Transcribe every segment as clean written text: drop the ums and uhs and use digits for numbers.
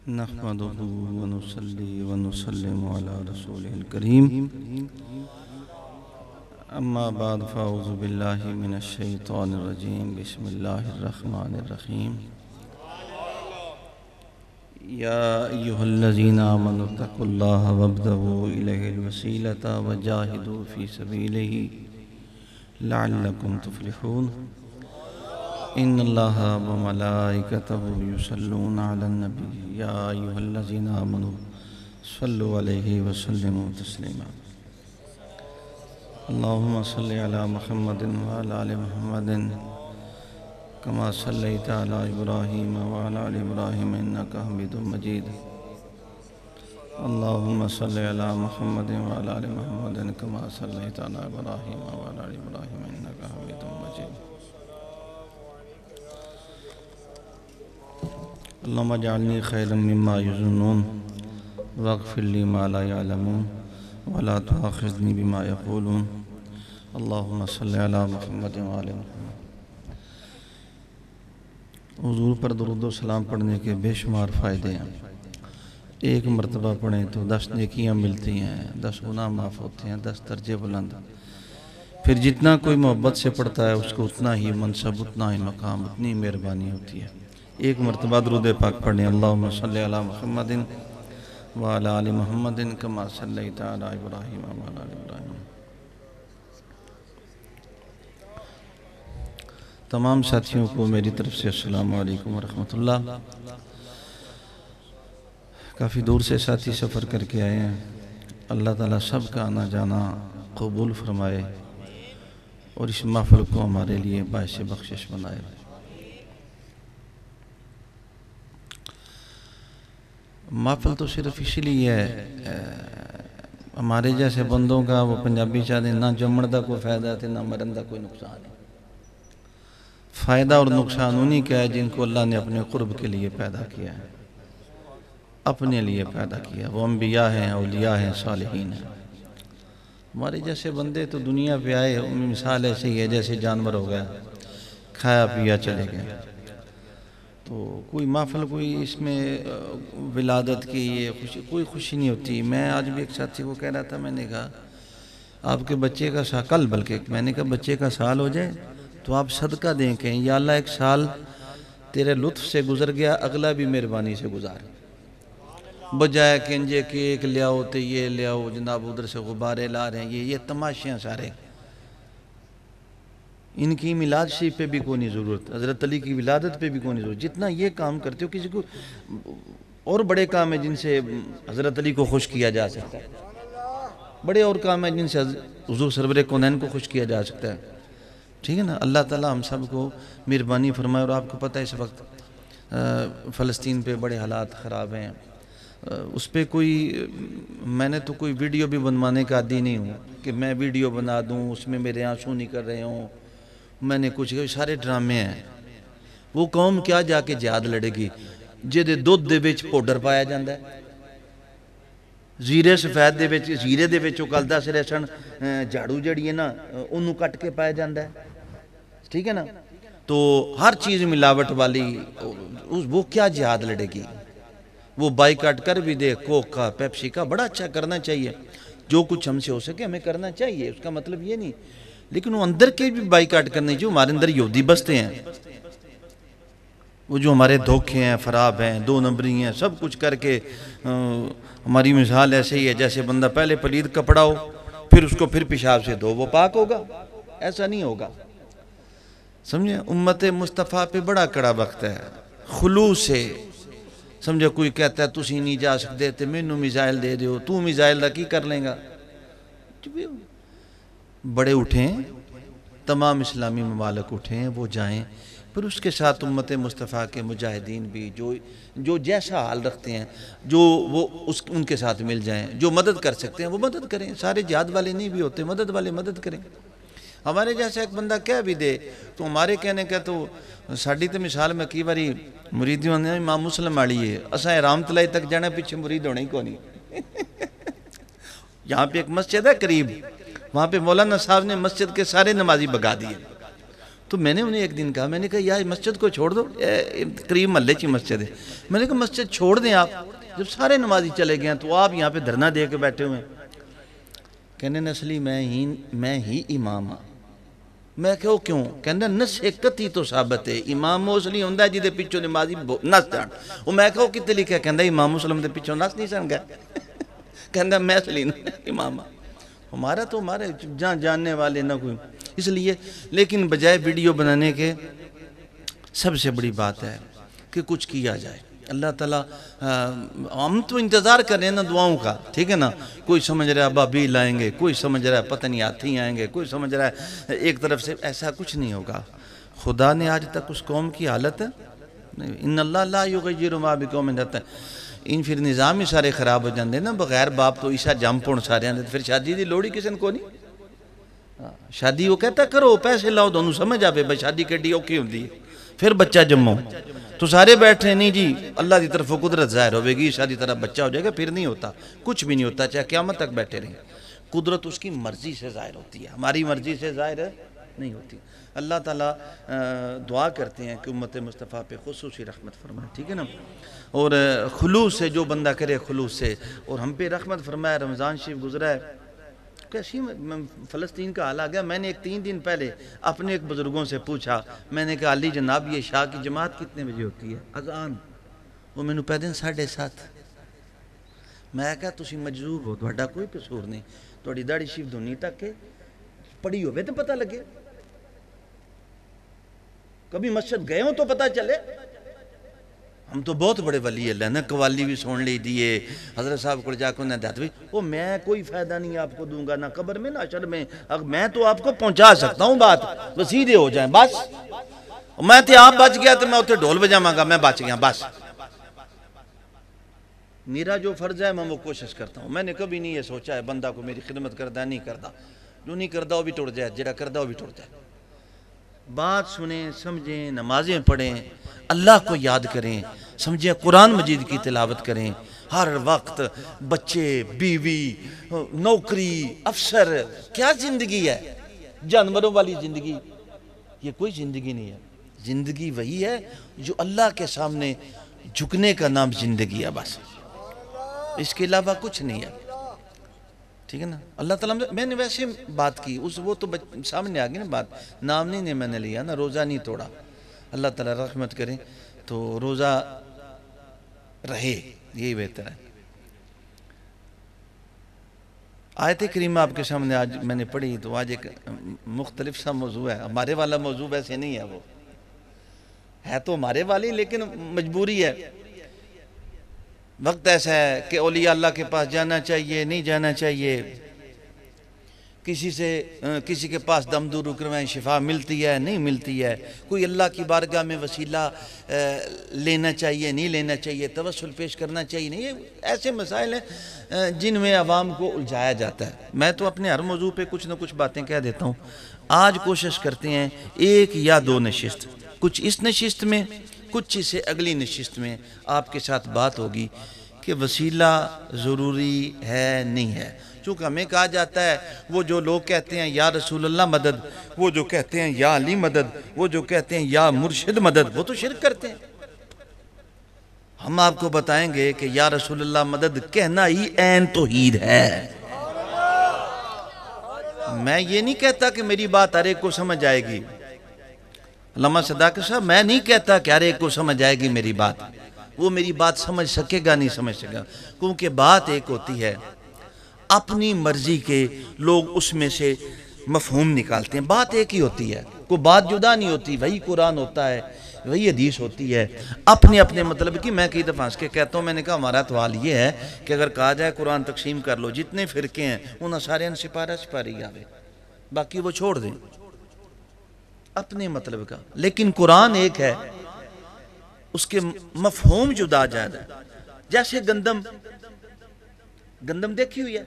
نحمدہ ونصلی ونسلم علی رسولہ الکریم اما بعد فاعوذ باللہ من الشیطان الرجیم بسم اللہ الرحمن الرحیم یا ایہا الذین آمنوا اتقوا اللہ وابتغوا الیہ الوسیلۃ وجاہدوا فی سبیلہ لعلکم تفلحون ان اللہ وملائکتہ یصلون علی النبی یا ایہا الذین آمنوا صلوا علیہ وسلموا تسلیما اللہم صلی علی محمد وعلی آل محمد کما صلیت علی ابراہیم وعلی آل ابراہیم انکا حمید مجید اللہم صلی علی محمد وعلی آل محمد کما صلیت علی ابراہیم وعلی آل ابراہیم انکا حمید مجید اللہم اجعلنی خیرا مما یظنون واغفر لی ما لا یعلمون ولا تؤاخذنی بما یقولون اللہم صلی علی محمد وعلی محمد۔ حضور پر درود و سلام پڑھنے کے بے شمار فائدے ہیں۔ ایک مرتبہ پڑھیں تو 10 نیکیاں ملتی ہیں، 10 گناہ معاف ہوتے ہیں، 10 درجے بلند۔ پھر جتنا کوئی محبت سے پڑھتا ہے اس کو اتنا ہی منصب، اتنا ہی مقام، اتنی مہربانی ہوتی ہے۔ ایک مرتبہ درود پاک پڑھیں۔ اللہم صلی علی محمد وعلی آل محمد کما صلیت علی ابراہیم وعلی آل ابراہیم۔ تمام ساتھیوں کو میری طرف سے السلام علیکم ورحمۃ اللہ۔ کافی دور سے ساتھی سفر کر کے آئے ہیں، اللہ تعالیٰ سب کا آنا جانا قبول فرمائے اور اس محفل کو ہمارے لیے باعث بخشش بنائے۔ محفل تو صرف اس لیے ہے ہمارے جیسے بندوں کا، وہ پنجابی چاہتے ہیں، نہ جمن دا کوئی فائدہ ہے نہ مرن دا کوئی نقصان ہے۔ فائدہ اور نقصان انہی کا ہے جن کو اللہ نے اپنے قرب کے لیے پیدا کیا ہے، اپنے لیے پیدا کیا۔ وہ انبیاء ہیں، اولیاء ہیں، صالحین ہیں۔ ہمارے جیسے بندے تو دنیا پہ آئے، ان میں مثال ایسے ہی ہے جیسے جانور ہو گیا، کھایا پیا چلے گئے۔ تو کوئی محفل، کوئی اس میں ولادت کی یہ خوشی، کوئی خوشی نہیں ہوتی۔ میں آج بھی ایک ساتھی کو کہہ رہا تھا، میں نے کہا آپ کے بچے کا سال، کل بلکہ میں نے کہا بچے کا سال ہو جائے تو آپ صدقہ دیں، کہیں یا اللہ ایک سال تیرے لطف سے گزر گیا، اگلا بھی مہربانی سے گزار، بجائے کہ انجے کیک لیاؤ تے یہ لیاؤ، جناب ادھر سے غبارے لا رہے ہیں، یہ تماشے ہیں سارے۔ ان کی میلاد شریف پہ بھی کوئی نہیں ضرورت، حضرت علی کی ولادت پہ بھی کوئی نہیں ضرورت۔ جتنا یہ کام کرتے ہو، کسی کو اور بڑے کام ہیں جن سے حضرت علی کو خوش کیا جا سکتا ہے، بڑے اور کام ہیں جن سے حضور سرور کونین کو خوش کیا جا سکتا ہے، ٹھیک ہے نا۔ اللہ تعالیٰ ہم سب کو مہربانی فرمائے۔ اور آپ کو پتہ ہے اس وقت فلسطین پہ بڑے حالات خراب ہیں، اس پہ کوئی، میں نے تو کوئی ویڈیو بھی بنوانے کا عادی نہیں ہوں کہ میں ویڈیو بنا دوں اس میں میرے آنسو نہیں کر رہے ہوں، میں نے کچھ سارے ڈرامے ہیں۔ وہ قوم کیا جا کے جہاد لڑے گی جہدے دودھ دے وچ پاؤڈر پایا جاندہ ہے، زیرے سفید دے وچ، زیرے دے وچ کلدا سرے سن جھاڑو جڑی ہے نا انہوں کٹ کے پایا جاندہ ہے، ٹھیک ہے نا۔ تو ہر چیز ملاوٹ والی، وہ کیا جہاد لڑے گی؟ وہ بائی کاٹ کر بھی دے، کوک کا، پیپسی کا، بڑا اچھا کرنا چاہیے، جو کچھ ہم سے ہو سکے ہمیں کرنا چاہیے، اس کا مطلب یہ نہیں، لیکن وہ اندر کے بھی بائی کاٹ کرنے چاہیے۔ ہمارے اندر یہودی بستے ہیں، وہ جو ہمارے دھوکے ہیں، فراب ہیں، 2 نمبری ہیں، سب کچھ کر کے ہماری مثال ایسے ہی ہے جیسے بندہ پہلے پلید کپڑا ہو، پھر اس کو پھر پیشاب سے دھو، وہ پاک ہوگا؟ ایسا نہیں ہوگا، سمجھے۔ امت مصطفیٰ پہ بڑا کڑا وقت ہے، خلوص سے سمجھے۔ کوئی کہتا ہے تسی نہیں جا سکتے تے مینوں میزائل دے دیو، تو میزائل دا کی کر لیں گا؟ بڑے اٹھیں، تمام اسلامی ممالک اٹھیں، وہ جائیں، پھر اس کے ساتھ امت مصطفیٰ کے مجاہدین بھی جو جیسا حال رکھتے ہیں، جو وہ ان کے ساتھ مل جائیں، جو مدد کر سکتے ہیں وہ مدد کریں۔ سارے جہاد والے نہیں بھی ہوتے، مدد والے مدد کریں۔ ہمارے جیسا ایک بندہ کہہ بھی دے تو ہمارے کہنے کا تو ساڑی تے مثال میں کئی باری مریدیوں نے امام مسلم آڑی ہے، اساں رحمت اللہ تک جانا پیچھے مرید ہونے ہی کو نہیں۔ یہاں پہ ایک مسجد ہے قریب، وہاں پہ مولانا صاحب نے مسجد کے سارے نمازی بگا دیے، تو میں نے انہیں ایک دن کہا، میں نے کہا یار مسجد کو چھوڑ دو، قریب محلے کی مسجد ہے، میں نے کہا مسجد چھوڑ دیں آپ، جب سارے نمازی چلے گئے ہیں تو آپ یہاں پہ دھرنا دے کے بیٹھے ہوئے ہیں۔ کہنے نسلی میں ہی امام ہاں۔ میں کہو کیوں؟ کہنے نس کتی تو ثابت ہے، امام اس لیے ہوندہ ہے جی دے پچھو نمازی نس جان۔ وہ میں کہو کتے لکھا؟ کہنے امام مسلم دے پچھو نس نہیں سن گئے، کہنے میں اس لیے امام ہاں۔ ہمارا تو ہمارے جہاں جاننے والے نہ کوئی، اس لیے لیکن بجائے ویڈیو بنانے کے سب سے بڑی بات ہے کہ کچھ کیا جائے۔ اللہ تعالیٰ ہم تو انتظار کر رہے ہیں نا دعاؤں کا، ٹھیک ہے نا؟ کوئی سمجھ رہا ہے ابابیل لائیں گے، کوئی سمجھ رہا ہے پتہ نہیں ہاتھی آئیں گے، کوئی سمجھ رہا ہے ایک طرف سے، ایسا کچھ نہیں ہوگا۔ خدا نے آج تک اس قوم کی حالت ان اللہ لا یغیر ما بقوم ہے، ان پھر نظام ہی سارے خراب ہو جاندے نا، بغیر باپ تو عیسیٰ جم پون سارے آندے، پھر شادی دی لوڑی کسی کو نہیں۔ شادی وہ کہتا کرو پیسے لاؤ دونوں سمجھ آوے بھائی شادی کیڈی اوکھی ہوندی ہے، پھر بچہ جمو تو سارے بیٹھے نہیں جی اللہ دی طرف قدرت ظاہر ہوئے گی، شادی طرف بچہ ہو جائے گا، پھر نہیں ہوتا، کچھ بھی نہیں ہوتا، چاہے قیامت تک بیٹھے رہیں۔ قدرت اس کی مرضی سے ظاہر ہوتی ہے، ہماری مرضی سے ظاہر نہیں ہوتی۔ اللہ تعالیٰ دعا کرتے ہیں کہ امت مصطفیٰ پہ خصوصی رحمت فرمائے، ٹھیک ہے نا؟ اور خلوص سے جو بندہ کرے خلوص سے، اور ہم پہ رحمت فرمائے۔ رمضان شریف گزرا ہے، کیسی فلسطین کا حال آ گیا۔ میں نے 3 دن پہلے اپنے ایک بزرگوں سے پوچھا، میں نے کہا علی جناب یہ شاہ کی جماعت کتنے بجے ہوتی ہے اذان؟ وہ میں نے پہ دن 7:30۔ میں کہا تسی مجذوب ہو، تہاڈا کوئی قصور نہیں، تہاڈی داڑھی شریف دھونی تک کے پڑھی ہوئے تو پتہ لگے، کبھی مسجد گئے ہوں تو پتہ چلے۔ ہم تو بہت بڑے ولی اللہ نے قوالی بھی سن لی دیئے، حضرت صاحب کو جا کر دات بھی، وہ میں کوئی فائدہ نہیں آپ کو دوں گا، نہ قبر میں نہ عشر میں، میں تو آپ کو پہنچا سکتا ہوں بات، بس سیدھے ہو جائیں بس۔ میں تے آپ بچ گیا تو میں اتنے ڈھول بجاواں گا، میں بچ گیا بس۔ میرا جو فرض ہے میں وہ کوشش کرتا ہوں، میں نے کبھی نہیں یہ سوچا ہے بندہ کو میری خدمت کردہ نہیں کردہ، جو نہیں کردہ وہ بھی ٹوٹ جائے، جڑا کردہ وہ بھی ٹوٹ جائے۔ بات سنیں، سمجھیں، نمازیں پڑھیں، اللہ کو یاد کریں، سمجھیں، قرآن مجید کی تلاوت کریں، ہر وقت بچے، بیوی، نوکری، افسر، کیا زندگی ہے؟ جانوروں والی زندگی، یہ کوئی زندگی نہیں ہے۔ زندگی وہی ہے جو اللہ کے سامنے جھکنے کا نام زندگی ہے، بس اس کے علاوہ کچھ نہیں ہے، ٹھیک ہے نا؟ اللہ تعالیٰ میں نے ویسے بات کی، وہ تو سامنے آگئی نا بات، نام نہیں میں نے لیا نا، روزہ نہیں توڑا، اللہ تعالیٰ رحمت کریں تو روزہ رہے، یہی بہتر ہے۔ آیت کریمہ آپ کے سامنے آج میں نے پڑھی تو آج ایک مختلف سا موضوع ہے، ہمارے والا موضوع ویسے نہیں ہے، وہ ہے تو ہمارے والی لیکن مجبوری ہے۔ وقت ایسا ہے کہ اولیاء اللہ کے پاس جانا چاہیے، نہیں جانا چاہیے، کسی کے پاس دم دور کروائیں شفا ملتی ہے نہیں ملتی ہے، کوئی اللہ کی بارگاہ میں وسیلہ لینا چاہیے نہیں لینا چاہیے، توسل پیش کرنا چاہیے نہیں، یہ ایسے مسائل ہیں جن میں عوام کو الجھایا جاتا ہے۔ میں تو اپنے ہر موضوع پہ کچھ نہ کچھ باتیں کہہ دیتا ہوں۔ آج کوشش کرتے ہیں 1 یا 2 نشست، کچھ اس نشست میں، کچھ اسے اگلی نشست میں آپ کے ساتھ بات ہوگی کہ وسیلہ ضروری ہے نہیں ہے۔ چونکہ ہمیں کہا جاتا ہے وہ جو لوگ کہتے ہیں یا رسول اللہ مدد، وہ جو کہتے ہیں یا علی مدد، وہ جو کہتے ہیں یا مرشد مدد، وہ تو شرک کرتے ہیں۔ ہم آپ کو بتائیں گے کہ یا رسول اللہ مدد کہنا ہی عین توحید ہے۔ میں یہ نہیں کہتا کہ میری بات ہر ایک کو سمجھ آئے گی، علامہ صداقت صاحب، میں نہیں کہتا کہ ہر ایک کو سمجھ آئے گی میری بات، وہ میری بات سمجھ سکے گا نہیں سمجھ سکے گا، کیونکہ بات ایک ہوتی ہے، اپنی مرضی کے لوگ اس میں سے مفہوم نکالتے ہیں، بات ایک ہی ہوتی ہے، کوئی بات جدا نہیں ہوتی، وہی قرآن ہوتا ہے، وہی حدیث ہوتی ہے، اپنے مطلب کی۔ میں کئی دفعہ اس کے کہتا ہوں، میں نے کہا ہمارا توال یہ ہے کہ اگر کہا جائے قرآن تقسیم کر لو، جتنے فرقے ہیں انہاں سارے سپارہ آوے، باقی وہ چھوڑ دیں اپنے مطلب کا، لیکن قرآن ایک ہے، اس کے مفہوم جدا جائے۔ جیسے گندم دیکھی ہوئی ہے،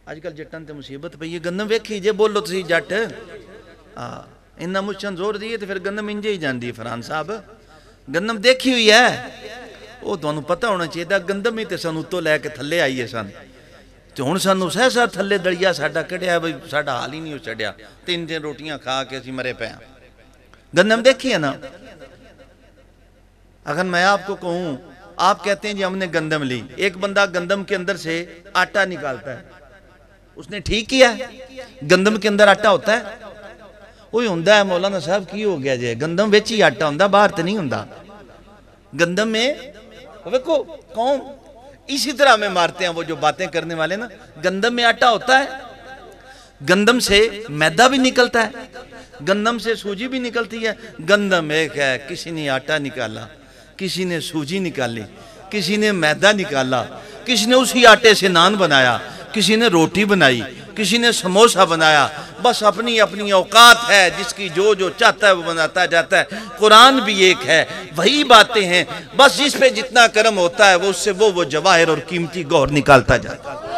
آج کل جٹن تے مصیبت پہ یہ گندم ویکھی جے بولو تسی جٹ انہا مچھن زور دیئے تو پھر گندم انجے ہی جان دی۔ فرحان صاحب گندم دیکھی ہوئی ہے، وہ تو انہوں پتہ ہونا چاہیے دا گندم ہی تے سن اتو لے کے تھلے آئیے سن، تو ہن سانوں سہسا تھلے دلیا ساڈا کڈیا بھئی ساڈا حال ہی نہیں ہو چڑیا 3 دن روٹیاں کھا کے اسی مرے پے ہیں گندم دیکھی ہے نا اگر میں آپ کو کہوں آپ کہتے ہیں جی ہم نے گندم لی ایک بندہ گندم کے اندر سے آٹا نکالتا ہے اس نے ٹھیک کیا ہے گندم کے اندر آٹا ہوتا ہے وہی ہوندہ ہے مولانا صاحب کی ہو گیا جائے گندم ویچی آٹا ہوندہ باہر تو نہیں ہوندہ گندم میں ویکو قوم اسی طرح میں مارتے ہیں وہ جو باتیں کرنے والے نا گندم میں آٹا ہوتا ہے گندم سے میدہ بھی نکلتا ہے گندم سے سوجی بھی نکلتی ہے گندم ایک ہے کسی نے آٹا نکالا کسی نے سوجی نکالی کسی نے میدہ نکالا کسی نے اسی آٹے سے نان بنایا کسی نے روٹی بنائی کسی نے سموسہ بنایا بس اپنی اپنی اوقات ہے جس کی جو چاہتا ہے وہ بناتا جاتا ہے قرآن بھی ایک ہے وہی باتیں ہیں بس جس پہ جتنا کرم ہوتا ہے وہ اس سے وہ جواہر اور قیمتی گوہر نکالتا جاتا ہے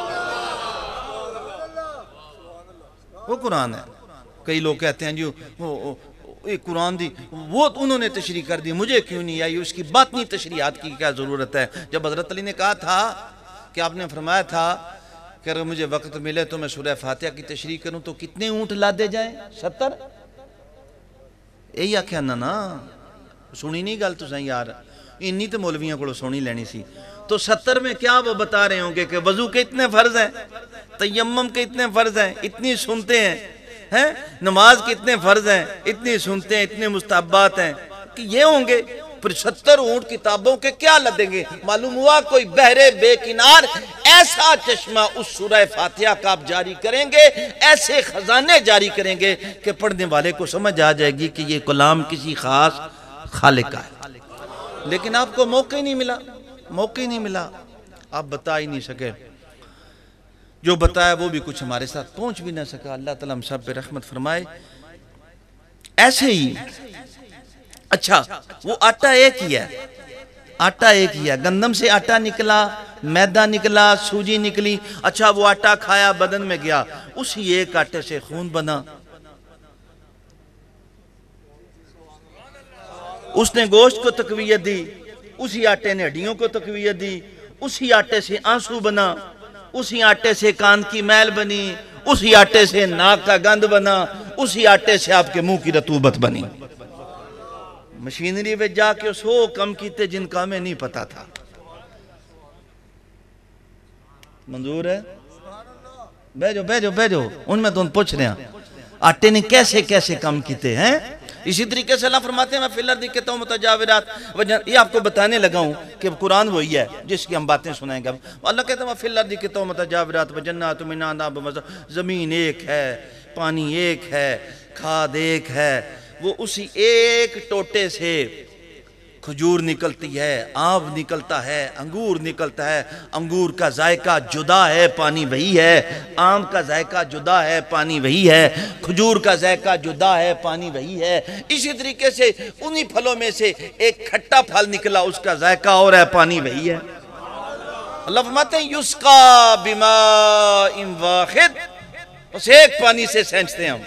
وہ قرآن ہے کئی لوگ کہتے ہیں جو قرآن دی وہ انہوں نے تشریح کر دی مجھے کیوں نہیں آئی اس کی باطنی تشریحات کی کیا ضرورت ہے جب حضرت علی نے کہا تھا کہ آپ نے فرمایا تھا کہ اگر مجھے وقت ملے تو میں سورہ فاتحہ کی تشریح کروں تو کتنے اونٹ لا دے جائیں 70 یہی آکھیا نا سنی نہیں گل تو صحیح یار انی تو مولویاں کو سونی لینی سی تو 70 میں کیا وہ بتا رہے ہوں گے کہ وضو کے اتنے فرض ہیں تیمم کے اتنے فرض ہیں اتنی سنتے ہیں نماز کے اتنے فرض ہیں اتنی سنتے ہیں اتنے مستحبات ہیں کہ یہ ہوں گے پھر 70 اونٹ کتابوں کے کیا لدیں گے معلوم ہوا کوئی بحرے بے کنار ایسا چشمہ اس سورہ فاتحہ کا آپ جاری کریں گے ایسے خزانے جاری کریں گے کہ پڑھنے والے کو سمجھ آ جائے گی کہ یہ کلام کسی خاص خالق کا ہے لیکن آپ کو موقع ہی نہیں ملا آپ بتا ہی نہیں سکے جو بتایا وہ بھی کچھ ہمارے ساتھ پہنچ بھی نہ سکا اللہ تعالیٰ ہم سب پہ رحمت فرمائے ایسے ہی اچھا وہ آٹا ایک ہی ہے گندم سے آٹا نکلا میدہ نکلا سوجی نکلی اچھا وہ آٹا کھایا بدن میں گیا اسی ایک آٹے سے خون بنا اس نے گوشت کو تقویت دی اسی آٹے نے ہڈیوں کو تقویت دی اسی آٹے سے آنسو بنا اسی آٹے سے کان کی میل بنی اسی آٹے سے ناک کا گند بنا اسی آٹے سے آپ کے منہ کی رطوبت بنی مشینری میں جا کے اس وہ کم کیتے جن کا ہمیں نہیں پتا تھا منظور ہے بیجو ان میں تو ان پوچھ رہے ہیں آٹے نے کیسے کم کیتے ہیں اسی طریقے سے اللہ فرماتے ہیں میں فی الارض کہتا ہوں متجاورات یہ آپ کو بتانے لگا ہوں کہ قرآن وہی ہے جس کی ہم باتیں سنائیں گے اللہ کہتا ہے میں فی الارض کہتا ہوں متجاورات وجنات من عناب زمین ایک ہے پانی ایک ہے کھاد ایک ہے وہ اسی ایک ٹوٹے سے کھجور نکلتی ہے آم نکلتا ہے انگور نکلتا ہے انگور کا ذائقہ جدا ہے پانی وہی ہے آم کا ذائقہ جدا ہے پانی وہی ہے کھجور کا ذائقہ جدا ہے پانی وہی ہے اسی طریقے سے انہی پھلوں میں سے ایک کھٹا پھل نکلا اس کا ذائقہ اور ہے پانی وہی ہے اللہ فرماتے ہیں یسقا بماء واحد اس ایک پانی سے سینچتے ہیں ہم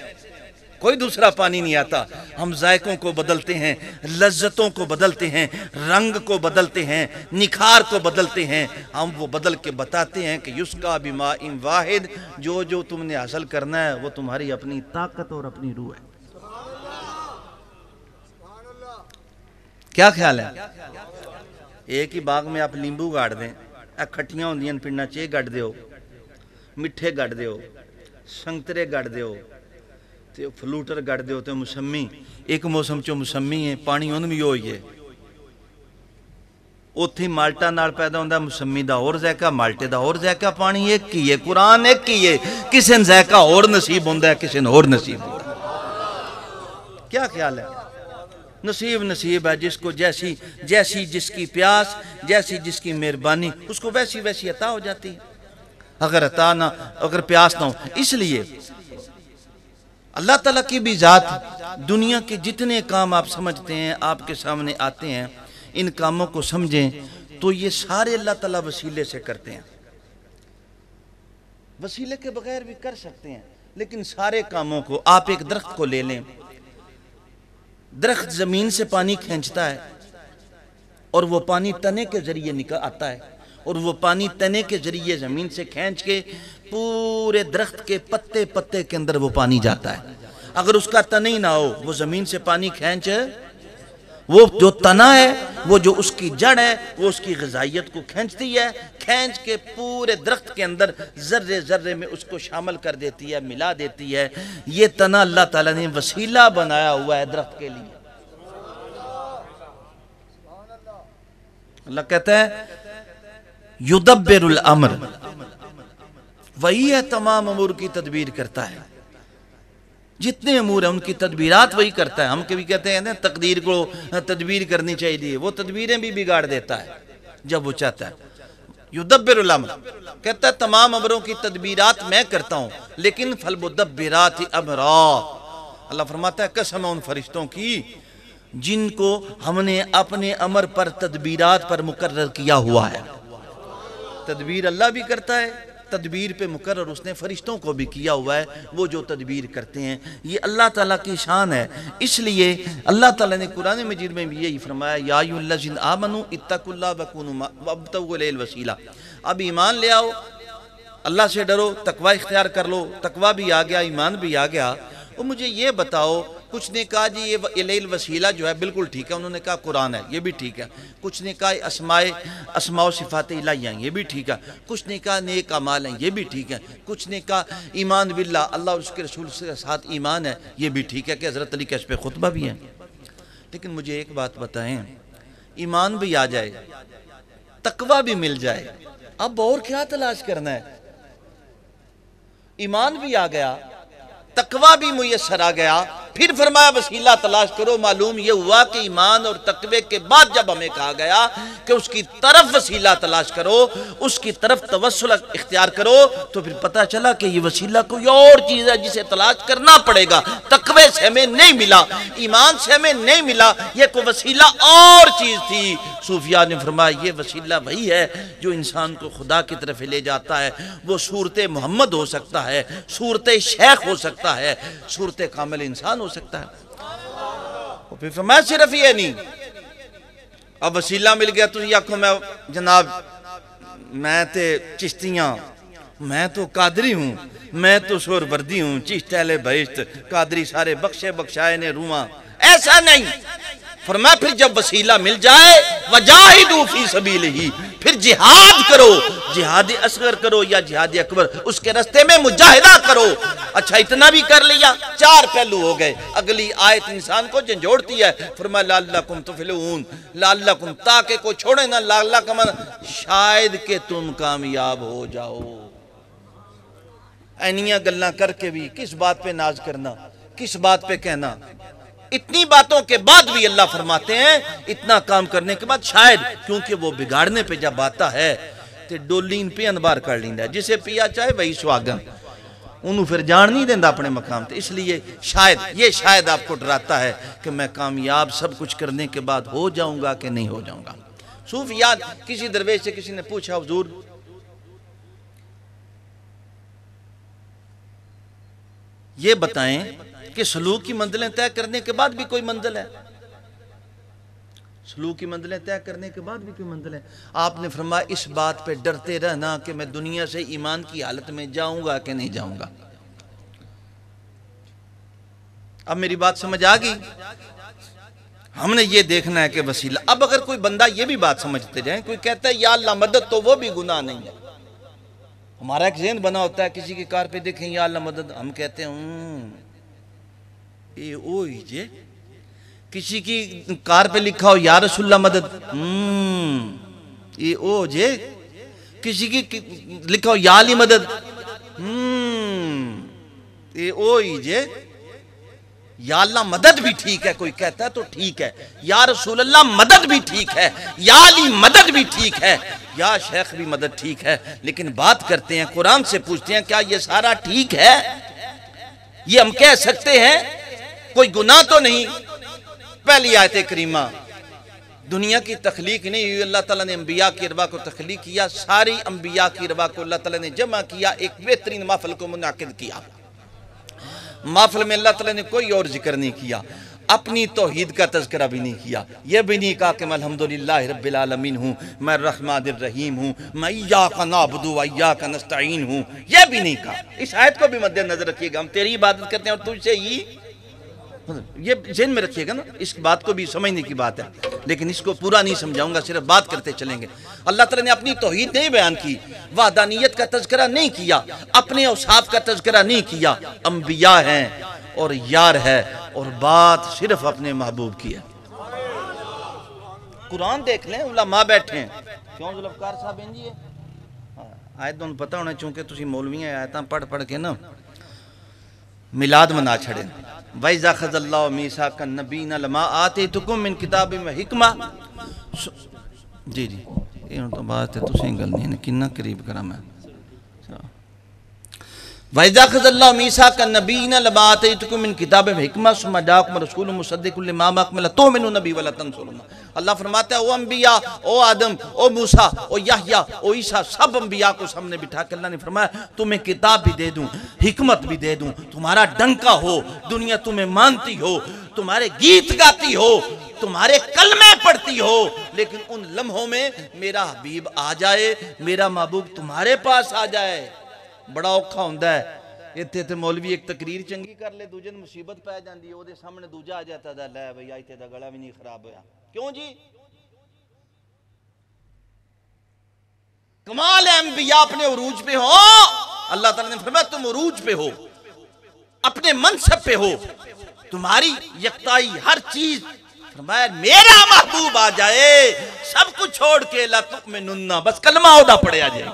کوئی دوسرا پانی نہیں آتا ہم ذائقوں کو بدلتے ہیں لذتوں کو بدلتے ہیں رنگ کو بدلتے ہیں نکھار کو بدلتے ہیں ہم وہ بدل کے بتاتے ہیں کہ یسقا بماء واحد جو تم نے حاصل کرنا ہے وہ تمہاری اپنی طاقت اور اپنی روح ہے کیا خیال ہے ایک ہی باغ میں آپ لیمبو گاڑ دیں کھٹیاں ہوندیاں پنڈا چے گڑ دیو مٹھے گڑ دیو سنگترے گڑ دیو فلوٹر گڑ دے ہوتے ہیں مسمی ایک موسم چو مسمی ہے پانی ان بھی ہوئی ہے اتھی مالٹا نال پیدا ہوندہ مسمی دا اور ذائقہ مالٹے دا اور ذائقہ پانی ایک کی ہے قرآن ایک کی ہے کسی نے ذائقہ اور نصیب ہوندہ ہے کسی نے اور نصیب ہوندہ ہے کیا خیال ہے نصیب ہے جس کو جیسی جس کی پیاس جیسی جس کی مہربانی اس کو ویسی عطا ہو جاتی ہے اگر پیاس نہ ہو اس لیے اللہ تعالیٰ کی بھی ذات دنیا کے جتنے کام آپ سمجھتے ہیں آپ کے سامنے آتے ہیں ان کاموں کو سمجھیں تو یہ سارے اللہ تعالیٰ وسیلے سے کرتے ہیں وسیلے کے بغیر بھی کر سکتے ہیں لیکن سارے کاموں کو آپ ایک درخت کو لے لیں درخت زمین سے پانی کھینچتا ہے اور وہ پانی تنے کے ذریعے نکل آتا ہے اور وہ پانی تنے کے ذریعے زمین سے کھینچ کے پورے درخت کے پتے پتے کے اندر وہ پانی جاتا ہے. اگر اس کا تنا ہی نہ ہو وہ زمین سے پانی کھینچ، وہ جو تنا ہے، وہ جو اس کی جڑ ہے، وہ اس کی غذائیت کو کھینچتی ہے، کھینچ کے پورے درخت کے اندر ذرے ذرے میں اس کو شامل کر دیتی ہے، ملا دیتی ہے. یہ تنا اللہ تعالیٰ نے وسیلہ بنایا ہوا ہے درخت کے لیے. اللہ کہتا ہے یدبر الامر، وہی ہے تمام امور کی تدبیر کرتا ہے. جتنے امور ہیں ان کی تدبیرات وہی کرتا ہے. ہم کبھی کہتے ہیں تقدیر کو تدبیر کرنی چاہیے، وہ تدبیریں بھی بگاڑ دیتا ہے جب وہ چاہتا ہے. یدبر الامر کہتا ہے تمام امروں کی تدبیرات میں کرتا ہوں، لیکن فالمدبرات امرا، اللہ فرماتا ہے قسم ہے ان فرشتوں کی جن کو ہم نے اپنے امر پر تدبیرات پر مقرر کیا ہوا ہے. تدبیر اللہ بھی کرتا ہے، تدبیر پہ مقرر اس نے فرشتوں کو بھی کیا ہوا ہے، وہ جو تدبیر کرتے ہیں. یہ اللہ تعالیٰ کی شان ہے. اس لیے اللہ تعالیٰ نے قرآن مجید میں بھی یہی فرمایا یا ایھا الذین آمنوا اتقوا اللہ وکونوا وابتغوا الیہ الوسیلہ. اب ایمان لے آؤ، اللہ سے ڈرو، تقوی اختیار کر لو. تقوی بھی آ گیا، ایمان بھی آ گیا. اور مجھے یہ بتاؤ، کچھ نے کہا جی یہ الیہ الوسیلہ جو ہے بالکل ٹھیک ہے، انہوں نے کہا قرآن ہے، یہ بھی ٹھیک ہے. کچھ نے کہا اسماء و صفات الہیہ ہیں، یہ بھی ٹھیک ہے. کچھ نے کہا نیک اعمال ہیں، یہ بھی ٹھیک ہے. کچھ نے کہا ایمان باللہ، اللہ اور اس کے رسول کے ساتھ ایمان ہے، یہ بھی ٹھیک ہے کہ حضرت علی کا اس پہ خطبہ بھی ہے. لیکن مجھے ایک بات بتائیں، ایمان بھی آ جائے، تقوی بھی مل جائے، اب اور کیا تلاش کرنا ہے؟ ایمان بھی آ گیا، تقوی بھی میسر آ گیا، پھر فرمایا وسیلہ تلاش کرو. معلوم یہ ہوا کہ ایمان اور تقوی کے بعد جب ہمیں کہا گیا کہ اس کی طرف وسیلہ تلاش کرو، اس کی طرف توسل اختیار کرو، تو پھر پتہ چلا کہ یہ وسیلہ کوئی اور چیز ہے جسے تلاش کرنا پڑے گا. تقوی سے ہمیں نہیں ملا، ایمان سے ہمیں نہیں ملا، یہ کوئی وسیلہ اور چیز تھی. صوفیاء نے فرمایا یہ وسیلہ وہی ہے جو انسان کو خدا کی طرف لے جاتا ہے. وہ صورت محمد ہو سکتا ہے، صورت شیخ ہو سکتا ہے، صورت کامل انسان ہو سکتا ہے. اور پھر فرمایا صرف یہ نہیں، اب وسیلہ مل گیا تو یہ آنکھوں میں جناب میں تے چشتیاں، میں تو قادری ہوں، میں تو شور وردی ہوں، چشت اہل بہشت، قادری سارے بخشے بخشائے نے روماں. ایسا نہیں. فرمایا پھر جب وسیلہ مل جائے وجاہدوا فی سبیلہ، پھر جہاد کرو، جہاد اصغر کرو یا جہاد اکبر، اس کے راستے میں مجاہدہ کرو. اچھا اتنا بھی کر لیا، 4 پہلو ہو گئے. اگلی آیت انسان کو جھنجھوڑتی ہے. فرمایا لعلکم تفلحون، لعلکم تاکہ کوئی چھوڑے نہ، لعلکم شاید کہ تم کامیاب ہو جاؤ. اینیاں گلاں کر کے بھی کس بات پہ ناز کرنا، کس بات پہ کہنا. اتنی باتوں کے بعد بھی اللہ فرماتے ہیں اتنا کام کرنے کے بعد شاید، کیونکہ وہ بگاڑنے پہ جب آتا ہے تو ڈولین پہ انبار کر لیندا ہے، جسے پیا چاہے وہی سواگن، انہوں پھر جان نہیں دیندہ اپنے مقام تے. اس لیے شاید، یہ شاید آپ کو ڈراتا ہے کہ میں کامیاب سب کچھ کرنے کے بعد ہو جاؤں گا کہ نہیں ہو جاؤں گا. صوفیات کسی درویش سے کسی نے پوچھا حضور یہ بتائیں کہ سلوک کی منزلیں طے کرنے کے بعد بھی کوئی منزل ہے؟ سلوک کی منزلیں طے کرنے کے بعد بھی کوئی منزل ہے؟ آپ نے فرمایا اس بات پہ ڈرتے رہنا کہ میں دنیا سے ایمان کی حالت میں جاؤں گا کہ نہیں جاؤں گا. اب میری بات سمجھ آ گئی؟ ہم نے یہ دیکھنا ہے کہ وسیلہ. اب اگر کوئی بندہ یہ بھی بات سمجھتے جائیں، کوئی کہتا ہے یا اللہ مدد، تو وہ بھی گناہ نہیں ہے. ہمارا ایک ذہن بنا ہوتا ہے کسی کی کار پہ دیکھیں یا اللہ مدد، ہم کہتے ہیں اے اوئی جے. کسی کی کار پہ لکھا ہو یا رسول اللہ مدد، اے او جے. کسی کی لکھا ہو یا علی مدد، اے اوئی جے. یا اللہ مدد بھی ٹھیک ہے، کوئی کہتا ہے تو ٹھیک ہے. یا رسول اللہ مدد بھی ٹھیک ہے، یا علی مدد بھی ٹھیک ہے، یا شیخ بھی مدد ٹھیک ہے. لیکن بات کرتے ہیں، قرآن سے پوچھتے ہیں کیا یہ سارا ٹھیک ہے؟ یہ ہم کہہ سکتے ہیں؟ کوئی گناہ تو نہیں. پہلی آیت کریمہ، دنیا کی تخلیق نہیں ہوئی، اللہ تعالیٰ نے انبیاء کی ارواح کو تخلیق کیا. ساری انبیاء کی ارواح کو اللہ تعالیٰ نے جمع کیا، ایک بہترین محفل کو منعقد کیا. محفل میں اللہ تعالیٰ نے کوئی اور ذکر نہیں کیا. اپنی توحید کا تذکرہ بھی نہیں کیا، یہ بھی نہیں کہا کہ میں الحمدللہ رب العالمین ہوں، میں الرحمن الرحیم ہوں، میں ایاک نعبد و ایاک نستعین ہوں، یہ بھی نہیں کہا۔ اس آیت کو بھی مد نظر رکھیے گا، ہم تیری عبادت کرتے ہیں اور تجھ سے ہی، یہ ذہن میں رکھیے گا نا، اس بات کو بھی سمجھنے کی بات ہے، لیکن اس کو پورا نہیں سمجھاؤں گا، صرف بات کرتے چلیں گے۔ اللہ تعالیٰ نے اپنی توحید نہیں بیان کی، وحدانیت کا تذکرہ نہیں کیا، اپنے اوصاف کا تذکرہ نہیں کیا، انبیاء ہیں اور یار ہے، اور بات صرف اپنے محبوب کی ہے۔ قرآن دیکھ لیں، علماء بیٹھے ہیں، کیوں ذوالفقار صاحب ہیں جی؟ آیت دونوں پتہ ہونا، چونکہ تسی مولوی ہیں، آیتاں پڑھ پڑھ کے نا میلاد منا چھڑے۔ وَإِذَا خَذَ اللَّهُ مِيثَاقَ النَّبِيِّينَ لَمَا آتَيْتُكُم مِّن كِتَابٍ وَحِکْمَةٍ۔ جی جی یہ تو بات ہے، تسی گل نہیں ہے، کنا قریب کرا میں۔ وَإِذَا خَذَ اللَّهُ مِيثَاقَ النَّبِيِّينَ لَمَا آتَيْتُكُم مِّن كِتَابٍ وَحِکْمَةٍ ثُمَّ جَاءَكُمْ رَسُولٌ مُصَدِّقٌ لِّمَا مَعَكُمْ لَتُؤْمِنُنَّ بِهِ وَلَتَنصُرُنَّهُ۔ اللہ فرماتا ہے، او انبیاء، او آدم، او موسیٰ، او یحییٰ، او عیسیٰ، سب انبیاء کو سامنے بٹھا کے اللہ نے فرمایا تمہیں کتاب بھی دے دوں، حکمت بھی دے دوں، تمہارا ڈنکا ہو، دنیا تمہیں مانتی ہو، تمہارے گیت گاتی ہو، تمہارے کلمے پڑھتی ہو، لیکن ان لمحوں میں میرا حبیب آ جائے، میرا محبوب تمہارے پاس آ جائے، بڑا اوکھا ہوندہ ہے۔ اتھے تے مولوی ایک تقریر چنگی کر لے، دوجہ مصیبت پہ جاندی ہے، وہ دے سامنے دوجہ آ جاتا ہے، لے بھئی آئی تے دا گڑا بھی نہیں خراب ہویا۔ کیوں جی؟ کمال انبیاء اپنے عروج پہ ہو، اللہ تعالیٰ نے فرمایا تم عروج پہ ہو، اپنے منصب پہ ہو، تمہاری یکتائی ہر چیز، فرمایا میرا محبوب آ جائے، سب کچھ چھوڑ کے لا تؤمنن، بس کلمہ عہدہ پڑے آ جائے،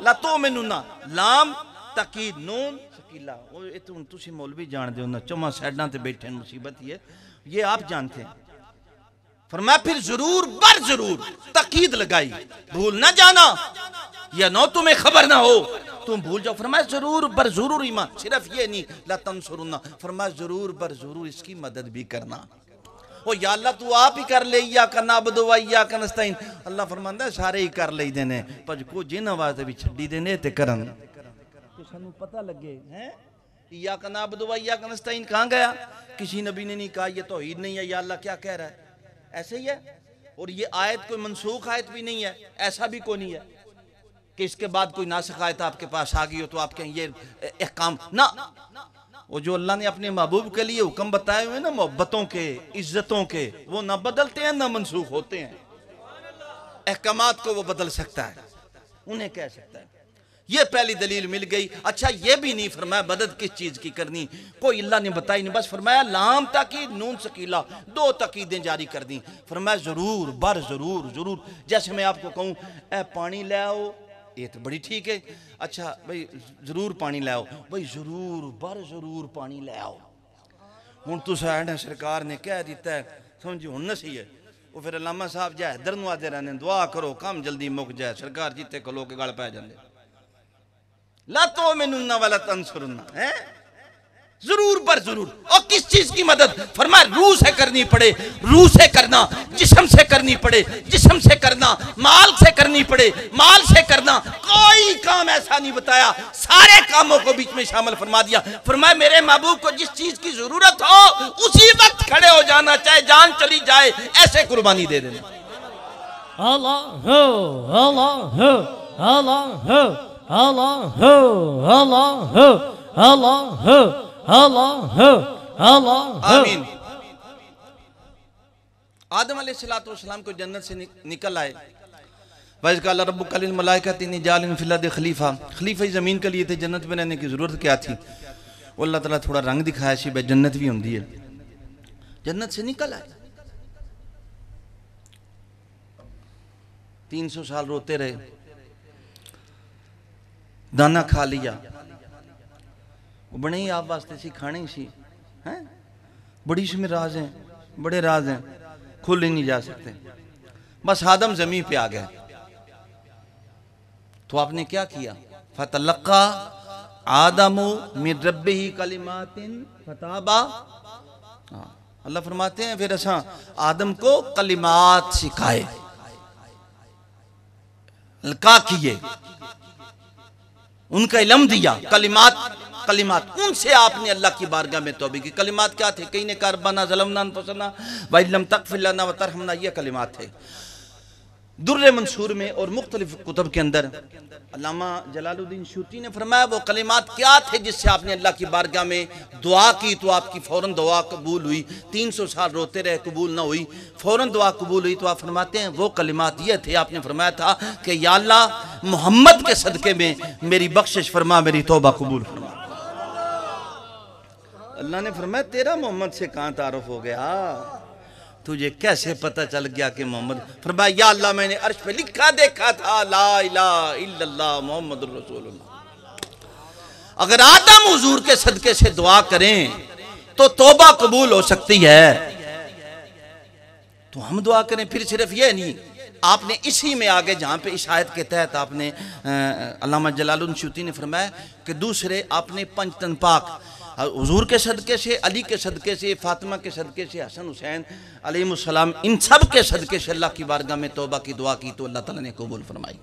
لا تؤمنن، لام تاکید نون سکیلا۔ تسی مولوی جان دے ہونا، چمہ سیڈاں تے بیٹھے ہیں، مصیبت یہ آپ جانتے ہیں۔ فرمایا پھر ضرور بر ضرور تاکید لگائی، بھول نہ جانا، یا نو تمہیں خبر نہ ہو تم بھول جاؤ۔ فرمایا ضرور بر ضرور ایمان، صرف یہ نہیں لا تنصرن، فرمایا ضرور بر ضرور اس کی مدد بھی کرنا۔ او یا اللہ تو آپ ہی کر لے، ایاک نعبد و ایاک نستعین، اللہ فرماندا ہے سارے ہی کر لئی دینے، پج کو جن آوازیں بھی چھڈی دینے تے کرن، تو سانوں پتہ لگے ہیں ایاک نعبد و ایاک نستعین کہاں گیا؟ کسی نبی نے نہیں کہا یہ توحید نہیں ہے، یا اللہ کیا کہہ رہا ہے؟ ایسے ہی ہے، اور یہ آیت کوئی منسوخ آیت بھی نہیں ہے، ایسا بھی کوئی نہیں ہے کہ اس کے بعد کوئی ناسخ آیت آپ کے پاس آ گئی ہو تو آپ کہیں یہ احکام نہ۔ وہ جو اللہ نے اپنے محبوب کے لیے حکم بتائے ہوئے نا، محبتوں کے، عزتوں کے، وہ نہ بدلتے ہیں نہ منسوخ ہوتے ہیں۔ احکامات کو وہ بدل سکتا ہے، انہیں کہہ سکتا ہے۔ یہ پہلی دلیل مل گئی۔ اچھا یہ بھی نہیں فرمایا مدد کس چیز کی کرنی، کوئی اللہ نے بتائی نہیں، بس فرمایا لام تاکید نون سکیلا، دو تاکیدیں جاری کر دیں۔ فرمایا ضرور بر ضرور ضرور، جیسے میں آپ کو کہوں اے پانی لے آؤ، یہ تو بڑی ٹھیک ہے، اچھا بھئی ضرور پانی لے آؤ، بھئی ضرور بر ضرور پانی لے آؤ۔ ہن تو ساڈے سرکار نے کہہ دیتا ہے، سمجھو ہن نسی ہے، وہ پھر علامہ صاحب جائے حیدر نو آدھے رہنے دعا کرو کام جلدی مک جائے، سرکار جیتے کھلو کے گڑ پہ جاندے لا تؤمنن ولا تنصرن، ضرور بر ضرور۔ اور کس چیز کی مدد؟ فرمایا روح سے کرنی پڑے، روح سے کرنا، جسم سے کرنی پڑے، جسم سے کرنا، مال سے کرنی پڑے، مال سے کرنا، کوئی کام ایسا نہیں بتایا، سارے کاموں کو بیچ میں شامل فرما دیا۔ فرمایا میرے محبوب کو جس چیز کی ضرورت ہو اسی وقت کھڑے ہو جانا، چاہے جان چلی جائے، ایسے قربانی دے دینا۔ اللہ ہو، اللہ ہو، اللہ ہو، اللہ ہو، اللہ ہو، اللہ ہو، اللہ ہو، اللہ ہو۔ آمین۔ آدم علیہ السلام کو جنت سے نکل آئے، وَإِذْ قَالَ رَبُّكَ لِلْمَلَائِكَةِ إِنِّي جَاعِلٌ فِي الْأَرْضِ خلیفہ، خلیفہ زمین کے لیے تھے، جنت میں رہنے کی ضرورت کیا تھی؟ وہ اللہ تعالیٰ تھوڑا رنگ دکھایا سی بے جنت بھی ہوندی ہے، جنت سے نکل آئے، 300 سال روتے رہے، دانا کھا لیا، وہ بنے ہی آپ واسطے سی کھانے ہی سی، بڑی اس میں راز ہیں، بڑے راز ہیں، کھل ہی نہیں جا سکتے۔ بس آدم زمین پہ آ گئے تو آپ نے کیا کیا؟ فَتَلَقَّى آدَمُ مِن رَبِّهِ کَلِمَاتٍ فَتَابَ، اللہ فرماتے ہیں پھر اساں آدم کو کلمات سکھائے، القا کیے، ان کا علم دیا، کلمات کلمات، ان سے آپ نے اللہ کی بارگاہ میں توبہ کی۔ کلمات کیا تھے؟ کئی نے کہا ربنا ظلمنا انفسنا وَإِن لَّمْ تَغْفِرْ لَنَا وَتَرْحَمْنَا، یہ کلمات تھے۔ در منصور میں اور مختلف کتب کے اندر علامہ جلال الدین سیوطی نے فرمایا وہ کلمات کیا تھے جس سے آپ نے اللہ کی بارگاہ میں دعا کی تو آپ کی فوراً دعا قبول ہوئی۔ 300 سال روتے رہے قبول نہ ہوئی، فوراً دعا قبول ہوئی۔ تو آپ فرماتے ہیں وہ کلمات یہ تھے، آپ نے فرمایا تھا کہ یا اللہ محمد کے صدقے میں میری بخشش فرما، میری توبہ قبول فرما۔ اللہ نے فرمایا تیرا محمد سے کہاں تعارف ہو گیا، تجھے کیسے پتہ چل گیا کہ محمد؟ فرمایا یا اللہ میں نے عرش پہ لکھا دیکھا تھا لا الہ الا اللہ محمد الرسول اللہ۔ اگر آدم حضور کے صدقے سے دعا کریں تو توبہ قبول ہو سکتی ہے، تو ہم دعا کریں۔ پھر صرف یہ نہیں، آپ نے اسی میں آگے جہاں پہ اس آیت کے تحت آپ نے علامہ جلال الدین سیوطی نے فرمایا کہ دوسرے آپ نے پنج تن پاک حضور کے صدقے سے، علی کے صدقے سے، فاطمہ کے صدقے سے، حسن حسین علیہ السلام، ان سب کے صدقے سے اللہ کی بارگاہ میں توبہ کی دعا کی تو اللہ تعالیٰ نے قبول فرمائی۔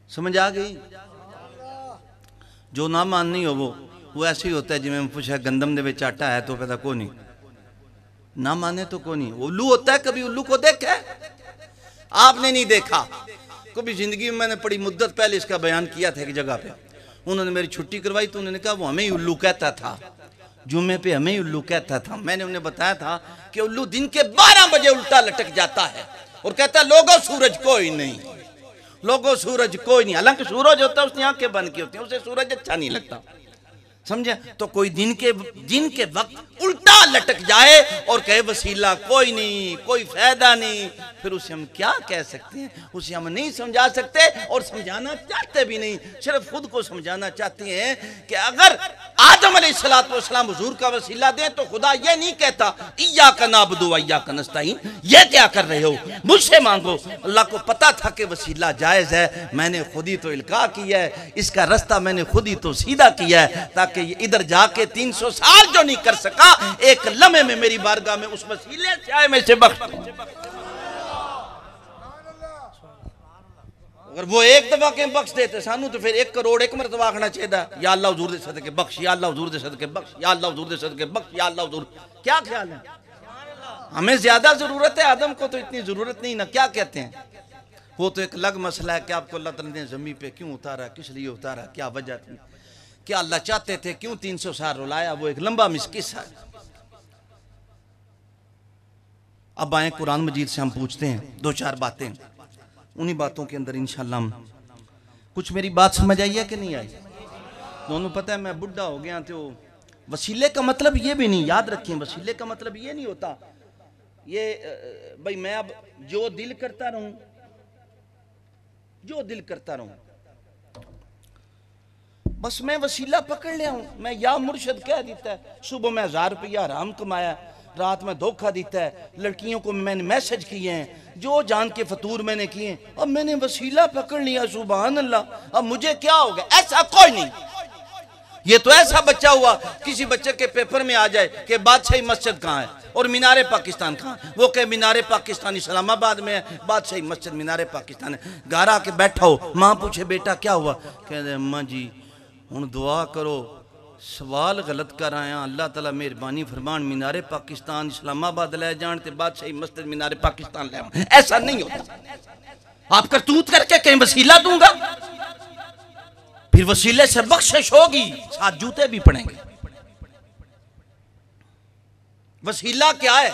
سمجھ آ گئی؟ جو نہ ماننی ہو وہ ایسے ہی ہوتا ہے جی میں پوچھا گندم دے وچ آٹا ہے تو کہتا کوئی نہیں، نہ مانے تو کوئی نہیں۔ الو ہوتا ہے، کبھی الو کو دیکھا ہے؟ آپ نے نہیں دیکھا۔ کبھی زندگی میں نے بڑی مدت پہلے اس کا بیان کیا تھا ایک جگہ پہ، انہوں نے میری چھٹی کروائی تو انہوں نے کہا وہ ہمیں ہی الو کہتا تھا، جمعے پہ ہمیں ہی الو کہتا تھا۔ میں نے انہیں بتایا تھا کہ الو دن کے 12 بجے الٹا لٹک جاتا ہے اور کہتا ہے لوگوں سورج کوئی نہیں، لوگوں سورج کوئی نہیں، حالانکہ سورج ہوتا ہے اس نے آنکھیں بند کی ہوتی ہیں، اسے سورج اچھا نہیں لگتا، سمجھے؟ تو کوئی دن کے وقت الٹا لٹک جائے اور کہے وسیلہ کوئی نہیں، کوئی فائدہ نہیں، پھر اسے ہم کیا کہہ سکتے ہیں؟ اسے ہم نہیں سمجھا سکتے اور سمجھانا چاہتے بھی نہیں، صرف خود کو سمجھانا چاہتے ہیں کہ اگر آدم علیہ السلام حضور کا وسیلہ دیں تو خدا یہ نہیں کہتا ایاک نعبد و ایاک نستعین، یہ کیا کر رہے ہو، مجھ سے مانگو۔ اللہ کو پتا تھا کہ وسیلہ جائز ہے، میں نے خود ہی تو القاء کیا ہے، اس کا رستہ میں نے خود ہی تو سیدھا کیا ہے تاکہ یہ ادھر جا کے 300 سال جو نہیں کر سکا ایک لمحے میں میری بارگاہ میں اس وسیلے سے آئے میں سے بخش۔ اگر وہ ایک دفعہ کے بخش دیتے سانو تو پھر 1 کروڑ 1 مرتبہ آخنا چاہیے تھا یا اللہ حضور دے صدقے بخش، یا اللہ حضور دے صدقے بخش، یا اللہ حضور دے صدقے بخش، یا اللہ حضور۔ کیا خیال ہے؟ ہمیں زیادہ ضرورت ہے، آدم کو تو اتنی ضرورت نہیں نا۔ کیا کہتے ہیں؟ وہ تو ایک الگ مسئلہ ہے کہ آپ کو اللہ تعالیٰ نے زمین پہ کیوں اتارا، کس لیے اتارا، کیا وجہ تھی، کیا اللہ چاہتے تھے، کیوں 300 سال رلایا، وہ ایک لمبا مسکس ہے۔ اب آئیں قرآن مجید سے ہم پوچھتے ہیں 2-4 باتیں، انہی باتوں کے اندر انشاءاللہ ہم کچھ میری بات سمجھ آئی ہے کہ نہیں آئی؟ دونوں پتہ ہے میں بڈھا ہو گیا تو وسیلے کا مطلب یہ بھی نہیں، یاد رکھیں وسیلے کا مطلب یہ نہیں ہوتا یہ بھئی میں اب جو دل کرتا رہوں، جو دل کرتا رہوں، بس میں وسیلہ پکڑ لیا ہوں، میں یا مرشد کہہ دیتا ہے، صبح میں 1000 روپیہ حرام کمایا، رات میں دھوکہ دیتا ہے، لڑکیوں کو میں نے میسج کیے ہیں، جو جان کے فطور میں نے کیے ہیں، اب میں نے وسیلہ پکڑ لیا، سبحان اللہ، اب مجھے کیا ہوگا؟ ایسا کوئی نہیں۔ یہ تو ایسا بچہ ہوا کسی بچے کے پیپر میں آ جائے کہ بادشاہی مسجد کہاں ہے اور مینار پاکستان کہاں ہے، وہ کہ مینار پاکستان اسلام آباد میں ہے، بادشاہی مسجد مینار پاکستان ہے۔ گھر آ کے بیٹھا ہو، ماں پوچھے بیٹا کیا ہوا، کہتے ہیں اماں جی ہن دعا کرو، سوال غلط کر آیا، اللہ تعالیٰ مہربانی فرمان مینار پاکستان اسلام آباد لے جان تے بادشاہی مسجد مینار پاکستان لے آؤں۔ ایسا نہیں ہوتا۔ آپ کرتوت کر کے کہیں وسیلہ دوں گا، پھر وسیلے سے بخشش ہوگی، ساتھ جوتے بھی پڑیں گے۔ وسیلہ کیا ہے؟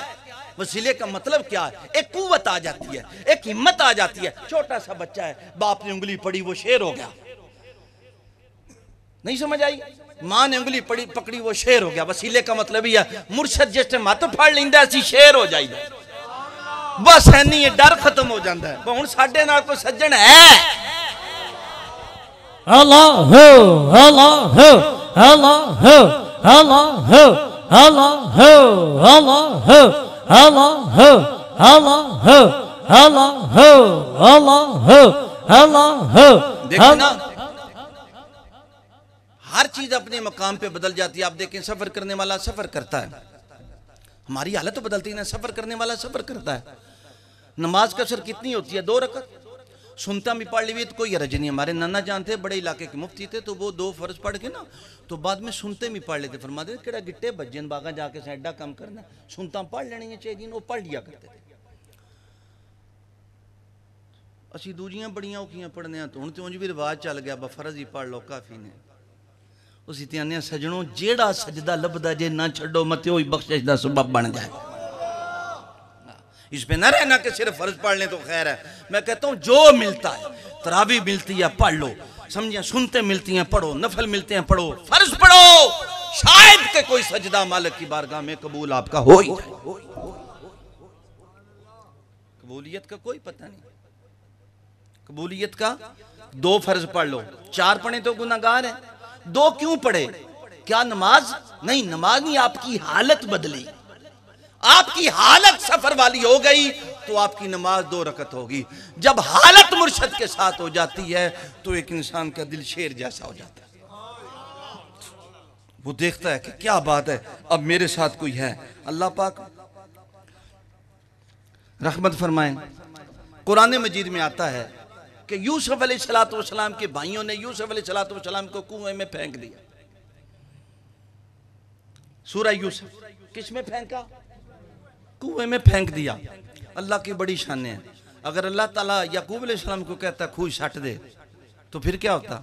وسیلے کا مطلب کیا ہے؟ ایک قوت آ جاتی ہے، ایک ہمت آ جاتی ہے۔ چھوٹا سا بچہ ہے، باپ نے انگلی پڑی وہ شیر ہو گیا، نہیں سمجھ آئی؟ ماں نے انگلی پکڑی وہ شیر ہو گیا۔ وسیلے کا مطلب ہی ہے مرشد جس نے مت پھاڑ لیندہ ایسی شیر ہو جائی ہے، بس ہے نہیں، یہ ڈر ختم ہو جاندہ ہے۔ وہ ہن ساڑھے نال کو سجن ہے۔ اللہ ہو، اللہ ہو، اللہ ہو، اللہ ہو، اللہ ہو، اللہ ہو، اللہ ہو، اللہ ہو، اللہ ہو، اللہ ہو، اللہ ہو۔ دیکھیں نا ہر چیز اپنے مقام پہ بدل جاتی ہے۔ آپ دیکھیں سفر کرنے والا سفر کرتا ہے، ہماری حالت تو بدلتی ہے نا، سفر کرنے والا سفر کرتا ہے۔ نماز کا اثر کتنی ہوتی ہے؟ 2 رکعت، سنتا بھی پڑھ لی تو کوئی حرج نہیں. ہمارے نانا جان تھے, بڑے علاقے کے مفتی تھے, تو وہ 2 فرض پڑھ کے نا تو بعد میں سنتے بھی پڑھ لیتے. فرماتے تھے کہڑا گٹے بجن باغاں جا کے سیڈا کام کرنا, سنتا پڑھ لینی چاہیے. وہ پڑھ لیا کرتے تھے. اسی دوجیاں بڑیاں اوکھیاں پڑھنے ہیں تو ہن تے انج بھی رواج چل گیا با فرض ہی پڑھ لو کافی نے. اسی تیانے سجنوں جیڑا سجدہ لبدا جے نہ چھڈو مت ہوئی بخشش دا سبب بن جائے. اس پہ نہ رہنا کہ صرف فرض پڑھ لیں تو خیر ہے. میں کہتا ہوں جو ملتا ہے, تراویح ملتی ہے پڑھ لو, سمجھیں سنتے ملتی ہیں پڑھو, نفل ملتے ہیں پڑھو, فرض پڑھو, شاید کہ کوئی سجدہ مالک کی بارگاہ میں قبول آپ کا ہو ہی جائے. قبولیت کا کوئی پتہ نہیں. قبولیت کا 2 فرض پڑھ لو, 4 پڑھیں تو گناہگار ہیں. 2 کیوں پڑھے؟ کیا نماز نہیں؟ نماز نہیں, آپ کی حالت بدلی. آپ کی حالت سفر والی ہو گئی تو آپ کی نماز 2 رکعت ہوگی. جب حالت مرشد کے ساتھ ہو جاتی ہے تو ایک انسان کا دل شیر جیسا ہو جاتا ہے. وہ دیکھتا ہے کہ کیا بات ہے, اب میرے ساتھ کوئی ہے. اللہ پاک رحمت فرمائیں. قرآن مجید میں آتا ہے کہ یوسف علیہ السلام کے بھائیوں نے یوسف علیہ السلام کو کنویں میں پھینک دیا. سورہ یوسف کس میں پھینکا؟ کنویں میں پھینک دیا. اللہ کی بڑی شانیں ہیں. اگر اللہ تعالیٰ یعقوب علیہ السلام کو کہتا کھوئی سٹ دے تو پھر کیا ہوتا؟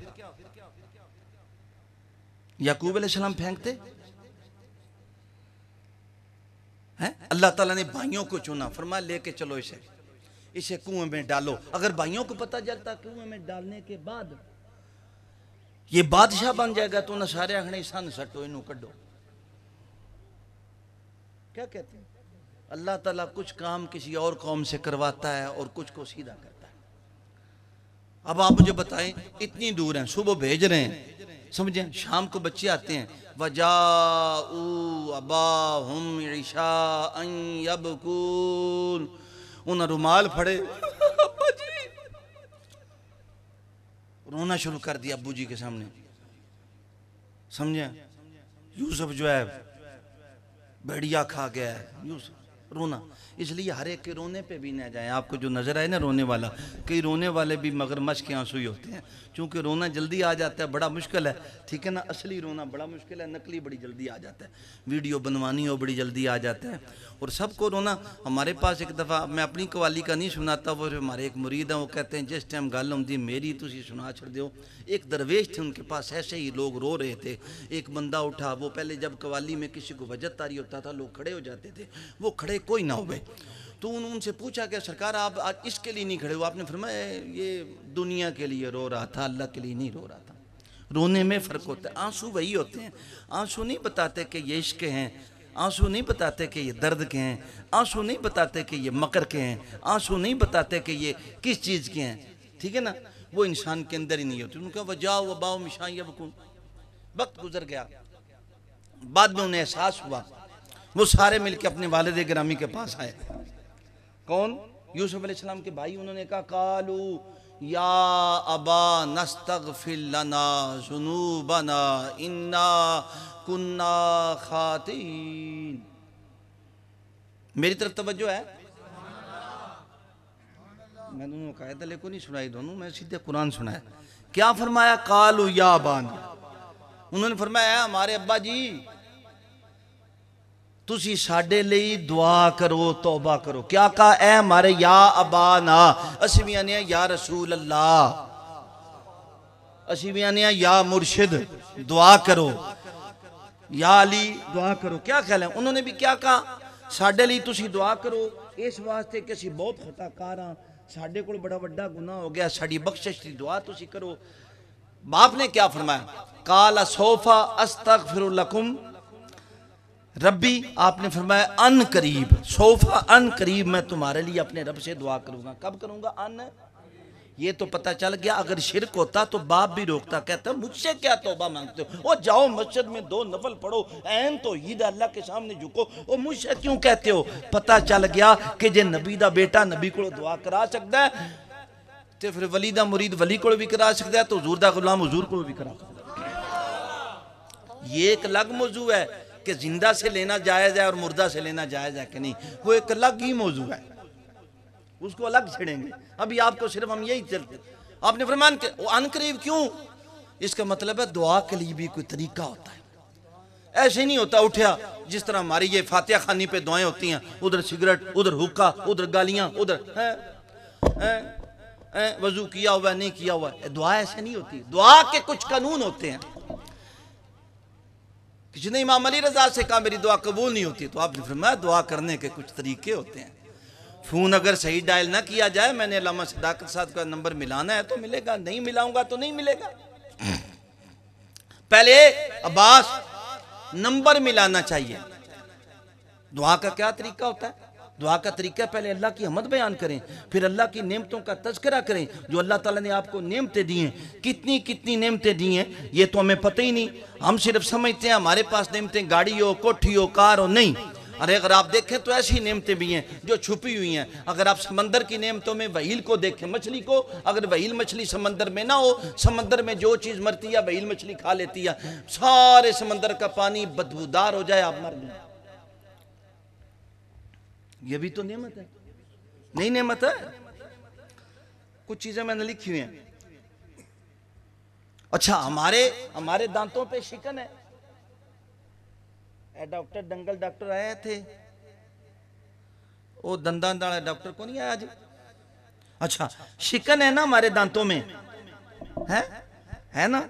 یعقوب علیہ السلام پھینکتے؟ اللہ تعالیٰ نے بھائیوں کو چنا, فرمایا لے کے چلو اسے کنویں میں ڈالو. اگر بھائیوں کو پتہ چلتا کنویں میں ڈالنے کے بعد یہ بادشاہ بن جائے گا تو نہ سارے آخنے سن سٹو انہوں کڈو. کیا کہتے ہیں؟ اللہ تعالیٰ کچھ کام کسی اور قوم سے کرواتا ہے اور کچھ کو سیدھا کرتا ہے. اب آپ مجھے بتائیں, اتنی دور ہیں, صبح بھیج رہے ہیں, سمجھیں شام کو بچے آتے ہیں, وَجَاءُوا أَبَاهُمْ عِشَاءً يَبْكُونَ, انہاں رومال پھڑے رونا شروع کر دیا ابو جی کے سامنے. سمجھیں یوسف جو ہے بیڑیا کھا گیا ہے, یوسف رونا. اس لیے ہر ایک کے رونے پہ بھی نہ جائیں. آپ کو جو نظر آئے نا رونے والا, کئی رونے والے بھی مگرمچھ کے آنسو ہی ہوتے ہیں, چونکہ رونا جلدی آ جاتا ہے, بڑا مشکل ہے, ٹھیک ہے نا. اصلی رونا بڑا مشکل ہے, نقلی بڑی جلدی آ جاتا ہے, ویڈیو بنوانی ہو بڑی جلدی آ جاتا ہے. اور سب کو رونا. ہمارے پاس ایک دفعہ, میں اپنی قوالی کا نہیں سناتا, وہ ہمارے ایک مرید ہیں, وہ کہتے ہیں جس ٹائم گل ہوندی میری تسی سنا چھڑ دیو. ایک درویش تھے, ان کے پاس ایسے ہی لوگ رو رہے تھے. ایک بندہ اٹھا, وہ پہلے جب قوالی میں کسی کو وجد طاری ہوتا تھا لوگ کھڑے ہو جاتے تھے, وہ کھڑے کوئی نہ ہوئے. تو انہوں ان سے پوچھا کہ سرکار آپ آج اس کے لیے نہیں کھڑے ہو؟ آپ نے فرمایا یہ دنیا کے لیے رو رہا تھا, اللہ کے لیے نہیں رو رہا تھا. رونے میں فرق ہوتا ہے. آنسو وہی ہوتے ہیں, آنسو نہیں بتاتے کہ یہ عشق ہیں, آنسو نہیں بتاتے کہ یہ درد کے ہیں, آنسو نہیں بتاتے کہ یہ مکر کے ہیں, آنسو نہیں بتاتے کہ یہ کس چیز کے ہیں, ٹھیک ہے نا. وہ انسان کے اندر ہی نہیں ہوتی. ان کا وجاؤ وباؤ مشاں یبکون. وقت گزر گیا, بعد میں انہیں احساس ہوا, وہ سارے مل کے اپنے والد گرامی کے پاس آئے. کون؟ یوسف علیہ السلام کے بھائی. انہوں نے کہا قالو یا ابا نستغفر لنا ذنوبنا انا کننا خاطئین. میری طرف توجہ ہے. میں دونوں قائد علیہ کو نہیں سنائی, دونوں میں سیدھے قرآن سنایا. کیا فرمایا؟ قالو یا ابانا. انہوں نے فرمایا ہمارے ابا جی تسی ساڈے لئی دعا کرو, توبہ کرو. کیا کہا؟ اے ہمارے یا ابانا. اسی بھی آنے ہیں یا رسول اللہ, اسی بھی آنے ہیں یا مرشد دعا کرو, یا علی دعا کرو. کیا خیال ہے؟ انہوں نے بھی کیا کہا؟ ساڈے لئی تسی دعا کرو اس واسطے کہ اسی بہت خطا کار ہاں, ساڈے کول بڑا بڑا گناہ ہو گیا, ساڈی بخشش دی دعا تسی کرو. باپ نے کیا فرمایا؟ قال سوف استغفر لکم ربی. آپ نے فرمایا ان قریب, سوفا ان قریب میں تمہارے لیے اپنے رب سے دعا کروں گا. کب کروں گا؟ ان. یہ تو پتہ چل گیا اگر شرک ہوتا تو باپ بھی روکتا, کہتا مجھ سے کیا توبہ مانگتے ہو, وہ جاؤ مسجد میں 2 نفل پڑھو, عین توحید اللہ کے سامنے جھکو, وہ مجھ سے کیوں کہتے ہو؟ پتہ چل گیا کہ جے نبی دا بیٹا نبی کو دعا کرا سکتا ہے تو پھر ولی دا مرید ولی کو بھی کرا سکتا ہے, تو حضور دا غلام حضور کو بھی کرا سکتا ہے. یہ ایک الگ موضوع ہے کہ زندہ سے لینا جائز ہے اور مردہ سے لینا جائز ہے کہ نہیں, وہ ایک الگ ہی موضوع ہے. اس کو الگ چھڑیں گے. ابھی آپ کو صرف ہم یہی چلتے. آپ نے فرمان کہ ان قریب کیوں؟ اس کا مطلب ہے دعا کے لیے بھی کوئی طریقہ ہوتا ہے. ایسے نہیں ہوتا اٹھیا جس طرح ہماری یہ فاتحہ خانی پہ دعائیں ہوتی ہیں, ادھر سگریٹ, ادھر حقہ, ادھر گالیاں, ادھر وضو کیا ہوا ہے نہیں کیا ہوا ہے. دعا ایسے نہیں ہوتی. دعا کے کچھ قانون ہوتے ہیں. کسی نے امام علی رضا سے کہا میری دعا قبول نہیں ہوتی, تو آپ نے فرمایا دعا کرنے کے کچھ طریقے ہوتے ہیں. فون اگر صحیح ڈائل نہ کیا جائے, میں نے علامہ صداقت صاحب کا نمبر ملانا ہے تو ملے گا, نہیں ملاؤں گا تو نہیں ملے گا. پہلے عباس نمبر ملانا چاہیے. دعا کا کیا طریقہ ہوتا ہے؟ دعا کا طریقہ پہلے اللہ کی حمد بیان کریں, پھر اللہ کی نعمتوں کا تذکرہ کریں جو اللہ تعالیٰ نے آپ کو نعمتیں دی ہیں. کتنی کتنی نعمتیں دی ہیں یہ تو ہمیں پتہ ہی نہیں. ہم صرف سمجھتے ہیں ہمارے پاس نعمتیں گاڑی ہو, کوٹھی ہو, کار ہو. نہیں, ارے اگر آپ دیکھیں تو ایسی نعمتیں بھی ہیں جو چھپی ہوئی ہیں. اگر آپ سمندر کی نعمتوں میں وہیل کو دیکھیں, مچھلی کو, اگر وہیل مچھلی سمندر میں نہ ہو, سمندر میں جو چیز مرتی ہے وہیل مچھلی کھا لیتی ہے. سارے سمندر کا پانی بدبودار ہو جائے, آپ مر جائیں. یہ بھی تو نعمت ہے, نہیں نعمت ہے؟ کچھ چیزیں میں نے لکھی ہوئی ہیں. اچھا, ہمارے دانتوں پہ شکن ہے. ڈاکٹر دنگل ڈاکٹر آئے تھے, وہ دندان داڑا ڈاکٹر کو نہیں آیا آج. اچھا, شکن ہے نا ہمارے دانتوں میں, ہے نا؟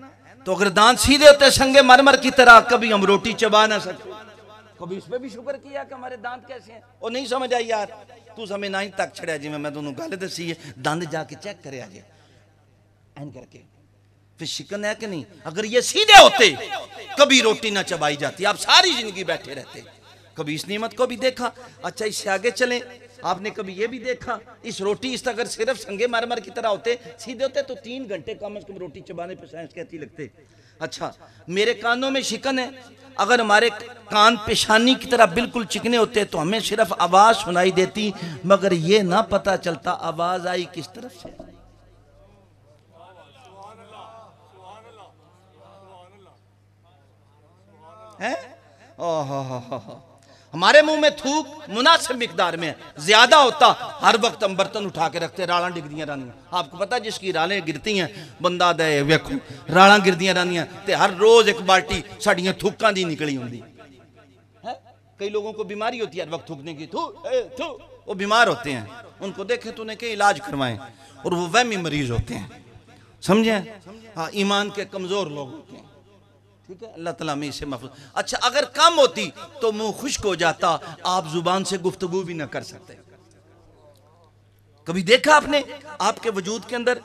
تو اگر دانت سیدھے ہوتے سنگے مرمر کی طرح, کبھی ہم روٹی چبا نہ سکتے. کبھی اس پہ بھی شکر کیا کہ ہمارے دانت کیسے ہیں. وہ نہیں سمجھ آئی یار, تو سمیں 9 تک چھڑیا جی میں دونوں گالے دسی ہے, داند جا کے چیک کرے آجے این کر کے. پھر شکن ہے کہ نہیں؟ اگر یہ سیدھے ہوتے کبھی روٹی نہ چبائی جاتی, آپ ساری زندگی بیٹھے رہتے. کبھی اس نعمت کو بھی دیکھا. اچھا, اس سے آگے چلیں, آپ نے کبھی یہ بھی دیکھا اس روٹی اس اگر صرف سنگے مرمر کی طرح ہوتے, سیدھے ہوتے تو 3 گھنٹے کم از کم روٹی چبانے پہ سائنس کہتی لگتے. اچھا, میرے کانوں میں شکن ہے, اگر ہمارے کان پیشانی کی طرح بالکل چکنے ہوتے تو ہمیں صرف آواز سنائی دیتی, مگر یہ نہ پتا چلتا آواز آئی کس طرف سے. ہمارے منہ میں تھوک مناسب مقدار میں ہے, زیادہ ہوتا ہر وقت ہم برتن اٹھا کے رکھتے, راڑاں ڈگدیاں رہنیاں. آپ کو پتا جس کی رالیں گرتی ہیں بندہ دے ویکھو راڑاں گردیاں رہنیاں, تے ہر روز ایک بالٹی ساڑیاں تھوکاں دی نکلی ہوندی. کئی لوگوں کو بیماری ہوتی ہے ہر وقت تھوکنے کی, وہ بیمار ہوتے ہیں, ان کو دیکھیں تو انہیں کہ علاج کروائیں, اور وہ وہمی مریض ہوتے ہیں, سمجھیں؟ ہاں, ایمان کے کمزور لوگ ہوتے ہیں. ٹھیک ہے, اللہ تعالیٰ میں اسے محفوظ. اچھا, اگر کم ہوتی تو منہ خشک ہو جاتا, آپ زبان سے گفتگو بھی نہ کر سکتے. کبھی دیکھا آپ نے آپ کے وجود کے اندر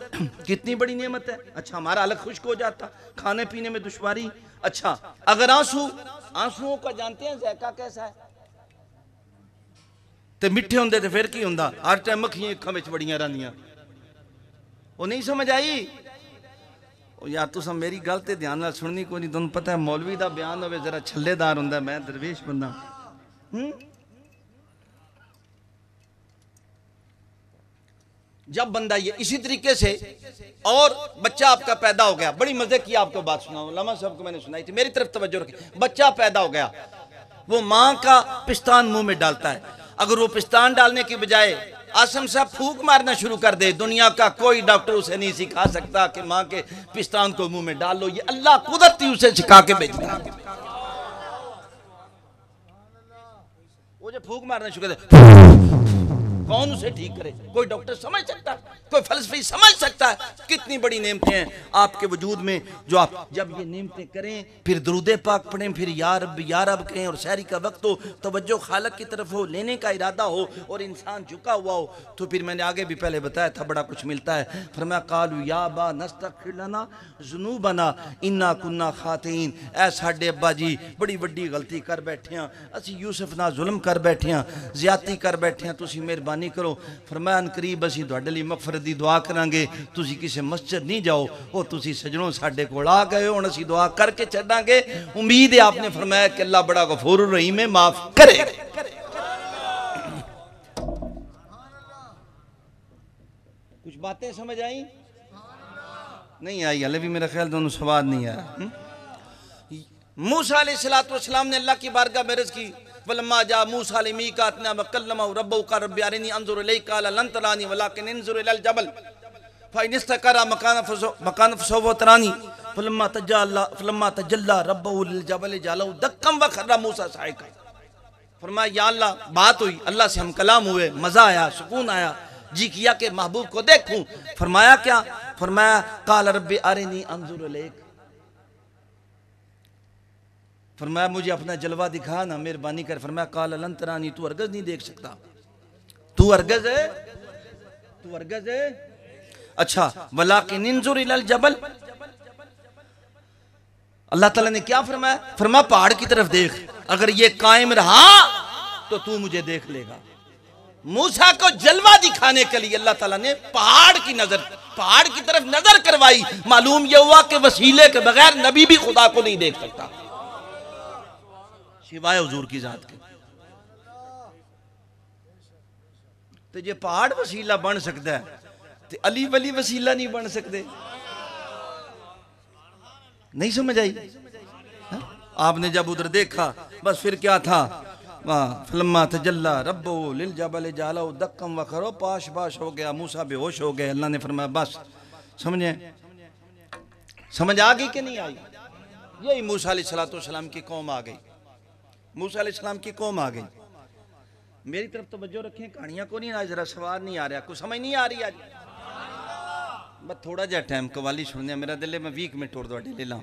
کتنی بڑی نعمت ہے. اچھا, ہمارا حلق خشک ہو جاتا, کھانے پینے میں دشواری. اچھا, اگر آنسوؤں کا جانتے ہیں ذائقہ کیسا ہے؟ تے مٹھے ہوندے تے پھر کی ہوندا, ہر ٹائم مکھیاں اکھاں وچ بڑیاں رہندیاں. وہ نہیں سمجھ آئی؟ یار تو سب میری گل تے دھیان نال سننی کوئی نہیں. تمہیں پتہ ہے مولوی دا بیان ہوئے ذرا چھلے دار ہوندا ہے, میں درویش بندہ. جب بندہ یہ اسی طریقے سے, اور بچہ آپ کا پیدا ہو گیا, بڑی مزے کی آپ کو بات سناؤں, علامہ صاحب کو میں نے سنائی تھی, میری طرف توجہ رکھیں. بچہ پیدا ہو گیا, وہ ماں کا پستان منہ میں ڈالتا ہے. اگر وہ پستان ڈالنے کی بجائے آسم صاحب پھوک مارنا شروع کر دے, دنیا کا کوئی ڈاکٹر اسے نہیں سکھا سکتا کہ ماں کے پستان کو منہ میں ڈال لو. یہ اللہ قدرتی اسے سکھا کے بھیجتا ہے. وہ جو پھوک مارنا شروع کر دے, کون اسے ٹھیک کرے؟ کوئی ڈاکٹر سمجھ سکتا ہے؟ کوئی فلسفی سمجھ سکتا ہے؟ کتنی بڑی نعمتیں ہیں آپ کے وجود میں, جو آپ جب یہ نعمتیں کریں, پھر درود پاک پڑھیں, پھر یا رب یا رب کہیں, اور سحری کا وقت ہو, توجہ خالق کی طرف ہو, لینے کا ارادہ ہو, اور انسان جھکا ہوا ہو, تو پھر میں نے آگے بھی پہلے بتایا تھا بڑا کچھ ملتا ہے. فرمایا قالوا یا ابا نستغفر لنا ذنوبنا انا کنا خاطئین. اے ساڈے ابا جی بڑی وڈی غلطی کر بیٹھے ہیں, اسی یوسف نال ظلم کر بیٹھے ہیں, زیادتی کر بیٹھے ہیں, تسی مہربانی کرو. فرمایا ان قریب اسی تواڈے لئی مغفرت دی دعا کران گے, تسی کسے مسجد نہیں جاؤ, او تسی سجنوں ساڈے کول آ گئے ہو, ہن اسی دعا کر کے چھڈاں گے. امید ہے آپ نے فرمایا کہ اللہ بڑا غفور الرحیم ہے, معاف کرے. کچھ باتیں سمجھ آئیں؟ نہیں آئی, اللہ بھی میرا خیال دونوں سواد نہیں آیا. موسیٰ علیہ السلام نے اللہ کی بارگاہ میں عرض کی, فلما جاء موسیٰ لمیقاتنا وکلمہ ربہ قال رب ارنی انظر الیک قال لن ترانی ولکن انظر الی الجبل فإن استقر مکان فسوف ترانی فلما تجلی ربہ للجبل جعلہ دکا وخر موسیٰ صعقا. فرمایا یا اللہ بات ہوئی، اللہ سے ہم کلام ہوئے، مزہ آیا، سکون آیا، جی کیا کہ محبوب کو دیکھوں. فرمایا کیا؟ فرمایا قال رب ارنی انظر الیک. فرمایا مجھے اپنا جلوہ دکھا نا، مہربانی کر. فرمایا قال لن ترانی، تو ہرگز نہیں دیکھ سکتا. تو ہرگز ہے. اچھا ولکن انظر الی الجبل. اللہ تعالیٰ نے کیا فرمایا؟ فرمایا پہاڑ کی طرف دیکھ، اگر یہ قائم رہا تو تو مجھے دیکھ لے گا. موسیٰ کو جلوہ دکھانے کے لیے اللہ تعالیٰ نے پہاڑ کی طرف نظر کروائی. معلوم یہ ہوا کہ وسیلے کے بغیر نبی بھی خدا کو نہیں دیکھ سکتا سوائے حضور کی ذات کے. تو یہ پہاڑ وسیلہ بن سکتا ہے تو علی ولی وسیلہ نہیں بن سکتے. نہیں سمجھ آئی؟ آپ نے جب ادھر دیکھا بس پھر کیا تھا؟ فلما تجلی ربہ للجبل جعلہ دکا وخر، پاش ہو گیا، موسیٰ بے ہوش ہو گئے. اللہ نے فرمایا بس. سمجھیں؟ سمجھ آ گئی کہ نہیں آئی؟ یہی موسیٰ علیہ السلام کی قوم آ گئی. موسیٰ علیہ السلام کی قوم آ گئی. میری طرف توجہ رکھیں، کہانیاں کو نہیں آج، ذرا سوال نہیں آ رہا، کچھ سمجھ نہیں آ رہی آج. بس تھوڑا جا ٹائم قوالی سننے میرا دل ہے، میں 20 منٹ اور دوڑے لے لاؤں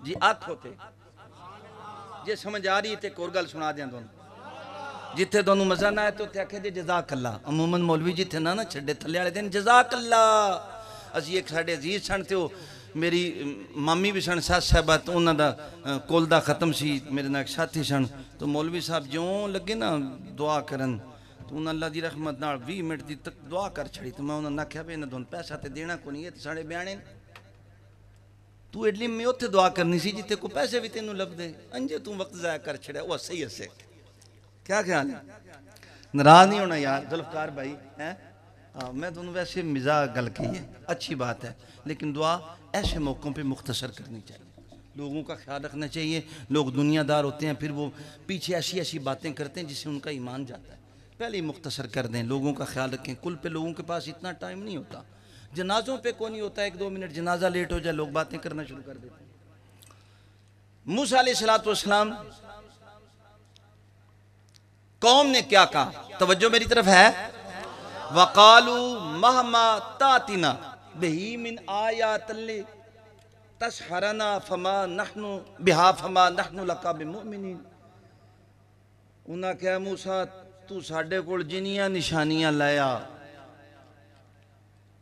جی. آنکھ ہوتے جی سمجھ آ رہی ہے ایک اور گل سنا دیا دونوں. جتھے دونوں مزہ نہ آئے تو کہے جی جزاک اللہ. عموماً مولوی جتھے نہ چھڑے تھلے والے دن جزاک اللہ. اسی ایک ساڑھے عزیز سن تے ہو، میری مامی بھی سن ساتھ صاحبہ، تو انہوں دا کول دا ختم سی، میرے نہ ایک ساتھی سن. تو مولوی صاحب جوں لگے نا دعا کرن تو انہوں اللہ دی رحمت نال 20 منٹ دی تک دعا کر چھڑی. تو میں انہوں نے کہا بھئی انہوں پیسہ تے دینا کو نہیں ہے تو ساڑھے بیانے تو ایڈلی میں اتھے دعا کرنی سی جتے کو پیسے بھی تینوں لب دے. انجے تو وقت ضائع کر چھڑے. وہ صحیح ہے سے کیا خیال ہے؟ ناراض نہیں ہونا یار ذوالفقار بھائی. میں دونوں ویسے مزاح گل کی ہے، اچھی بات ہے، لیکن دعا ایسے موقعوں پہ مختصر کرنی چاہیے. لوگوں کا خیال رکھنا چاہیے. لوگ دنیا دار ہوتے ہیں، پھر وہ پیچھے ایسی باتیں کرتے ہیں جس سے ان کا ایمان جاتا ہے. پہلے ہی مختصر کر دیں، لوگوں کا خیال رکھیں. کل پہ لوگوں کے پاس اتنا ٹائم نہیں ہوتا. جنازوں پہ کوئی نہیں ہوتا 1-2 منٹ جنازہ لیٹ ہو جائے لوگ باتیں کرنا شروع کر دیتے ہیں. موسیٰ علیہ السلام قوم نے کیا کہا؟ توجہ میری طرف ہے. وَقَالُوا مَهْمَا تَاتِنَا بِهِ مِنْ آيَاتٍ تَسْحَرَنَا فَمَا نَحْنُ بِهَا فَمَا نَحْنُ لَكَ بِمُؤْمِنِينَ. انہاں کہا موسیٰ تو ساڑھے کول جنیاں نشانیاں لیا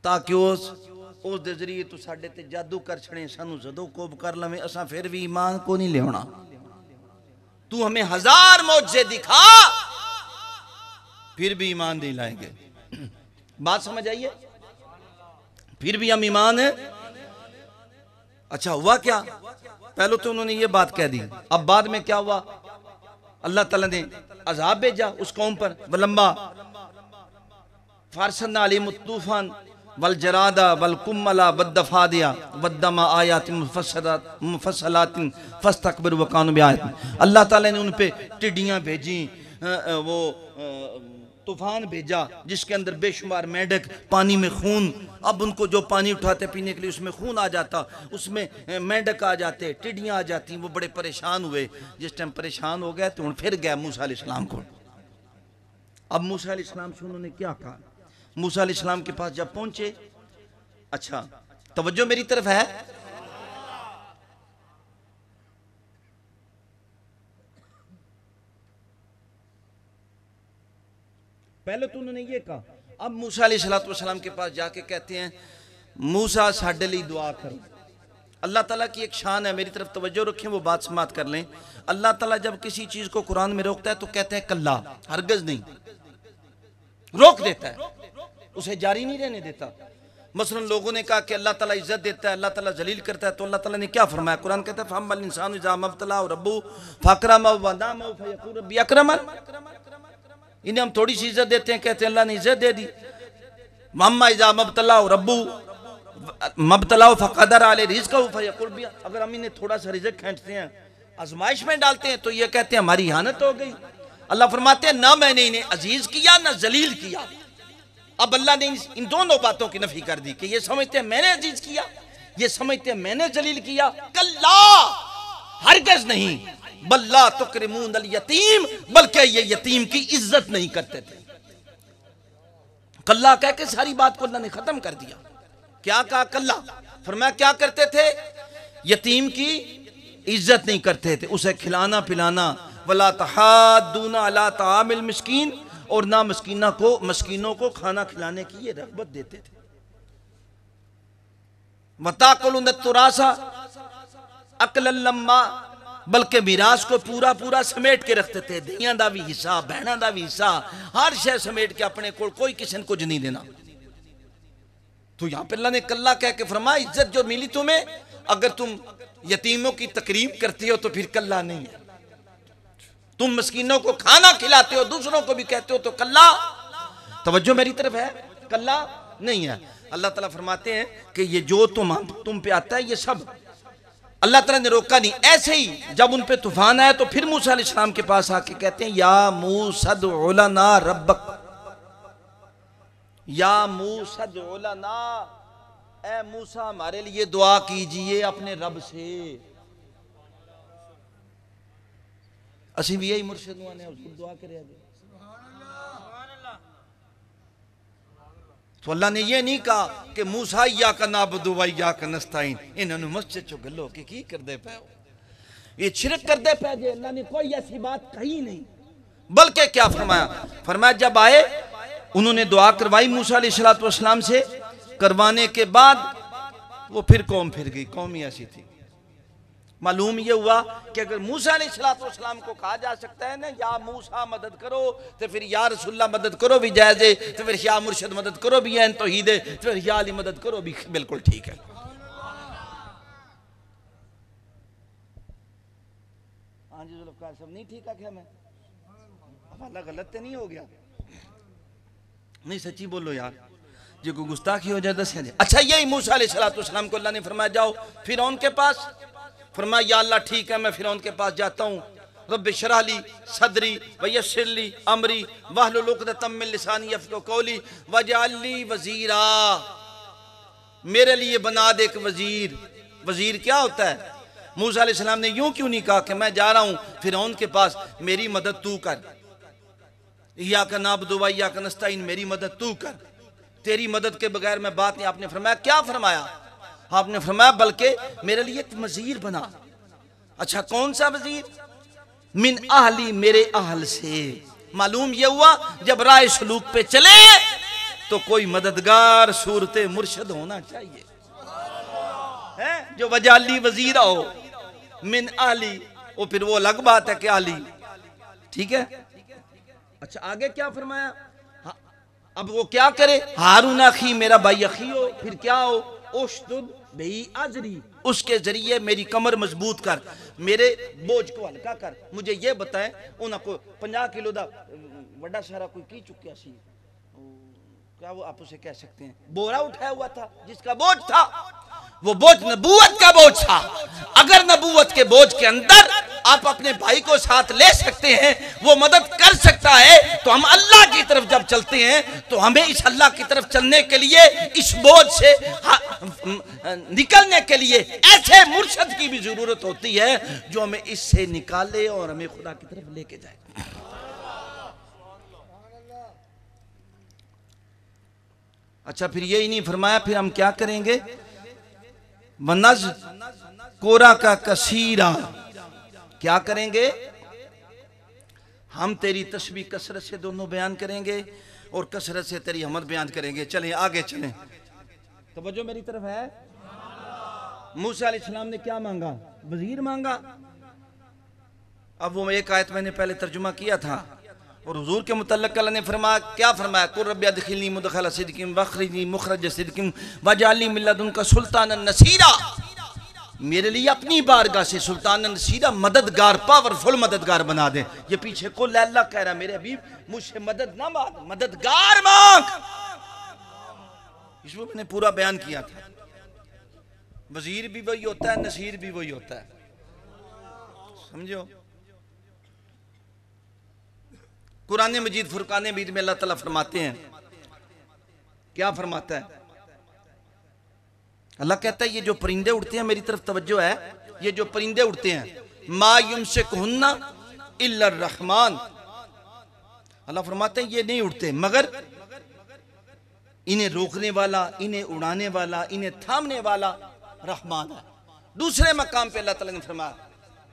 تاکہ اس دے ذریعے تو ساڑھے تے جادو کر چھڑیں، سانو زدو کوب کر لمیں، اساں پھر بھی ایمان کو نہیں لے ہونا. تو ہمیں 1000 معجزے دکھا پھر بھی ایمان نہیں لائیں گے. بات سمجھ آئیے؟ پھر بھی ہم ایمان ہیں. اچھا ہوا کیا؟ پہلے تو انہوں نے یہ بات کہہ دی. اب بعد میں کیا ہوا؟ اللہ تعالیٰ نے عذاب بھیجا اس قوم پر. ولما فارسلنا علیہم الطوفان والجراد والقمل والضفادع والدم آیات مفصلات فاستکبروا وکانوا بآیاتنا. اللہ تعالیٰ نے ان پہ ٹڈیاں بھیجیں، وہ طوفان بھیجا جس کے اندر بے شمار مینڈک، پانی میں خون. اب ان کو جو پانی اٹھاتے پینے کے لیے اس میں خون آ جاتا، اس میں مینڈک آ جاتے، ٹڈیاں آ جاتی. وہ بڑے پریشان ہوئے. جس ٹائم پریشان ہو گئے تو ان پھر گئے موسیٰ علیہ السلام کو. اب موسیٰ علیہ السلام سے انہوں نے کیا کہا؟ موسیٰ علیہ السلام کے پاس جب پہنچے، اچھا توجہ میری طرف ہے. پہلے تو انہوں نے یہ کہا. اب موسیٰ علیہ السلام کے پاس جا کے کہتے ہیں موسیٰ ساڑھے لی دعا کرو. اللہ تعالیٰ کی ایک شان ہے، میری طرف توجہ رکھیں، وہ بات سماعت کر لیں. اللہ تعالیٰ جب کسی چیز کو قرآن میں روکتا ہے تو کہتے ہیں کلا، ہرگز نہیں، روک دیتا ہے، اسے جاری نہیں رہنے دیتا. مثلا لوگوں نے کہا کہ اللہ تعالیٰ عزت دیتا ہے، اللہ تعالیٰ ذلیل کرتا ہے، تو اللہ تعالیٰ نے کیا فرمایا؟ قرآن کہتا ہے فَأَمَّا الْإِنسَانُ إِذَا مَا ابْتَلَاهُ رَبُّهُ فَأَكْرَمَهُ وَنَعَمَهُ فَيَقُولُ رَبِّي أَكْرَمَنِ. انہیں ہم تھوڑی سی عزت دیتے ہیں، کہتے ہیں اللہ نے عزت دے دی. وَأَمَّا إِذَا مَا ابْتَلَاهُ رَبُّهُ فَقَدَرَ عَلَيْهِ رِزْقَهُ فَيَقُولُ اگر ہم انہیں تھوڑا سا رزق کھینچتے ہیں، آزمائش میں ڈالتے ہیں، تو یہ کہتے ہیں ہماری اہانت ہو گئی. اللہ فرماتے ہیں نہ میں نے انہیں عزیز کیا نہ ذلیل کیا. اب اللہ نے ان دونوں باتوں کی نفی کر دی کہ یہ سمجھتے ہیں میں نے عزیز کیا، یہ سمجھتے ہیں میں نے ذلیل کیا. کلا، ہرگز نہیں. بل لا تکرمون الیتیم، بلکہ یہ یتیم کی عزت نہیں کرتے تھے. کلا کہہ کے ساری بات کو اللہ نے ختم کر دیا. کیا کہا کلا؟ فرمایا کیا کرتے تھے؟ یتیم کی عزت نہیں کرتے تھے، اسے کھلانا پلانا. ولا تحاضون علی طعام المسکین، اور نہ مسکینوں کو کھانا کھلانے کی یہ رغبت دیتے تھے. وَتَأْكُلُونَ التُّرَاثَ أَكْلًا لَمًّا، بلکہ میراث کو پورا سمیٹ کے رکھتے تھے. دھیاں دا بھی حصہ، بہناں دا بھی حصہ، ہر شے سمیٹ کے اپنے کوئی کسی کو کچھ نہیں دینا. تو یہاں پہ اللہ نے کلا کہہ کے فرمایا عزت جو ملی تمہیں، اگر تم یتیموں کی تقریب کرتے ہو تو پھر کلا نہیں ہے. تم مسکینوں کو کھانا کھلاتے ہو، دوسروں کو بھی کہتے ہو تو کلا. توجہ میری طرف ہے، کلا نہیں ہے. اللہ تعالیٰ فرماتے ہیں کہ یہ جو تم پہ آتا ہے یہ سب اللہ تعالیٰ نے روکا نہیں. ایسے ہی جب ان پہ طوفان آیا تو پھر موسیٰ علیہ السلام کے پاس آ کے کہتے ہیں یا موسیٰ ادع لنا ربک، یا موسیٰ ادع لنا، اے موسیٰ ہمارے لیے دعا کیجئے اپنے رب سے. اسی بھی یہی مرشد نے حضور دعا کرے گے. تو اللہ نے یہ نہیں کہا کہ موسیٰ ایاک نعبد و ایاک نستعین، انہوں نے مسجد چو گلو کہ کی کر دے پہ ہو، یہ شرک کر دے پہ جے. اللہ نے کوئی ایسی بات کہی نہیں، بلکہ کیا فرمایا جب آئے انہوں نے دعا کروائی موسیٰ علیہ السلام سے. کروانے کے بعد وہ پھر قوم پھر گئی. قوم ہی ایسی تھی. معلوم یہ ہوا کہ اگر موسیٰ علیہ السلام کو کہا جا سکتا ہے نا یا موسیٰ مدد کرو، تو پھر یا رسول اللہ مدد کرو بھی جائز ہے، تو پھر یا مرشد مدد کرو بھی این توحید ہے، تو پھر یا علی مدد کرو بھی بالکل ٹھیک ہے. ہاں جی ذوالفقار صاحب نہیں ٹھیک ہے کیا؟ میں حوالہ غلط تو نہیں ہو گیا؟ نہیں سچی بولو یار، جو کوئی گستاخی ہو جائے دس. اچھا یہی موسیٰ علیہ السلام کو اللہ نے فرمایا جاؤ فرعون کے پاس. فرمایا یا اللہ ٹھیک ہے میں فرعون کے پاس جاتا ہوں. رب اشرح لی صدری ویسر لی امری واحلل عقدۃ من لسانی یفقہوا قولی واجعل لی وزیرا، میرے لیے بنا دے ایک وزیر. وزیر کیا ہوتا ہے؟ موسیٰ علیہ السلام نے یوں کیوں نہیں کہا کہ میں جا رہا ہوں فرعون کے پاس، میری مدد تو کر. ایاک نعبد و ایاک نستعین، میری مدد تو کر، تیری مدد کے بغیر میں بات نہیں. آپ نے فرمایا کیا فرمایا؟ آپ نے فرمایا بلکہ میرے لیے ایک وزیر بنا. اچھا کون سا وزیر؟ من اہلی، میرے اہل سے. معلوم یہ ہوا جب رائے سلوک پہ چلے تو کوئی مددگار صورت مرشد ہونا چاہیے جو وجالی وزیر ہو من اہلی. وہ پھر وہ الگ بات ہے کہ اہلی، ٹھیک ہے. اچھا آگے کیا فرمایا؟ اب وہ کیا کرے؟ ہارون اخی، میرا بھائی اخی ہو. پھر کیا ہو؟ اشدد بہی ازری، اس کے ذریعے میری کمر مضبوط کر، میرے بوجھ کو ہلکا کر. مجھے یہ بتائیں انہاں کو 50 کلو دا بڑا سارا کوئی کی چکیا سی، کیا وہ آپ اسے کہہ سکتے ہیں بورا اٹھایا ہوا تھا جس کا بوجھ تھا، وہ بوجھ نبوت کا بوجھ تھا. اگر نبوت کے بوجھ کے اندر آپ اپنے بھائی کو ساتھ لے سکتے ہیں، وہ مدد کر سکتا ہے، تو ہم اللہ کی طرف جب چلتے ہیں تو ہمیں اس اللہ کی طرف چلنے کے لیے، اس بوجھ سے نکلنے کے لیے ایسے مرشد کی بھی ضرورت ہوتی ہے جو ہمیں اس سے نکالے اور ہمیں خدا کی طرف لے کے جائے. اچھا پھر یہی نہیں فرمایا پھر ہم کیا کریں گے؟ وَنَزْ کورا کا کثیرہ، کیا کریں گے؟ ہم تیری تسبیح کثرت سے دونوں بیان کریں گے اور کثرت سے تیری حمد بیان کریں گے. چلیں آگے چلیں. توجہ میری طرف ہے. موسیٰ علیہ السلام نے کیا مانگا؟ وزیر مانگا. اب وہ ایک آیت میں نے پہلے ترجمہ کیا تھا اور حضور کے متعلق اللہ نے فرمایا کیا فرمایا؟ قُلْ رَبِّ أَدْخِلْنِي مُدْخَلَ صِدْقٍ وَأَخْرِجْنِي مُخْرَجَ صِدْقٍ وَاجْعَلْ لِي مِن لَّدُنكَ سُلْطَانًا نَصِيرًا. میرے لیے اپنی بارگاہ سے سلطان نصیرہ، مددگار، پاورفل مددگار بنا دیں. یہ پیچھے قل اللہ کہہ رہا میرے حبیب مجھ سے مدد نہ مانگ، مددگار مانگ. اس میں میں نے پورا بیان کیا تھا. وزیر بھی وہی ہوتا ہے، نصیر بھی وہی ہوتا ہے. سمجھو قرآن مجید فرقان حمید میں اللہ تعالیٰ فرماتے ہیں، کیا فرماتا ہے؟ اللہ کہتا ہے یہ جو پرندے اڑتے ہیں، میری طرف توجہ ہے، یہ جو پرندے اڑتے ہیں، ما یمسکہن الا الرحمن، اللہ فرماتے ہیں یہ نہیں اڑتے مگر انہیں روکنے والا، انہیں اڑانے والا، انہیں تھامنے والا رحمان ہے۔ دوسرے مقام پہ اللہ تعالیٰ نے فرمایا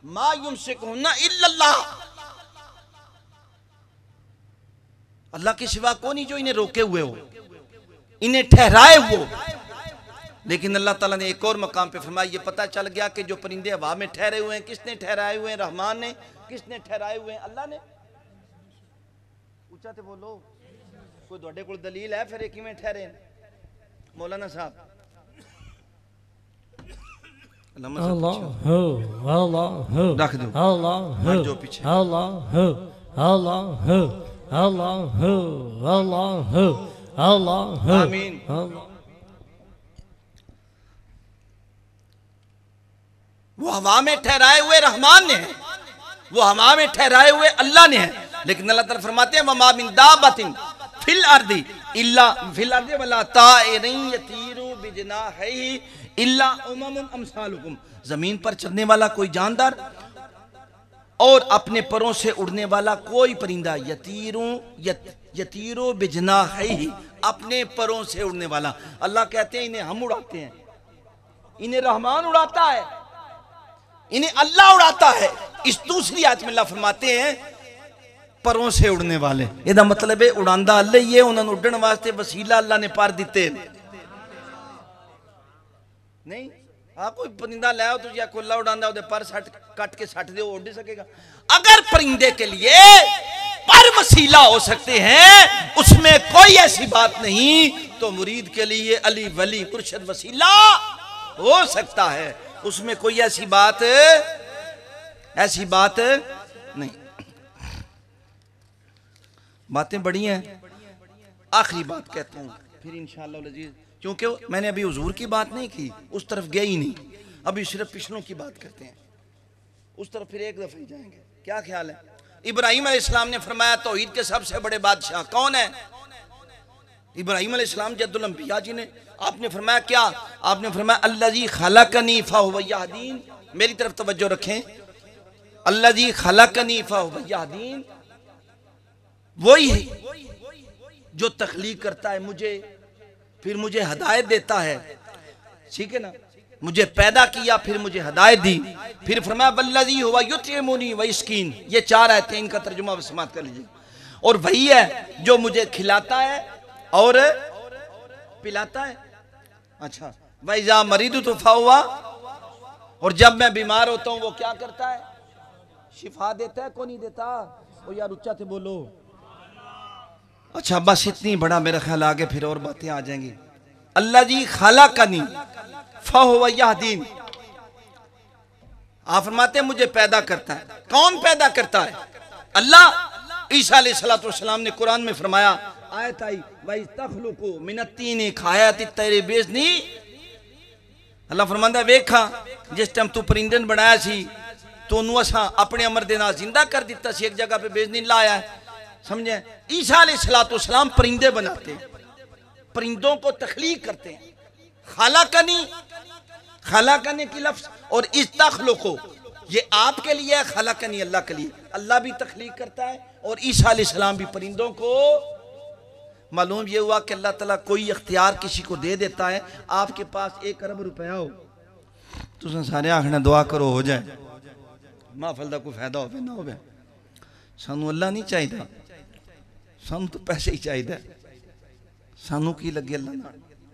ما یمسکہن الا اللہ، اللہ کے سوا کون ہی جو انہیں روکے ہوئے ہو، انہیں ٹھہرائے ہوئے۔ لیکن اللہ تعالیٰ نے ایک اور مقام پہ فرمایا یہ پتہ چل گیا کہ جو پرندے ہوا میں ٹھہرے ہوئے ہیں، کس نے ٹھہرائے ہوئے ہیں؟ رحمان نے۔ کس نے ٹھہرائے ہوئے ہیں؟ اللہ نے۔ اونچا تے بولو، کوئی دوڑے کو دلیل ہے پھر ایک ہی میں ٹھہرے ہیں؟ مولانا صاحب رکھ دو، ہٹ جو پیچھے۔ آمین۔ وہ ہوا میں ٹھہرائے ہوئے رحمان نے ہیں، وہ ہوا میں ٹھہرائے ہوئے اللہ نے ہیں۔ لیکن اللہ تعالیٰ فرماتے ہیں وَمَا مِن دَابَّةٍ فِي الْأَرْضِ وَلَا طَائِرٍ يَطِيرُ بِجَنَاحَيْهِ إِلَّا أُمَمٌ أَمْثَالُكُمْ، زمین پر چلنے والا کوئی جاندار اور اپنے پروں سے اڑنے والا کوئی پرندہ، یطیرو بجناحیہ، اپنے پروں سے اڑنے والا۔ اللہ کہتے ہیں انہیں ہم اڑاتے ہیں، انہیں رحمان اڑاتا ہے، انہیں اللہ اڑاتا ہے۔ اس دوسری آیت میں اللہ فرماتے ہیں پروں سے اڑنے والے، یہ دا مطلب ہے اڑاندہ اللہ یہ، انہوں نے اڑن واسطے وسیلہ اللہ نے پار دیتے نہیں۔ آپ کوئی پرندہ لے آؤ تو یا کوئی اللہ اڑاندہ ہو دے پر کٹ کے سٹ دے وہ اڑ سکے گا؟ اگر پرندے کے لیے پر وسیلہ ہو سکتے ہیں، اس میں کوئی ایسی بات نہیں، تو مرید کے لیے علی ولی مرشد وسیلہ ہو سکتا ہے، اس میں کوئی ایسی بات نہیں۔ باتیں بڑی ہیں، آخری بات کہتا ہوں پھر انشاءاللہ العزیز، کیونکہ میں نے ابھی حضور کی بات نہیں کی، اس طرف گئے ہی نہیں، ابھی صرف پچھلوں کی بات کرتے ہیں، اس طرف پھر ایک دفعہ ہی جائیں گے۔ کیا خیال ہے؟ ابراہیم علیہ السلام نے فرمایا توحید کے سب سے بڑے بادشاہ کون ہیں؟ ابراہیم علیہ السلام جد الانبیاء جی نے، آپ نے فرمایا کیا؟ آپ نے فرمایا الذی خلقنی فہو یہدین، میری طرف توجہ رکھیں، الذی خلقنی فہو یہدین، وہی ہے جو تخلیق کرتا ہے مجھے، پھر مجھے ہدایت دیتا ہے، ٹھیک ہے نا؟ مجھے پیدا کیا پھر مجھے ہدایت دی، پھر فرمایا والذی ہوا یطعمنی ویسقین، یہ چار آیتیں، ان کا ترجمہ سماعت کر لیجئے، اور وہی ہے جو مجھے کھلاتا ہے اور پلاتا ہے۔ اچھا وَإِذَا مَرِضْتُ فَهُوَ، اور جب میں بیمار ہوتا ہوں وہ کیا کرتا ہے؟ شفا دیتا ہے، کو نہیں دیتا؟ وہ یار اچھا تھے بولو۔ اچھا بس اتنی بڑا میرا خیال آگے پھر اور باتیں آ جائیں گی۔ الذی خلقنی فہو یہدین، آپ فرماتے ہیں مجھے پیدا کرتا ہے۔ کون پیدا کرتا ہے؟ اللہ۔ عیسیٰ علیہ السلام نے قرآن میں فرمایا، آیت آئی وَإِذْ تَخْلُقُ مِنَ الطِّينِ كَحَيَاتِ الطَّيْرِ بِإِذْنِهِ، اللہ فرماندہ ہے ویکھا جس ٹائم تو پرندن بنایا سی تو انہوں اساں اپنے امر دینا زندہ کر دیتا سی، ایک جگہ پہ بِإِذْنِ اللہ آیا ہے، سمجھیں؟ عیسیٰ علیہ السلام پرندے بناتے ہیں، پرندوں کو تخلیق کرتے ہیں۔ خلقنی کی لفظ اور استخلقو یہ آپ کے لیے ہے، خلقنی اللہ کے لیے، اللہ بھی تخلیق کرتا ہے اور عیسیٰ علیہ السلام بھی پرندوں کو۔ معلوم یہ ہوا کہ اللہ تعالیٰ کوئی اختیار کسی کو دے دیتا ہے، آپ کے پاس 1 ارب روپیہ ہو تو سارے آخنا دعا کرو ہو جائے، محفل دا کوئی فائدہ ہو نہ ہو، سانو اللہ نہیں چاہیے، سانو تو پیسے ہی چاہیے، سانو کی لگے اللہ نہ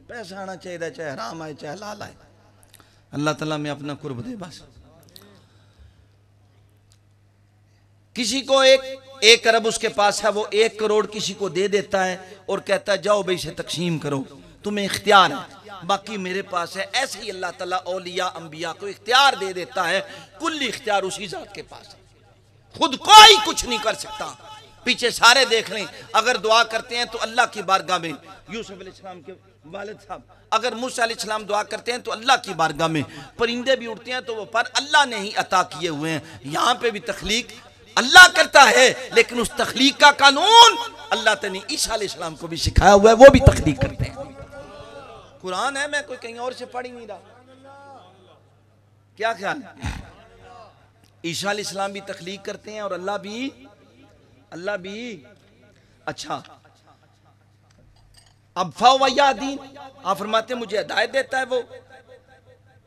پیسہ آنا چاہیے، چاہے حرام آئے چاہے حلال آئے، اللہ تعالیٰ میں اپنا قرب دے بس۔ کسی کو 1 ارب اس کے پاس ہے، وہ 1 کروڑ کسی کو دے دیتا ہے اور کہتا ہے جاؤ بھائی سے تقسیم کرو، تمہیں اختیار ہے، باقی میرے پاس ہے۔ ایسے ہی اللہ تعالیٰ اولیاء انبیاء کو اختیار دے دیتا ہے، کلی اختیار اسی ذات کے پاس ہے، خود کوئی کچھ نہیں کر سکتا۔ پیچھے سارے دیکھ لیں، اگر دعا کرتے ہیں تو اللہ کی بارگاہ میں، یوسف علیہ السلام کے والد صاحب اگر موسیٰ علیہ السلام دعا کرتے ہیں تو اللہ کی بارگاہ میں، پرندے بھی اڑتے ہیں تو وہ پر اللہ نے ہی عطا کیے ہوئے ہیں۔ یہاں پہ بھی تخلیق اللہ کرتا ہے، لیکن اس تخلیق کا قانون اللہ تعالیٰ نے عیسیٰ علیہ السلام کو بھی سکھایا ہوا ہے، وہ بھی تخلیق کرتے ہیں۔ قرآن ہے، میں کوئی کہیں اور سے پڑھ ہی نہیں رہا۔ کیا خیال ہے؟ عیسیٰ علیہ السلام بھی تخلیق کرتے ہیں اور اللہ بھی اچھا اب فَهُوَ يَهْدِينِ، آپ فرماتے ہیں مجھے ہدایت دیتا ہے۔ وہ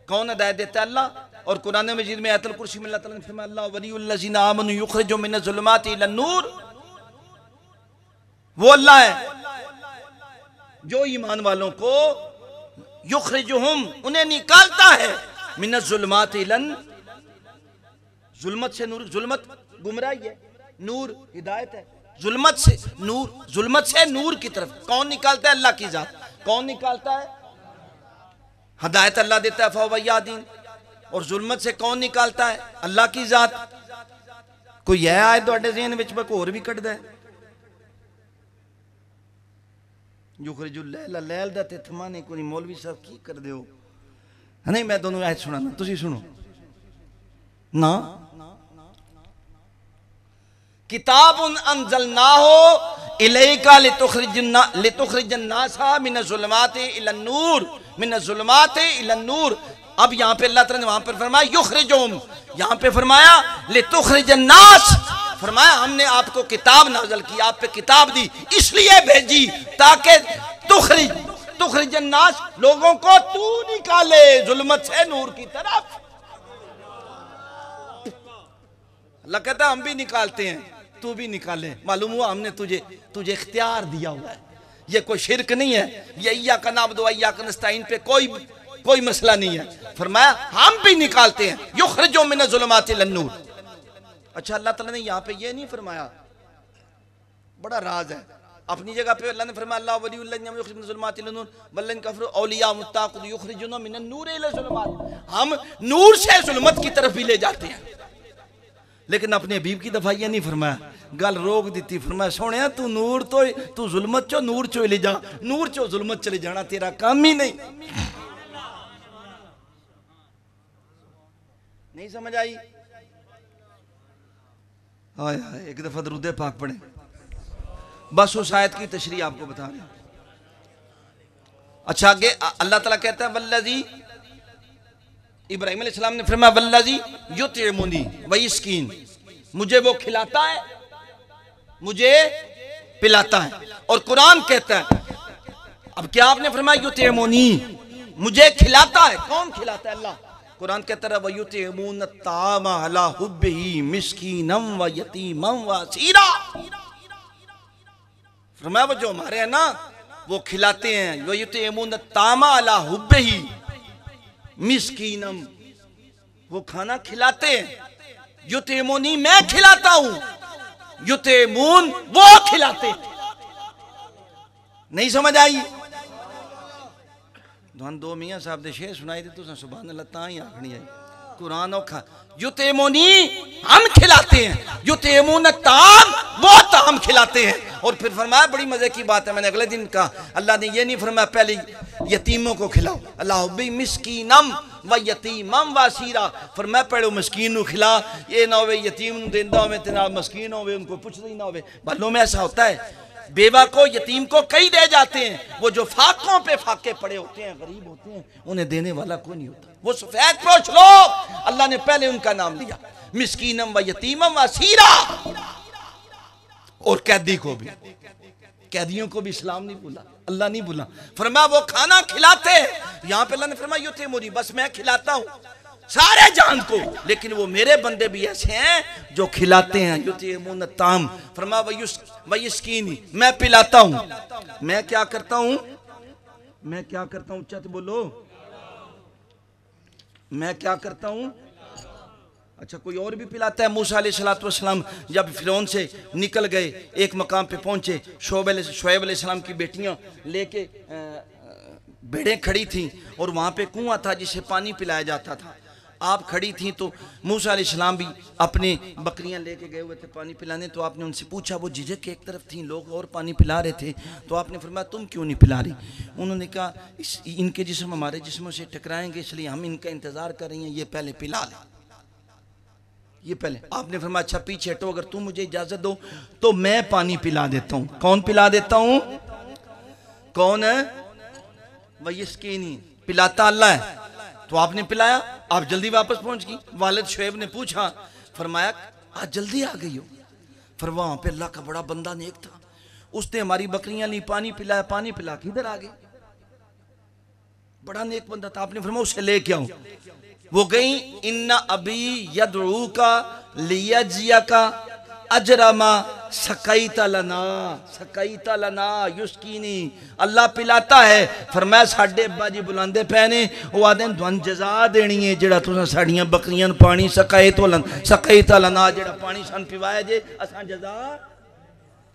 کون ہدایت دیتا ہے؟ اللہ۔ اور قرآن مجید میں آیت الکرسی میں اللہ تعالیٰ نے فرمایا اللہ ولی الذین آمنوا یخرجهم من الظلمات الی النور، وہ اللہ ہے جو ایمان والوں کو یخرجهم انہیں نکالتا ہے من الظلمات الی ظلمت سے نور، ظلمت گمراہی ہے، نور ہدایت ہے، ظلمت سے نور، ظلمت سے نور کی طرف کون نکالتا ہے؟ اللہ کی ذات۔ کون نکالتا ہے؟ ہدایت اللہ دیتا ہے فَهُوَ يَهْدِينِ، اور ظلمت سے کون نکالتا ہے؟ اللہ کی ذات۔ کوئی یہ آئے دوڑے ذہن وچ میں کوئی اور بھی کٹ دے یخرج اللیل لیل دا تے تھمانے کوئی مولوی صاحب کی کر دے ہو؟ نہیں میں دونوں آیت سنانا، تسی سنو نا۔ کتاب انزلناہ الیک لتخرج الناس من الظلمات الی النور، من الظلمات الی النور۔ اب یہاں پہ اللہ تعالیٰ نے وہاں پر فرمایا یخرجہم، یہاں پہ فرمایا لتخرج الناس، فرمایا ہم نے آپ کو کتاب نازل کی، آپ پہ کتاب دی، اس لیے بھیجی تاکہ تخرج الناس، لوگوں کو تو نکالے ظلمت سے نور کی طرف۔ اللہ کہتا ہے ہم بھی نکالتے ہیں، تو بھی نکالے۔ معلوم ہوا ہم نے تجھے اختیار دیا ہوا ہے، یہ کوئی شرک نہیں ہے، یہ ایاک نعبد و ایاک نستعین پہ کوئی مسئلہ نہیں ہے۔ فرمایا ہم بھی نکالتے ہیں، یخرجو من الظلمات الی النور۔ اچھا اللہ تعالیٰ نے یہاں پہ یہ نہیں فرمایا، بڑا راز ہے، اپنی جگہ پہ اللہ نے فرمایا اللہ ولی الذین یخرجون من الظلمات الی النور والذین کفروا اولیاء الطاغوت یخرجون من النور الی الظلمات، ہم نور سے ظلمت کی طرف بھی لے جاتے ہیں۔ لیکن اپنے حبیب کی دفعہ یہ نہیں فرمایا، گل روک دیتی، فرمایا سونے تو ظلمت چو نور چو لے جا، نور چو ظلمت چلے جانا تیرا کام ہی نہیں سمجھ آئی؟ ایک دفعہ درود پاک پڑھیں، بس اس آیت کی تشریح آپ کو بتا رہے ہیں۔ اچھا آگے اللہ تعالیٰ کہتا ہے والذی، ابراہیم علیہ السلام نے فرمایا والذی یطعمنی ویسقین، مجھے وہ کھلاتا ہے مجھے پلاتا ہے۔ اور قرآن کہتا ہے، اب کیا آپ نے فرمایا یطعمنی، مجھے کھلاتا ہے، کون کھلاتا ہے؟ اللہ۔ قرآن کہتا ہے وَيُطْعِمُونَ الطَّعَامَ عَلَىٰ حُبِّهِ مِسْكِينًا وَيَتِيمًا وَأَسِيرًا، فرمایا وہ جو ہمارے ہیں نا وہ کھلاتے ہیں، وَيُطْعِمُونَ الطَّعَامَ عَلَىٰ حُبِّهِ مسکینم، وہ کھانا کھلاتے ہیں، یطعمونی میں کھلاتا ہوں، یطعمون وہ کھلاتے ہیں۔ نہیں سمجھ آئی؟ دو میاں صاحب دے شعر سنائی دے تو سبحان اللہ تاں ہی آکھنی آئی، قرآن اوکھا، یطعمونی ہم کھلاتے ہیں، یطعمون الطعام وہ طعام کھلاتے ہیں۔ اور پھر فرمایا بڑی مزے کی بات ہے، میں نے اگلے دن کہا اللہ نے یہ نہیں فرمایا پہلے یتیموں کو کھلاؤ، اللہ حبی مسکینم و یتیمم و اسیرا، فرمایا پہلے مسکین نو کھلا، یہ نہ ہوئے یتیم نو دیندہ ہوئے تینا مسکین ہوئے ان کو پوچھ نہیں نہ ہوئے۔ بھلوں میں ایسا ہوتا ہے بیوہ کو یتیم کو کئی دے جاتے ہیں، وہ جو فاقوں پہ فاقے پڑے ہوتے ہیں غریب ہوتے ہیں انہیں دینے والا کوئی نہیں ہوتا، وہ سفید پوش لوگ اللہ نے پہلے ان کا نام لیا مسکینم و یتیمم و اسیرا۔ اور قیدی کو بھی، قیدیوں کو بھی اسلام نہیں بولا، اللہ نہیں بولا، فرمایا وہ کھانا کھلاتے ہیں۔ یہاں پہ اللہ نے فرمایا یطعمونی، بس میں کھلاتا ہوں سارے جان کو، لیکن وہ میرے بندے بھی ایسے ہیں جو کھلاتے ہیں، یطعمون الطعام، فرمایا ویسقینی، میں پلاتا ہوں، میں کیا کرتا ہوں، میں کیا کرتا ہوں، اچھا تو بولو، میں کیا کرتا ہوں۔ اچھا کوئی اور بھی پلاتا ہے؟ موسیٰ علیہ السلام جب فرعون سے نکل گئے ایک مقام پہ پہنچے، شعیب علیہ السلام کی بیٹیاں لے کے بھیڑیں کھڑی تھیں اور وہاں پہ کنواں تھا جسے پانی پلایا جاتا تھا، آپ کھڑی تھیں تو موسیٰ علیہ السلام بھی اپنے بکریاں لے کے گئے ہوئے تھے پانی پلانے، تو آپ نے ان سے پوچھا، وہ جھجک کے ایک طرف تھیں، لوگ اور پانی پلا رہے تھے، تو آپ نے فرمایا تم کیوں نہیں پلا رہی؟ انہوں نے کہا ان کے جسم ہمارے جسموں سے ٹکرائیں گے اس لیے ہم ان کا انتظار کر رہی ہیں، یہ پہلے پلا لیں۔ یہ پہلے آپ نے فرمایا اچھا پیچھے ہٹو، اگر تم مجھے اجازت دو تو میں پانی پلا دیتا ہوں۔ کون پلا دیتا ہوں؟ کون ہے؟ وَيَسْقِينِي، پلاتا اللہ ہے۔ تو آپ نے پلایا، آپ جلدی واپس پہنچ گئی۔ والد شعیب نے پوچھا، فرمایا آج جلدی آ گئی ہو؟ وہاں پہ اللہ کا بڑا بندہ نیک تھا، اس نے ہماری بکریاں لی، پانی پلایا، پانی پلا کے ادھر آ گئی، بڑا نیک بندہ تھا۔ آپ نے فرمایا اسے لے کے آؤں۔ وہ گئیں، اِنَّ أَبِي يَدْعُوكَ لِيَجْزِيَكَ أَجْرَ مَا سَقَيْتَ لَنَا، سَقَيْتَ لَنَا يُسْقِينِي، اللہ پلاتا ہے۔ فرمایا ساڈے ابا جی بلاندے پہنے، وہ آدھیں دھون جزا دینی ہے جڑا تساں ساڑیاں بکریاں پانی سقیت لنا، جڑا پانی سان پیوایا جے اساں جزا۔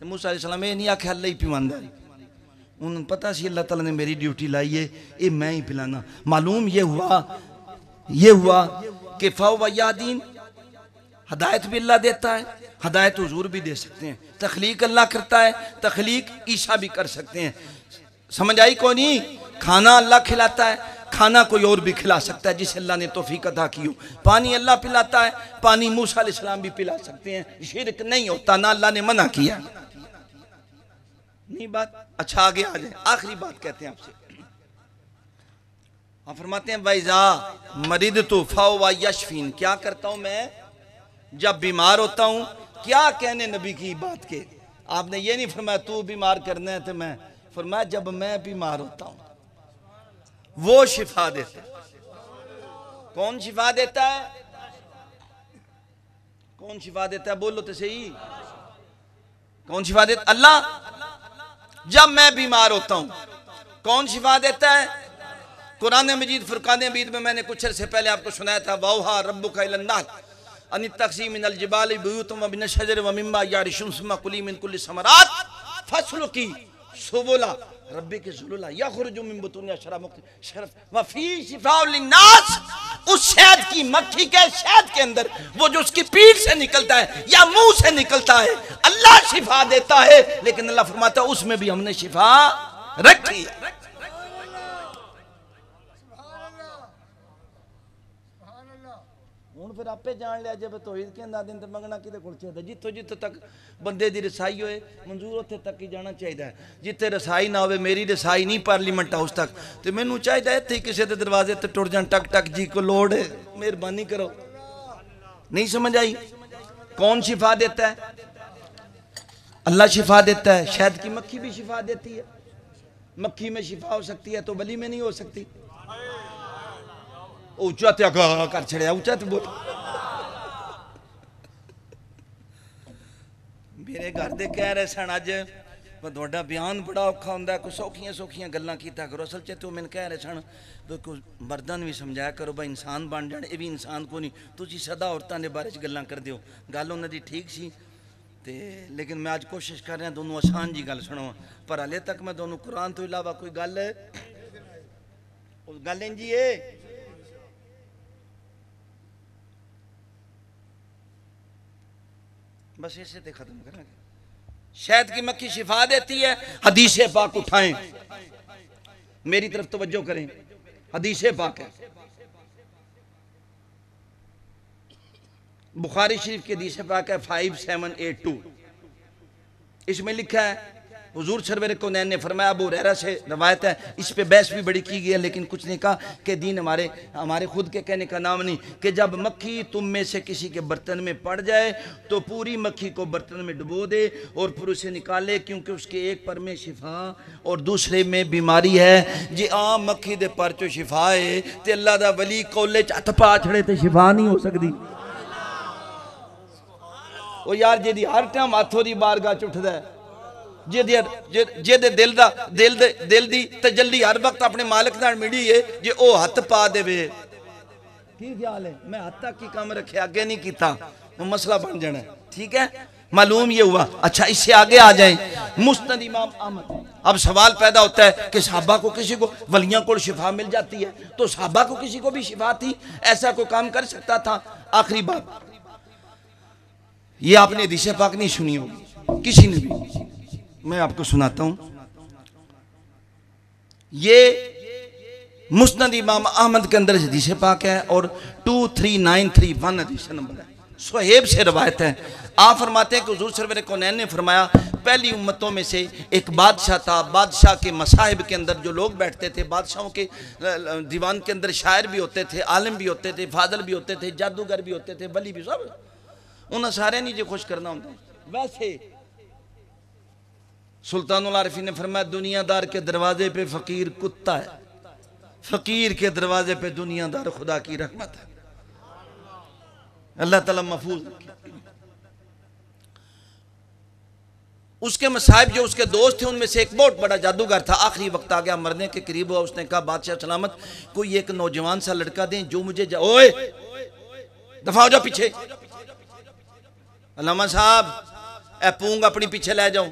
موسیٰ علیہ السلام یہ نہیں آکھے اللہ ہی پیواندہ، انہوں نے پتا سی اللہ تعالیٰ نے میری ڈیوٹی لائی ہے، یہ میں ہی پلانا۔ معلوم یہ ہوا کہ فَهُوَ يَهْدِينِ، ہدایت بھی اللہ دیتا ہے، ہدایت حضور بھی دے سکتے ہیں، تخلیق اللہ کرتا ہے، تخلیق عیسیٰ بھی کر سکتے ہیں۔ سمجھ آئی کو نہیں؟ کھانا اللہ کھلاتا ہے، کھانا کوئی اور بھی کھلا سکتا ہے جسے اللہ نے توفیق عطا کی ہو۔ پانی اللہ پلاتا ہے، پانی موسیٰ علیہ السلام بھی پلا سکتے ہیں، شرک نہیں ہوتا، نہ اللہ نے منع کیا۔ نہیں بات؟ اچھا آگے آ جائیں، آخری بات کہتے ہیں آپ سے۔ آپ فرماتے ہیں وَإِذَا مَرِضْتُ فَهُوَ يَشْفِينِ، کیا کرتا ہوں میں جب بیمار ہوتا ہوں؟ کیا کہنے نبی کی بات کے؟ آپ نے یہ نہیں فرمایا تو بیمار کرنا ہے تو میں، فرمایا جب میں بیمار ہوتا ہوں وہ شفا دیتا ہے۔ کون شفا دیتا ہے؟ کون شفا دیتا ہے؟ بولو تو صحیح، کون شفا دیتا ہے؟ اللہ۔ جب میں بیمار ہوتا ہوں کون شفا دیتا ہے؟ قرآن مجید فرقان حمید میں نے کچھ عرصے پہلے آپ کو سنایا تھا، وَأَوْحَىٰ رَبُّكَ إِلَى النَّحْلِ أَنِ اتَّخِذِي مِنَ الْجِبَالِ بُيُوتًا وَمِنَ الشَّجَرِ وَمِمَّا يَعْرِشُونَ ثُمَّ كُلِي مِنْ كُلِّ الثَّمَرَاتِ فَاسْلُكِي سُبُلَ رَبِّكِ ذُلُلًا يَخْرُجُ مِنْ بُطُونِهَا شَرَابٌ وَفِيهِ شِفَاءٌ لِلنَّاسِ، اس شہد کی مکھی کے شہد کے اندر وہ جو اس کی پیٹھ سے نکلتا ہے یا منہ سے نکلتا ہے، اللہ شفا دیتا ہے، لیکن اللہ فرماتا ہے اس میں بھی ہم نے شفا رکھی ہے۔ پھر آپ پہ جان لیا جب توحید کے اندر دن تے منگنا کدے کول چاہیے، جتھوں جتھوں تک بندے دی رسائی ہوئے منظور ہوتے تک ہی جانا چاہیے۔ جتھے رسائی نہ ہوئے، میری رسائی نہیں پارلیمنٹ ہاؤس تک، تو مینوں چاہیے تھے کسی دے دروازے تے ٹر جان، ٹک ٹک جی کو لوڑ ہے مہربانی کرو۔ نہیں سمجھ آئی؟ کون شفا دیتا ہے؟ اللہ شفا دیتا ہے۔ شہد کی مکھی بھی شفا دیتی ہے، مکھی میں شفا ہو سکتی ہے تو ولی میں نہیں ہو سکتی؟ اونچا تے کر چھڑیا، اونچا تے بول۔ میرے گھر دے کہہ رہے سن اج تہاڈا بیان بڑا اوکھا ہوندا ہے، کوئی سوکھیاں سوکھیاں گلاں کیتا کرو، اصل چ تو میں کہہ رہے سن کوئی مرداں بھی سمجھایا کرو بھائی انسان بن جان، اے بھی انسان کو نہیں، تسی سدا عورتاں دے بارے گلاں کر دیو۔ گل انہاں دی ٹھیک سی تے لیکن میں اج کوشش کر رہا دونوں آسان جی گل سناواں، پر ہلے تک میں دونوں قرآن تو علاوہ کوئی گل انجی ہے۔ بس اسے تے ختم کریں گے۔ شہد کی مکھی شفا دیتی ہے، حدیث پاک اٹھائیں، میری طرف توجہ کریں، حدیث پاک ہے، بخاری شریف کی حدیث پاک ہے 5782، اس میں لکھا ہے حضور سرور کونین نے فرمایا، ابو ہریرہ سے روایت ہے، اس پہ بحث بھی بڑی کی گئی ہے لیکن کچھ نے کہا کہ دین ہمارے خود کے کہنے کا نام نہیں، کہ جب مکھی تم میں سے کسی کے برتن میں پڑ جائے تو پوری مکھی کو برتن میں ڈبو دے اور پھر اسے نکالے، کیونکہ اس کے ایک پر میں شفا اور دوسرے میں بیماری ہے۔ جی عام مکھی دے پر چو شفا ہے تے اللہ دا ولی کولے ہتھ پا چھڑے تے شفا نہیں ہو سکتی۔ وہ یار جی دی ہر ٹائم ہاتھوں دی بارگاہ چٹھدا ہے، جے دے دل دی تجلی ہر وقت اپنے مالک نال ملی ہے، جے او ہاتھ پا دے وے کی خیال ہے میں ہاتھ تک کی کام رکھے آگے نہیں کیتا، وہ مسئلہ بن جانا ہے۔ ٹھیک ہے، معلوم یہ ہوا۔ اچھا اس سے آگے آ جائیں، مسند امام احمد۔ اب سوال پیدا ہوتا ہے کہ صحابہ کو کسی کو ولیاں کو شفا مل جاتی ہے تو صحابہ کو کسی کو بھی شفا تھی، ایسا کوئی کام کر سکتا تھا؟ آخری بات، یہ آپ نے حدیث پاک نہیں سنی ہوگی کسی نے بھی، میں آپ کو سناتا ہوں۔ یہ مسند امام احمد کے اندر حدیث پاک ہے اور 23931 حدیث نمبر ہے۔ صہیب سے روایت ہے، آپ فرماتے ہیں کہ حضور سرور کونین نے فرمایا پہلی امتوں میں سے ایک بادشاہ تھا، بادشاہ کے مصاحب کے اندر جو لوگ بیٹھتے تھے، بادشاہوں کے دیوان کے اندر شاعر بھی ہوتے تھے، عالم بھی ہوتے تھے، فاضل بھی ہوتے تھے، جادوگر بھی ہوتے تھے، ولی بھی، سب انہاں سارے نہیں جو خوش کرنا ہوتا ہے۔ ویسے سلطان العارفین نے فرمایا دنیا دار کے دروازے پہ فقیر کتا ہے، فقیر کے دروازے پہ دنیا دار خدا کی رحمت ہے۔ اللہ تعالیٰ محفوظ رکھے۔ اس کے مصاحب جو اس کے دوست تھے ان میں سے ایک بہت بڑا جادوگر تھا، آخری وقت آ گیا، مرنے کے قریب ہوا، اس نے کہا بادشاہ سلامت کوئی ایک نوجوان سا لڑکا دیں جو مجھے اوئے دفعہ ہو جاؤ پیچھے، علامہ صاحب اے پونگ اپنی پیچھے لے جاؤ،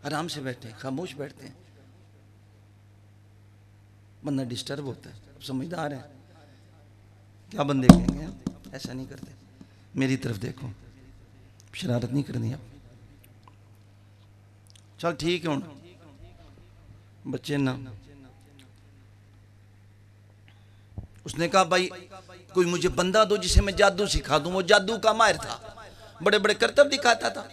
آرام سے بیٹھتے ہیں، خاموش بیٹھتے ہیں، بندہ ڈسٹرب ہوتا ہے، سمجھدار ہے، کیا بندے کہیں گے ایسا نہیں کرتے، میری طرف دیکھو، شرارت نہیں کرنی اب، چل ٹھیک ہے بچے نہ۔ اس نے کہا بھائی کوئی مجھے بندہ دو جسے میں جادو سکھا دوں، وہ جادو کا ماہر تھا، بڑے بڑے کرتب دکھاتا تھا۔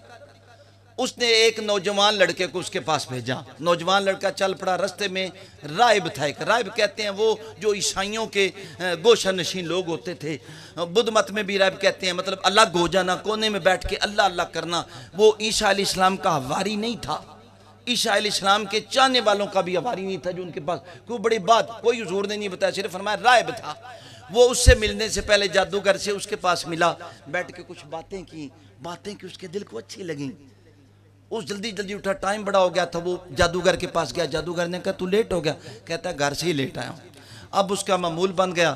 اس نے ایک نوجوان لڑکے کو اس کے پاس بھیجا، نوجوان لڑکا چل پڑا، رستے میں راہب تھا ایک، راہب کہتے ہیں وہ جو عیسائیوں کے گوشہ نشین لوگ ہوتے تھے، بدھ مت میں بھی راہب کہتے ہیں، مطلب الگ ہو جانا، کونے میں بیٹھ کے اللہ اللہ کرنا، وہ عیسیٰ علیہ السلام کا حواری نہیں تھا، عیسیٰ علیہ السلام کے چاہنے والوں کا بھی حواری نہیں تھا جو ان کے پاس، کوئی بڑی بات کوئی حضور نے نہیں بتایا، صرف فرمایا راہب تھا۔ وہ اس سے ملنے سے پہلے جادوگر سے اس کے پاس ملا، بیٹھ کے کچھ باتیں کی اس کے دل کو اچھی لگیں، اس جلدی جلدی اٹھا، ٹائم بڑا ہو گیا تھا، وہ جادوگر کے پاس گیا، جادوگر نے کہا تو لیٹ ہو گیا، کہتا ہے گھر سے ہی لیٹ آیا ہوں۔ اب اس کا معمول بن گیا،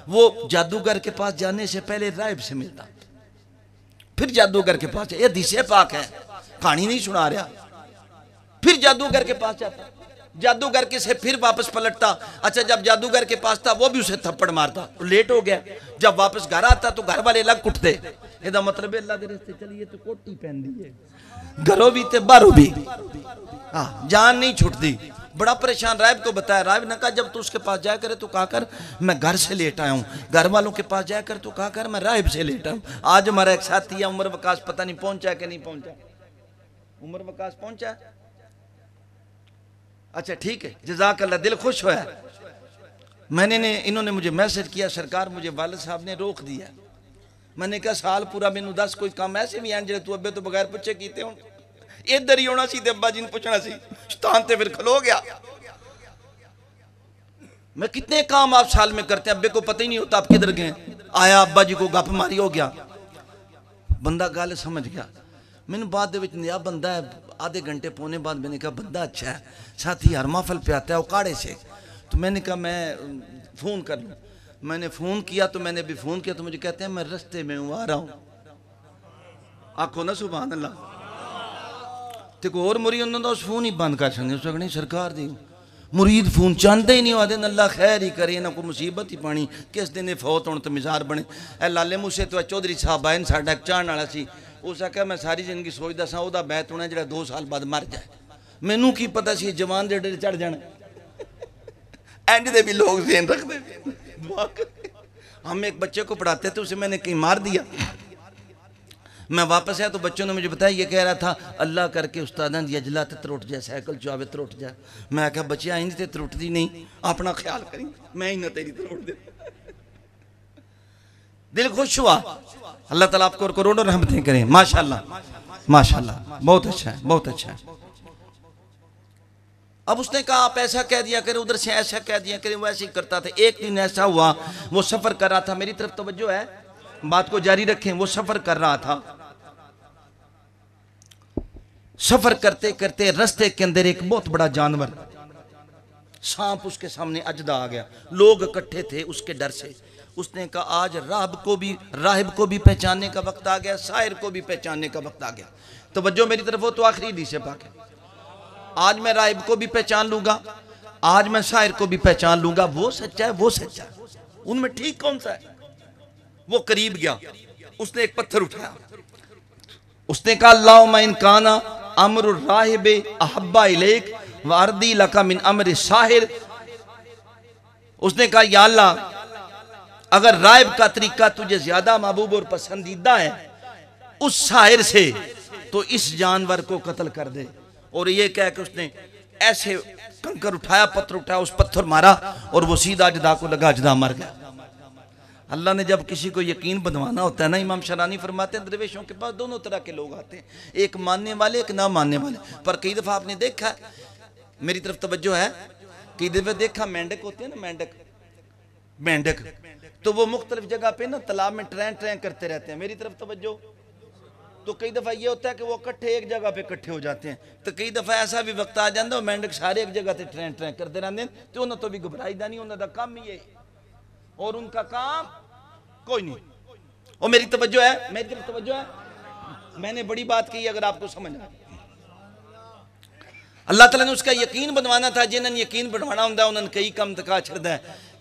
وہ جادوگر کے پاس جانے سے پہلے راہب سے ملتا، پھر جادوگر کے پاس، یہ حدیث پاک ہے، کہانی نہیں سنا رہا، پھر جادوگر کے پاس جاتا، جادوگر کے سے پھر واپس پلٹتا، اچھا جب جادوگر کے پاس تھا وہ بھی اسے تھپڑ مارتا، لیٹ ہو گیا، جب واپس گھر آتا تو گھر والے لگ کٹتے، یہ مطلب اللہ دے رستے چلیے تو کوٹی پہن دیئے، گھروں بھی تے باروں بھی، جان نہیں چھوٹ دی، بڑا پریشان راہب کو بتایا، راہب نے کہا جب تو اس کے پاس جایا کرے تو کہا کر میں گھر سے لیٹ آیا ہوں، گھر والوں کے پاس جایا کر تو کہا کر میں راہب سے لیٹ آیا ہوں۔ آج ہمارا ایک ساتھی ہے عمر وقاص، پتہ نہیں پہنچا کہ نہیں پہنچا، عمر وقاص پہنچا، اچھا ٹھیک ہے، جزاک اللہ، دل خوش ہوا ہے۔ انہوں نے مجھے میسج کیا سرکار مجھے والد صاحب نے روک دیا، میں نے کہا سال پورا میں نے 10 کوئی کام ایسے بھی ہیں جنہیں تو ابے تو بغیر پوچھے کیتے ہوں، ادھر ہی ہونا سی تے ابا جی نے پوچھنا سی، شیطان تے پھر کھلو گیا۔ میں کتنے کام آپ سال میں کرتے ہیں، ابے کو پتہ ہی نہیں ہوتا آپ کدھر گئے، آیا ابا جی کو گپ ماری ہو گیا، بندہ گال سمجھ گیا۔ میں نے بعد دے وچ نیا بندہ ہے، آدھے گھنٹے پونے بعد میں نے کہا بندہ اچھا ہے، ساتھی ہر محفل پہ آتا ہے اکاڑے سے، تو میں نے کہا میں فون کر لوں، میں نے فون کیا تو میں نے بھی فون کیا تو مجھے کہتے ہیں میں رستے میں ہوں آ رہا ہوں، آنکھو نا سبحان اللہ، تے کو اور مرید انہوں نے اس فون ہی بند کر سکتے، اس وقت نہیں سرکار دی مرید فون چاندے ہی نہیں ہوا دن اللہ خیر ہی کرے نہ کوئی مصیبت ہی پانی کس دن فوت ہونے تو مزار بنے۔ اے لالے موسے تو چودھری صاحب آئین ساڑھا ایک چاہن والا سی، اس کہا میں ساری زندگی سوچدا سا اودا بیت ہونا جڑا 2 سال بعد مر جائے، مینوں کی پتہ سی جوان دے ڈر چڑھ جانا، اینڈ دے بھی لوگ ذہن رکھ دے، دعا کرتے۔ ہم ایک بچے کو پڑھاتے تھے، اسے میں نے کہیں مار دیا، میں واپس آیا تو بچوں نے مجھے بتایا یہ کہہ رہا تھا اللہ کر کے استاداں دی اجلا تے تروٹ جائے، سائیکل چاوے تروٹ جائے، میں کہا بچے آئیں تے تروٹ دی نہیں، اپنا خیال کریں، میں ہی نہ تیری تروٹ دے۔ دل خوش ہوا، اللہ تعالیٰ آپ کو کروڑوں رحمتیں کریں، ماشاءاللہ ماشاءاللہ، بہت اچھا ہے بہت اچھا ہے۔ اب اس نے کہا آپ ایسا کہہ دیا کریں، ادھر سے ایسا کہہ دیا کریں، وہ ایسے ہی کرتا تھا۔ ایک دن ایسا ہوا وہ سفر کر رہا تھا، میری طرف توجہ ہے بات کو جاری رکھیں، وہ سفر کر رہا تھا، سفر کرتے کرتے رستے کے اندر ایک بہت بڑا جانور سانپ اس کے سامنے اجدا آ گیا، لوگ اکٹھے تھے اس کے ڈر سے، اس نے کہا آج راہب کو بھی پہچاننے کا وقت آ گیا، سائر کو بھی پہچاننے کا وقت آ گیا۔ توجہ میری طرف ہو تو آخری حدیث پاک ہے، آج میں راہب کو بھی پہچان لوں گا، آج میں سائر کو بھی پہچان لوں گا، وہ سچا ہے وہ سچا ہے، ان میں ٹھیک کون سا ہے؟ وہ قریب گیا، اس نے ایک پتھر اٹھایا، اس نے کہا اللہم ان کانا امر الراہب احبا الیک واردی لکا من امر ساحر، اس نے کہا یا اللہ اگر رائب کا طریقہ تجھے زیادہ محبوب اور پسندیدہ ہے اس ساحر سے تو اس جانور کو قتل کر دے. اور یہ کہہ کہ اس نے ایسے کنکر اٹھایا، پتھر اٹھایا، اس پتھر مارا اور وہ سیدھا اجدہا کو لگا، اجدہا مر گیا. اللہ نے جب کسی کو یقین بنوانا ہوتا ہے نا، امام شرانی فرماتے ہیں درویشوں کے پاس دونوں طرح کے لوگ آتے ہیں، ایک ماننے والے ایک نہ ماننے والے. پر کئی دفعہ آپ نے دیکھا ہے، میری طرف توجہ ہے، کئی دفعہ دیکھا مینڈک ہوتے ہیں نا، مینڈک تو وہ مختلف جگہ پہ نا تالاب میں ٹرین کرتے رہتے ہیں. میری طرف توجہ. تو کئی دفعہ یہ ہوتا ہے کہ وہ کٹھے ایک جگہ پہ کٹھے ہو جاتے ہیں. تو کئی دفعہ ایسا بھی وقت آ جاتا ہے مینڈک سارے ایک جگہ تے ٹرین کرتے رہتے ہیں، تو انہوں تو بھی گھبرائی دا نہیں، انہوں دا کام ہی ہے اور ان کا کام کوئی نہیں. اور میری توجہ ہے، میری طرف توجہ ہے. میں نے بڑی بات کی اگر آپ کو سمجھ آئے. اللہ تعالیٰ نے اس کا یقین بنوانا تھا، جنہوں نے یقین بنوانا ہوں انہوں نے کئی کم دکھا چھڑ ہے.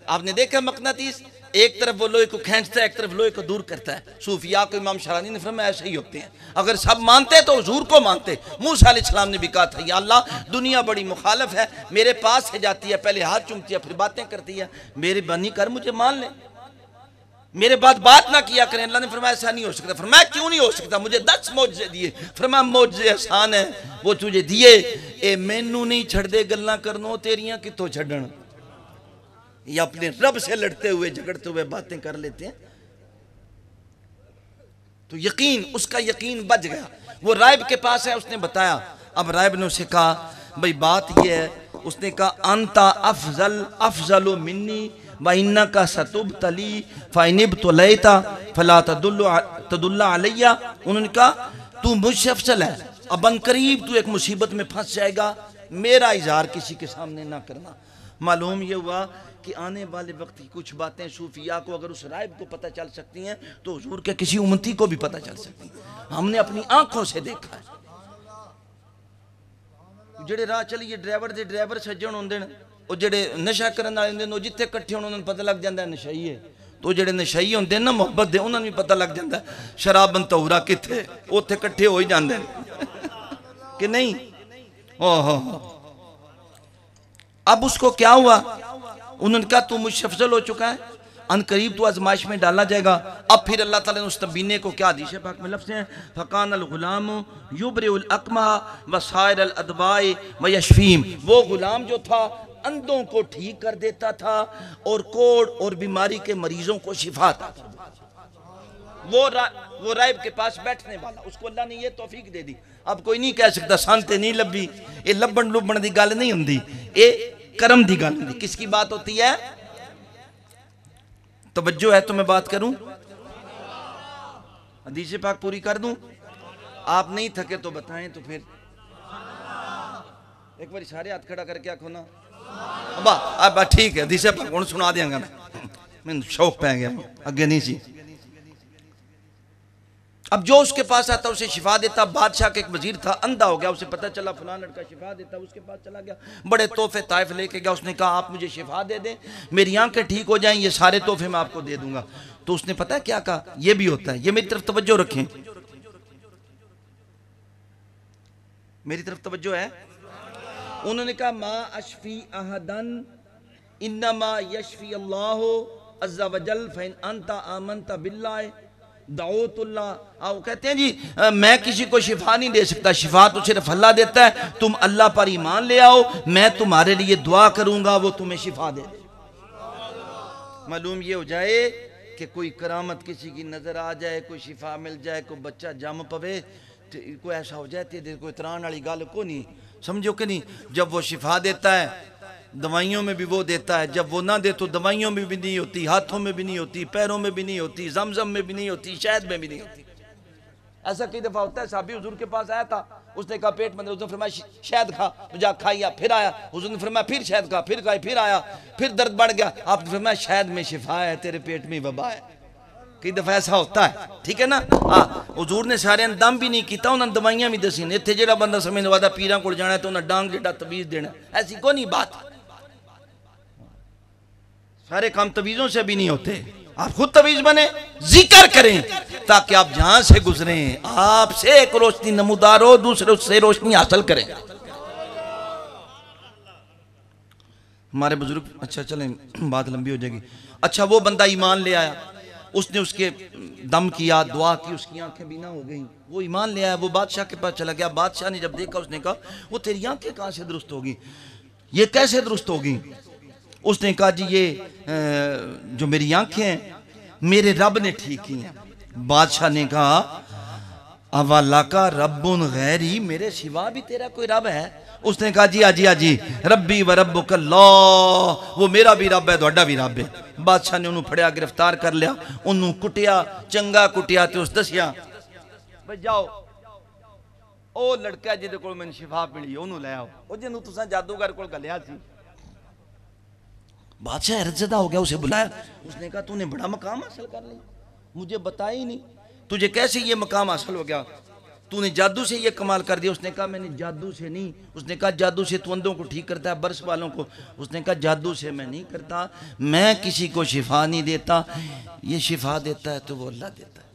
آپ نے دیکھا مقناطیس ایک طرف وہ لوہے کو کھینچتا ہے، ایک طرف لوہے کو دور کرتا ہے. صوفیاء کو امام شرانی نے فرمایا ایسے ہی ہوتے ہیں. اگر سب مانتے تو حضور کو مانتے. موسیٰ علیہ السلام نے بھی کہا تھا یا اللہ دنیا بڑی مخالف ہے، میرے پاس سے جاتی ہے، پہلے ہاتھ چومتی ہے پھر باتیں کرتی ہے، میرے بنی کر مجھے مان لیں، میرے بعد بات نہ کیا کریں. اللہ نے فرمایا ایسا نہیں ہو سکتا. فرمایا کیوں نہیں ہو سکتا؟ مجھے 10 معجزے دیے. فرمایا معجزے آسان ہیں وہ تجھے دیے، اے مینوں نہیں چھڑ دے گلاں کرنو تیریاں کتوں چھڑن. یا اپنے رب سے لڑتے ہوئے جھگڑتے ہوئے باتیں کر لیتے ہیں. تو یقین، اس کا یقین بچ گیا. وہ رائب کے پاس ہے، اس نے بتایا. اب رائب نے اسے کہا بھئی بات یہ ہے، اس نے کہا انتا افضل منی وَإِنَّكَ سَتُبْتَلِي فَإِنِ ابْتُلِيتَ فَلَا تَدُلَّ عَلَيَّ. انہوں نے کہا تو مجھ سے افضل ہے، اب ان قریب تو ایک مصیبت میں پھنس جائے گا، میرا اظہار کسی کے سامنے نہ کرنا. معلوم یہ ہوا کہ آنے والے وقت کی کچھ باتیں صوفیاء کو اگر اس رائب کو پتہ چل سکتی ہیں تو حضور کے کسی امتی کو بھی پتہ چل سکتی ہیں. ہم نے اپنی آنکھوں سے دیکھا ہے. جڑے راہ چلیے ڈرائیور سجن ہوندے نے، وہ جڑے نشہ کرن والے ہوندے نے، جتھے کٹھے ہونے انہوں پتہ لگ جاتا ہے نشائی ہے. تو جڑے نشائی ہوندے نا محبت دے، انہوں نے بھی پتہ لگ جاتا ہے شرابن طہورا کتھے، اوتھے کٹھے ہو ہی جاندے کہ نہیں. اب اس کو کیا ہوا؟ انہوں نے کہا تو مجھ سے افضل ہو چکا ہے، ان قریب تو آزمائش میں ڈالا جائے گا. اب پھر اللہ تعالیٰ نے اس تبینے کو کیا حدیث پاک میں لفظ ہیں فَقَانَ الْغُلَامُ يُبْرِئُ الْأَقْمَحَ وَسَائِرَ الْأَدْوَاءِ وَيَشْفِيهِمْ. وہ غلام جو تھا اندھوں کو ٹھیک کر دیتا تھا اور کوڑ اور بیماری کے مریضوں کو شفا تھا. وہ رائب کے پاس بیٹھنے والا، اس کو اللہ نے یہ توفیق دے دی. اب کوئی نہیں کہہ سکتا سانتے نہیں لبی، یہ لبن دی گل نہیں ہوندی، یہ کرم دی گل ہوندی. کس کی بات ہوتی ہے؟ توجہ ہے تو میں بات کروں، حدیث پاک پوری کر دوں. آپ نہیں تھکے تو بتائیں تو پھر ایک بار سارے ہاتھ کھڑا کر کے آکھو نا ابا ٹھیک ہے. حدیث پاک ہن سنا دیاں گا میں شوق پہ گیا اگے نہیں سی. اب جو اس کے پاس آتا اسے شفا دیتا. بادشاہ کا ایک وزیر تھا، اندھا ہو گیا، اسے پتہ چلا فلاں لڑکا شفا دیتا، اس کے پاس چلا گیا، بڑے تحفے طائف لے کے گیا. اس نے کہا آپ مجھے شفا دے دیں، میری آنکھیں ٹھیک ہو جائیں، یہ سارے تحفے میں آپ کو دے دوں گا. تو اس نے پتہ ہے کیا کہا؟ یہ بھی ہوتا ہے، یہ میری طرف توجہ رکھیں، میری طرف توجہ ہے. انہوں نے کہا ما اشفی احدن انما یشفی اللہ عز وجل فین انت آمنت باللہ دعوت اللہ. وہ کہتے ہیں جی میں کسی کو شفا نہیں دے سکتا، شفا تو صرف اللہ دیتا ہے. تم اللہ پر ایمان لے آؤ، میں تمہارے لیے دعا کروں گا، وہ تمہیں شفا دے دے. معلوم یہ ہو جائے کہ کوئی کرامت کسی کی نظر آ جائے، کوئی شفا مل جائے، کوئی بچہ جم پوے، کوئی ایسا ہو جائے تو کوئی تران والی گل کو نہیں، سمجھو کہ نہیں. جب وہ شفا دیتا ہے دوائیوں میں بھی وہ دیتا ہے، جب وہ نہ دے تو دوائیوں میں بھی نہیں ہوتی، ہاتھوں میں بھی نہیں ہوتی، پیروں میں بھی نہیں ہوتی، زمزم میں بھی نہیں ہوتی، شہد میں بھی نہیں ہوتی. ایسا کئی دفعہ ہوتا ہے. صحابی حضور کے پاس آیا تھا، اس نے کہا پیٹ میں درد، حضور نے فرمایا شہد کھا، جا کھایا، پھر آیا، حضور نے فرمایا پھر شہد کھا، پھر کھائی، پھر آیا، پھر درد بڑھ گیا، آپ نے فرمایا شہد میں شفا ہے، تیرے پیٹ میں وبا ہے. کئی دفعہ ایسا ہوتا ہے، ٹھیک ہے نا. حضور نے سارے دم بھی نہیں کیتا، انہوں نے دوائیاں بھی دسی نے. اتھے جڑا بندہ سمجھنے والا پیراں کو جانا ہے تو انہوں نے ڈانگ جڑا طبیز دینا، ایسی کوئی نہیں بات. سارے کام طبیزوں سے بھی نہیں ہوتے. آپ خود طبیز بنے، ذکر کریں تاکہ آپ جہاں سے گزریں آپ سے ایک روشنی نمودار ہو، دوسرے اس سے روشنی حاصل کریں. ہمارے بزرگ، اچھا چلیں بات لمبی ہو جائے گی. اچھا وہ بندہ ایمان لے آیا، اس نے اس کے دم کیا، دعا کی، اس کی آنکھیں بینا ہو گئیں، وہ ایمان لے آیا، وہ بادشاہ کے پاس چلا گیا. بادشاہ نے جب دیکھا اس نے کہا وہ تیری آنکھیں کہاں سے درست ہوگی، یہ کیسے درست ہوگی؟ اس نے کہا جی یہ جو میری آنکھیں ہیں میرے رب نے ٹھیک کی ہیں. بادشاہ نے کہا اَوَلَكَ رَبٌ غیری، میرے سوا بھی تیرا کوئی رب ہے؟ اس نے کہا جی آجی ربی و ربک اللہ، وہ میرا بھی رب ہے دوڑا بھی رب ہے. بادشاہ نے انہوں پھڑیا، گرفتار کر لیا، انہوں کٹیا، چنگا کٹیا تے اس دسیا بھئی جاؤ او لڑکا جی دے کول میں شفا ملی انہوں لے آؤ، او جنہوں تساں جادوگر کول گلیا سی. بادشاہ حیرت زدہ ہو گیا، اسے بلایا، اس نے کہا تو نے بڑا مقام حاصل کر لیا، مجھے بتایا ہی نہیں، تجھے کیسے یہ مقام حاصل ہو گیا، تو نے جادو سے یہ کمال کر دیا؟ اس نے کہا میں نے جادو سے نہیں. اس نے کہا جادو سے تو اندھوں کو ٹھیک کرتا ہے، برس والوں کو. اس نے کہا جادو سے میں نہیں کرتا، میں کسی کو شفا نہیں دیتا، یہ شفا دیتا ہے تو وہ اللہ دیتا ہے.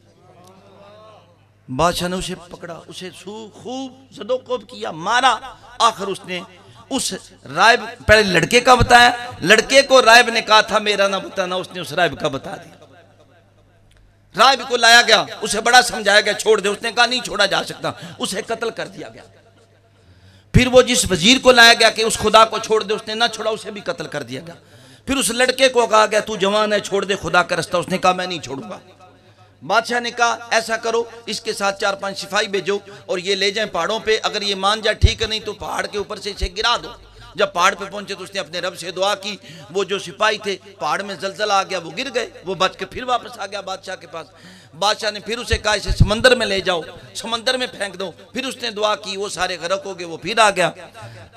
بادشاہ نے اسے پکڑا، اسے خوب زدوکوب کیا، مارا. آخر اس نے اس رائب، پہلے لڑکے کا بتایا، لڑکے کو رائب نے کہا تھا میرا نہ بتانا، اس نے اس رائب کا بتا دیا. رائب کو لایا گیا، اسے بڑا سمجھایا گیا چھوڑ دے، اس نے کہا نہیں چھوڑا جا سکتا، اسے قتل کر دیا گیا. پھر وہ جس وزیر کو لایا گیا کہ اس خدا کو چھوڑ دے، اس نے نہ چھوڑا، اسے بھی قتل کر دیا گیا. پھر اس لڑکے کو کہا گیا تو جوان ہے چھوڑ دے خدا کا رستہ، اس نے کہا میں نہیں چھوڑوں گا. بادشاہ نے کہا ایسا کرو اس کے ساتھ 4-5 سپاہی بھیجو اور یہ لے جائیں پہاڑوں پہ، اگر یہ مان جائے ٹھیک ہے، نہیں تو پہاڑ کے اوپر سے اسے گرا دو. جب پہاڑ پہ پہنچے تو اس نے اپنے رب سے دعا کی، وہ جو سپاہی تھے پہاڑ میں زلزلہ آ گیا، وہ گر گئے، وہ بچ کے پھر واپس آ گیا بادشاہ کے پاس. بادشاہ نے پھر اسے کہا اسے سمندر میں لے جاؤ، سمندر میں پھینک دو. پھر اس نے دعا کی، وہ سارے غرق ہو گئے، وہ پھر آ گیا.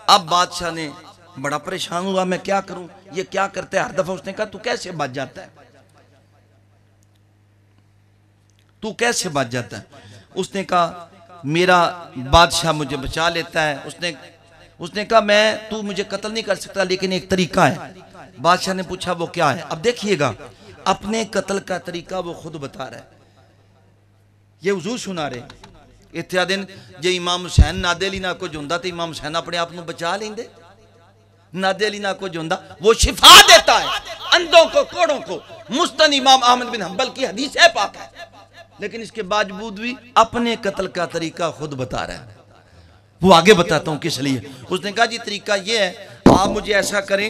اب بادشاہ نے بڑا پریشان ہوا، میں کیا کروں، یہ کیا کرتا ہے ہر دفعہ. اس نے کہا تو کیسے بچ جاتا ہے، تو کیسے بچ جاتا ہے؟ اس نے کہا میرا بادشاہ مجھے بچا لیتا ہے. اس نے کہا تو مجھے قتل نہیں کر سکتا، لیکن ایک طریقہ ہے. بادشاہ نے پوچھا وہ کیا ہے؟ اب دیکھیے گا اپنے قتل کا طریقہ وہ خود بتا رہا ہے. یہ حضور سنا رہے اتیا دن جے امام حسین نادے علی نہ کو جوندہ تو امام حسین اپنے آپ نو بچا لیں دے. نادے علی نہ کو جوندہ وہ شفا دیتا ہے اندھوں کو، کوڑوں کو. مستن امام احمد بن حنبل کی حدیث ہے پاک ہے، لیکن اس کے باوجود بھی اپنے قتل کا طریقہ خود بتا رہا ہے. وہ آگے بتاتا ہوں کس لیے. اس نے کہا جی طریقہ یہ ہے، آپ مجھے ایسا کریں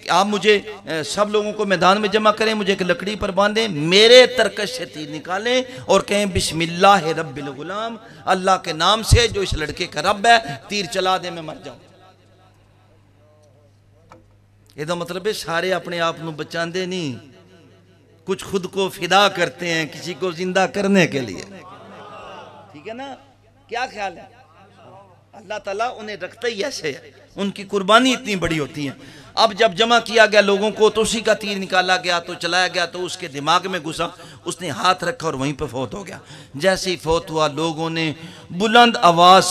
کہ آپ مجھے سب لوگوں کو میدان میں جمع کریں، مجھے ایک لکڑی پر باندھیں، میرے ترکش سے تیر نکالیں اور کہیں بسم اللہ رب الغلام، اللہ کے نام سے جو اس لڑکے کا رب ہے، تیر چلا دیں میں مر جاؤں. یہ تو مطلب ہے سارے اپنے آپ نو بچاندے نہیں، کچھ خود کو فدا کرتے ہیں کسی کو زندہ کرنے کے لیے. ٹھیک ہے نا؟ کیا خیال ہے؟ اللہ تعالیٰ انہیں رکھتا ہی ایسے ہے، ان کی قربانی اتنی بڑی ہوتی ہے. اب جب جمع کیا گیا لوگوں کو تو اسی کا تیر نکالا گیا تو چلایا گیا تو اس کے دماغ میں گھسا، اس نے ہاتھ رکھا اور وہیں پہ فوت ہو گیا. جیسے ہی فوت ہوا لوگوں نے بلند آواز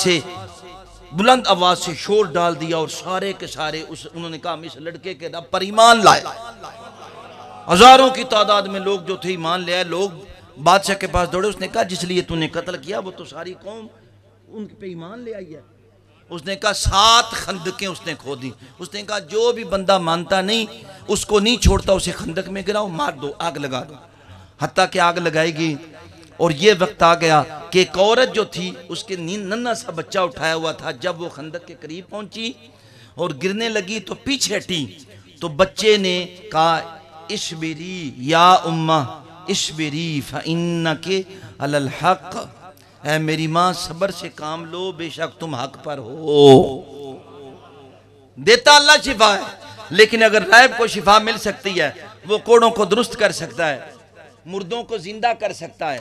سے شور ڈال دیا اور سارے کے سارے انہوں نے کہا ہم اس لڑکے کے رب پر ایمان لائے. ہزاروں کی تعداد میں لوگ جو تھے ایمان لے آئے. لوگ بادشاہ کے پاس دوڑے، اس نے کہا جس لیے تو نے قتل کیا وہ تو ساری قوم ان پہ ایمان لے آئی ہے. اس نے کہا 7 خندقیں اس نے کھودی. اس نے کہا جو بھی بندہ مانتا نہیں اس کو نہیں چھوڑتا، اسے خندق میں گراؤ، مار دو، آگ لگا دو. حتیٰ کہ آگ لگائے گی اور یہ وقت آ گیا کہ ایک عورت جو تھی اس کے ننھا سا بچہ اٹھایا ہوا تھا، جب وہ خندق کے قریب پہنچی اور گرنے لگی تو پیچھے ہٹی تو بچے نے کہا اشبری یا امہ اشبری فإنک علی الحق، اے میری ماں صبر سے کام لو، بے شک تم حق پر ہو. دیتا اللہ شفا ہے، لیکن اگر رائب کو شفا مل سکتی ہے وہ کوڑوں کو درست کر سکتا ہے، مردوں کو زندہ کر سکتا ہے.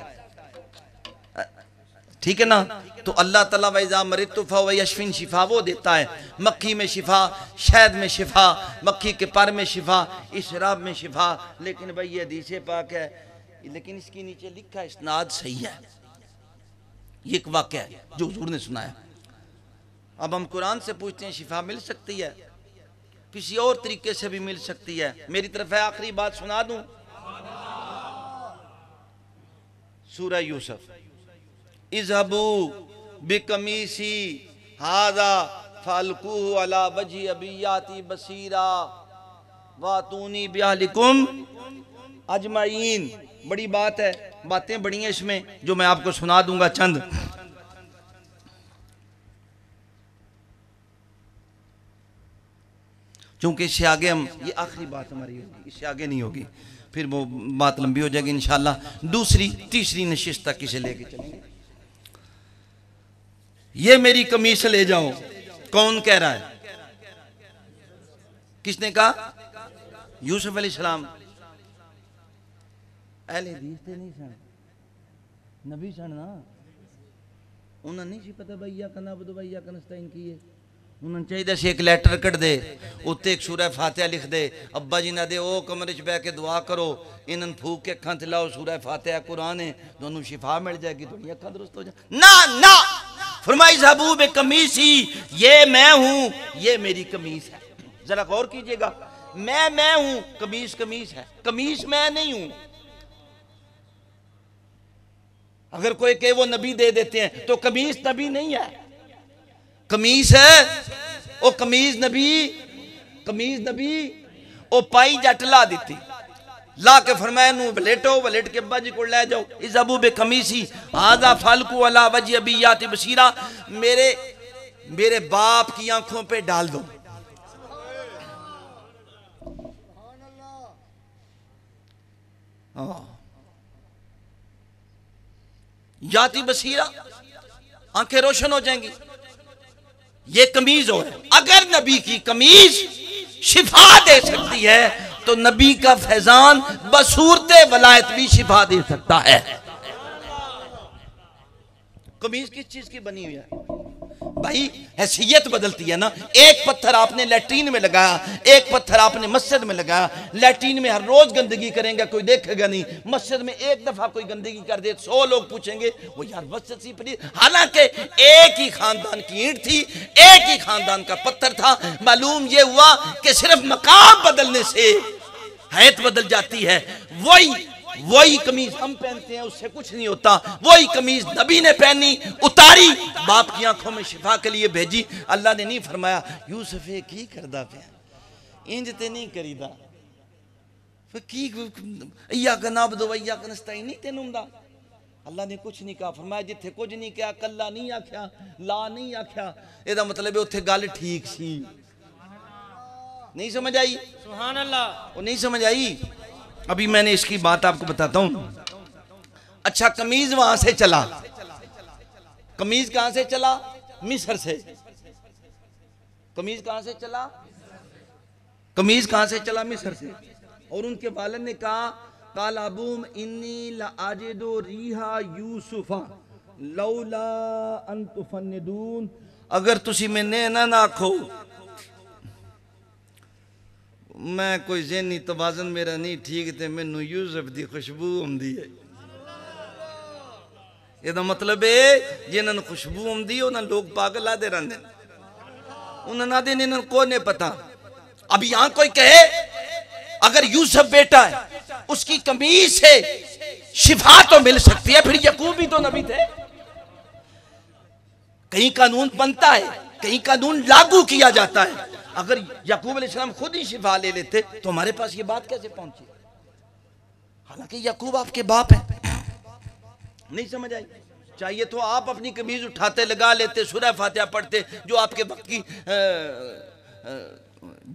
ٹھیک ہے نا؟ تو اللہ تعالیٰ وَإِذَا مَرِضْتُ فَهُوَ يَشْفِينِ شفا وہ دیتا ہے. مکھی میں شفا، شہد میں شفا، مکھی کے پر میں شفا، اس شراب میں شفا. لیکن بھئی یہ حدیث پاک ہے، لیکن اس کی نیچے لکھا اسناد صحیح ہے. یہ ایک واقعہ ہے جو حضور نے سنایا. اب ہم قرآن سے پوچھتے ہیں شفا مل سکتی ہے؟ کسی اور طریقے سے بھی مل سکتی ہے. میری طرف ہے آخری بات سنا دوں. سورہ یوسف، اذهبوا بقمیصی ھذا فالقوہ علی وجہ ابی یاتی بصیرا. وَاتُونِي بِأَهْلِكُمْ اجمعین. بڑی بات ہے، باتیں بڑی ہیں اس میں جو میں آپ کو سنا دوں گا چند. چونکہ اس سے آگے ہم، یہ آخری بات ہماری ہوگی، اس سے آگے نہیں ہوگی، پھر وہ بات لمبی ہو جائے گی انشاءاللہ. دوسری تیسری نشست تک اسے لے کے چلیں گے. یہ میری قمیص لے جاؤ. کون کہہ رہا ہے؟ کس نے کہا؟ یوسف علیہ السلام. اہل حدیث تے نہیں سن، نبی سن نا. انہوں نے نہیں سی پتہ بھائی یا کنا بدو بھائی یا کنستین کی ہے. انہوں نے چاہیے سے ایک لیٹر کٹ دے، اتنے ایک سورہ فاتحہ لکھ دے. ابا جی نہ دے او کمرچ بے کے دعا کرو، انہوں پھوک کے کھانت لاؤ سورہ فاتحہ قرآن ہے، دونوں شفا مل جائے گی، دنیا اکھاں درست ہو جائے. نا فرمائی ذہبوا بقمیصی، یہ میں ہوں، یہ میری قمیص ہے. ذرا غور کیجئے گا، میں ہوں، قمیص ہے، قمیص میں نہیں ہوں. اگر کوئی کہ وہ نبی دے دیتے ہیں تو قمیص نبی نہیں ہے، قمیص ہے. او قمیص نبی او پائی جٹ لا دیتی، لا کے فرمایا نو ولیٹو، ولیٹ کے ابا جی کو لے جاؤ. اذهبوا بقمیصی ھذا فالقوا علی وجه ابی یاتی بصیرا، میرے باپ کی آنکھوں پہ ڈال دو. یاتی بصیرہ، آنکھیں روشن ہو جائیں گی. یہ قمیض ہو ہے. اگر نبی کی قمیض شفا دے سکتی ہے تو نبی کا فیضان بصورت ولایت بھی شفا دے سکتا ہے. قمیض کس چیز کی بنی ہوئی ہے بھائی؟ حیثیت بدلتی ہے نا. ایک پتھر آپ نے لیٹرین میں لگایا، ایک پتھر آپ نے مسجد میں لگایا. لیٹرین میں ہر روز گندگی کریں گے، کوئی دیکھے گا نہیں. مسجد میں ایک دفعہ کوئی گندگی کر دے 100 لوگ پوچھیں گے وہ یار مسجد سی پڑی. حالانکہ ایک ہی خاندان کی اینٹ تھی، ایک ہی خاندان کا پتھر تھا. معلوم یہ ہوا کہ صرف مقام بدلنے سے حیت بدل جاتی ہے. وہی قمیض ہم پہنتے ہیں، اس سے کچھ نہیں ہوتا. وہی قمیض نبی نے پہنی، اتاری، باپ کی آنکھوں میں شفا کے لیے بھیجی. اللہ نے نہیں فرمایا یوسف کی کردہ پہ انجتے نہیں کریدہ ایاک نعبد و ایاک نستعین نہیں تینوں دا. اللہ نے کچھ نہیں کہا. فرمایا جتھے کچھ نہیں کہا، کلا نہیں آکھیا، لا نہیں آکھیا، یہ دا مطلب ہے اتھے گل ٹھیک سی. نہیں سمجھ آئی؟ سبحان اللہ. وہ نہیں سمجھ آئی. ابھی میں نے اس کی بات آپ کو بتاتا ہوں. اچھا قمیض وہاں سے چلا، قمیض کہاں سے چلا؟ مصر سے. قمیض کہاں سے چلا؟ قمیض کہاں سے چلا؟ مصر سے. اور ان کے والد نے کہا قال ابوہم انی لاجد ریحا یوسف لولا ان تفندون، اگر تسی میں نے نہ آکھو میں کوئی ذہنی توازن میرا نہیں ٹھیک تے مینوں یوسف دی خوشبو ہوندی ہے. یہ دا مطلب ہے جنہاں نوں خوشبو ہوندی انہاں لوگ پاگل آدے رہندے، انہاں نہ دے انہاں کو نہیں پتا. اب یہاں کوئی کہے اگر یوسف بیٹا ہے اس کی قمیص سے شفا تو مل سکتی ہے، پھر یعقوب بھی تو نبی تھے. کہیں قانون بنتا ہے، کہیں قانون لاگو کیا جاتا ہے. اگر یعقوب علیہ السلام خود ہی شفا لے لیتے تو ہمارے پاس یہ بات کیسے پہنچی؟ حالانکہ یعقوب آپ کے باپ ہیں. نہیں سمجھ آئی؟ چاہیے تو آپ اپنی قمیض اٹھاتے، لگا لیتے، سورہ فاتحہ پڑھتے، جو آپ کے وقت کی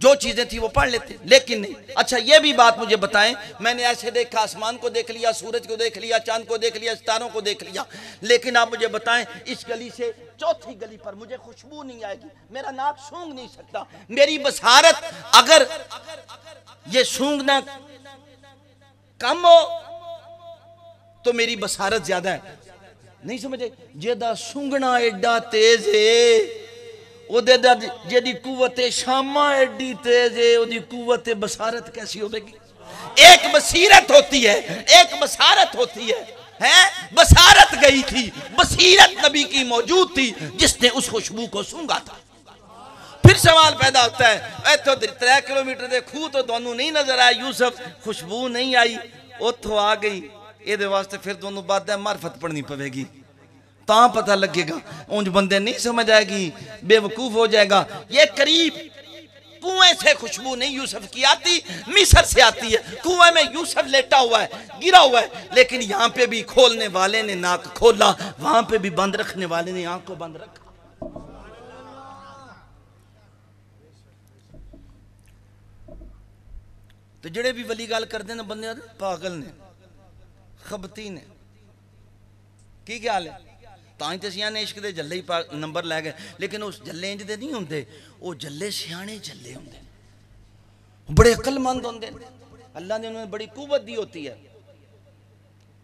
جو چیزیں تھی وہ پڑھ لیتے، لیکن نہیں. اچھا یہ بھی بات مجھے بتائیں، میں نے ایسے دیکھا آسمان کو دیکھ لیا، سورج کو دیکھ لیا، چاند کو دیکھ لیا، ستاروں کو دیکھ لیا، لیکن آپ مجھے بتائیں اس گلی سے چوتھی گلی پر مجھے خوشبو نہیں آئے گی، میرا ناک سونگ نہیں سکتا. میری بصارت اگر یہ سونگنا کم ہو تو میری بصارت زیادہ ہے. نہیں سمجھے؟ جیدہ سونگنا ایڈا تیز ہے، جیدی قوت شامہ ایڈی تیز ہے، وہ دی قوت بصارت کیسی ہو گی؟ ایک بصیرت ہوتی ہے، ایک بصارت ہوتی ہے. بصارت گئی تھی، بصیرت نبی کی موجود تھی جس نے اس خوشبو کو سونگا تھا. پھر سوال پیدا ہوتا ہے اے تو 3 کلومیٹر دے کھو تو دونوں نہیں نظر آئے، یوسف خوشبو نہیں آئی، اتھو آ گئی. یہ دے واسطے پھر دونوں بات ہے معرفت پڑھنی پڑے گی، تاں پتہ لگے گا. اونج بندے نہیں سمجھ آئے گی، بے وقوف ہو جائے گا. یہ کنویں سے خوشبو نہیں یوسف کی آتی، مصر سے آتی ہے۔ کنویں میں یوسف لیٹا ہوا ہے، گرا ہوا ہے، لیکن یہاں پہ بھی کھولنے والے نے ناک کھولا، وہاں پہ بھی بند رکھنے والے نے آنکھ کو بند رکھا۔ تو جڑے بھی ولی گال کر دینا بندے پاگل نے، خبتی نے، کی خیال ہے؟ تائیں تے سیانے عشق دے جلے ہی نمبر لے گئے، لیکن اس جلے انج دے نہیں ہوندے، وہ جلے سیانے جلے ہوندے، بڑے عقل مند ہوندے، اللہ نے انہیں بڑی قوت دی ہوتی ہے۔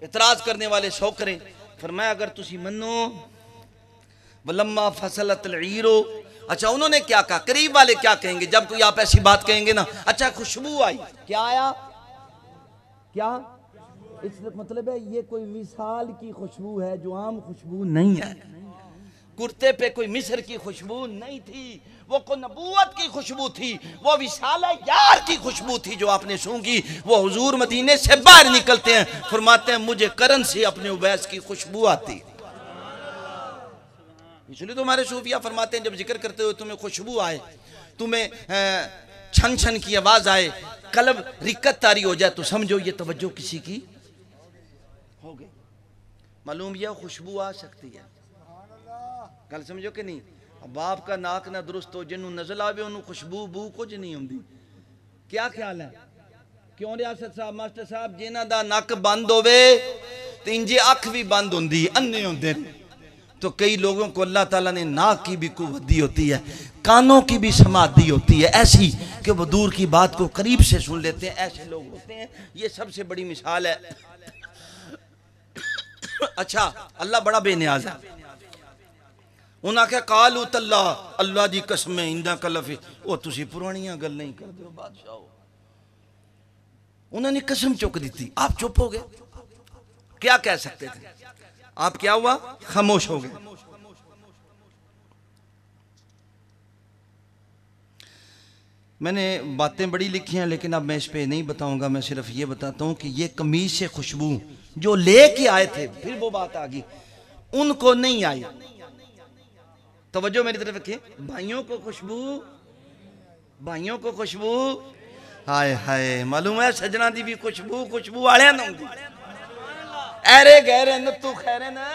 اعتراض کرنے والے سو کریں، فرمایا اگر تسی منو وَلَمَّا فَصَلَتِ الْعِيرُ، اچھا انہوں نے کیا کہا؟ قریب والے کیا کہیں گے جب کوئی آپ ایسی بات کہیں گے نا؟ اچھا خوشبو آئی، کیا آیا؟ کیا؟ اس مطلب ہے یہ کوئی وصال کی خوشبو ہے جو عام خوشبو نہیں ہے۔ کرتے پہ کوئی مصر کی خوشبو نہیں تھی، وہ کوئی نبوت کی خوشبو تھی، وہ وصال یار کی خوشبو تھی جو آپ نے سونگی۔ وہ حضور مدینے سے باہر نکلتے ہیں، فرماتے ہیں مجھے کرن سے اپنے اویس کی خوشبو آتی۔ اس لیے تو ہمارے صوفیہ فرماتے ہیں جب ذکر کرتے ہوئے تمہیں خوشبو آئے، تمہیں چھن چھن کی آواز آئے، قلب رکت تاری ہو جائے، تو سمجھو یہ توجہ کسی کی ہو گئی۔ معلوم یہ خوشبو آ سکتی ہے، گل سمجھو کہ نہیں؟ باپ کا ناک نہ درست ہو، جنہوں نزل آوے انہوں خوشبو بو کچھ نہیں ہوندی۔ کیا خیال ہے؟ کیوں ریاست صاحب ماسٹر صاحب جنہ دا ناک بند ہوئے تو انجے اکھ بھی بند ہوندی، اننے ہوندے۔ تو کئی لوگوں کو اللہ تعالیٰ نے ناک کی بھی قوت دی ہوتی ہے، کانوں کی بھی سماعت دی ہوتی ہے، ایسی کہ وہ دور کی بات کو قریب سے سن لیتے ہیں، ایسے لوگ ہوتے ہیں۔ یہ سب سے بڑی مثال ہے۔ اچھا اللہ بڑا بے نیاز ہے، انہاں کہا قالو تاللہ، اللہ دی قسم اندہ کلفی، وہ تسی پرانیاں گل نہیں کر دے بادشاہ ہو۔ انہوں نے قسم چک دی تھی، آپ چپ ہو گئے، کیا کہہ سکتے تھے؟ آپ کیا ہوا؟ خاموش ہو گئے۔ میں نے باتیں بڑی لکھی ہیں لیکن اب میں اس پہ نہیں بتاؤں گا، میں صرف یہ بتاتا ہوں کہ یہ قمیص سے خوشبو جو لے کے آئے تھے، پھر وہ بات آگئی، ان کو نہیں آئی۔ توجہ میری طرف رکھیں، بھائیوں کو خوشبو، بھائیوں کو خوشبو، ہائے ہائے، معلوم ہے سجنہ دی بھی خوشبو آڑے نہ ہوں گی، ایرے گہرے نتو خیرے نہ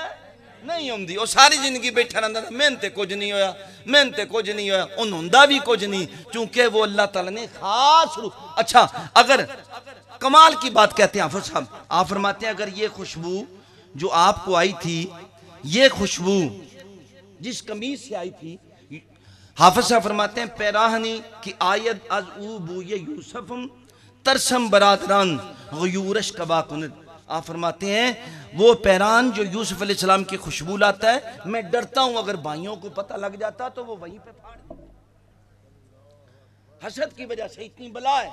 نہیں ہوں دی۔ وہ ساری زندگی بیٹھا رہندا تھا، محنتے کچھ نہیں ہویا، محنتے کچھ نہیں ہویا، انہوں دا بھی کچھ نہیں، چونکہ وہ اللہ تعالیٰ نے خاص روح۔ اچھا اگر کمال کی بات کہتے ہیں حافظ صاحب، آپ فرماتے ہیں اگر یہ خوشبو جو آپ کو آئی تھی، یہ خوشبو جس قمیص سے آئی تھی، حافظ صاحب فرماتے ہیں پیراہنی کی آیت از او بوی یوسفم ترسم برادران غیورش کبا کند۔ آپ فرماتے ہیں وہ پیران جو یوسف علیہ السلام کی خوشبو لاتا ہے، میں ڈرتا ہوں اگر بھائیوں کو پتہ لگ جاتا تو وہ وہیں پہ پھاڑ دیں۔ حسد کی وجہ سے اتنی بلا ہے۔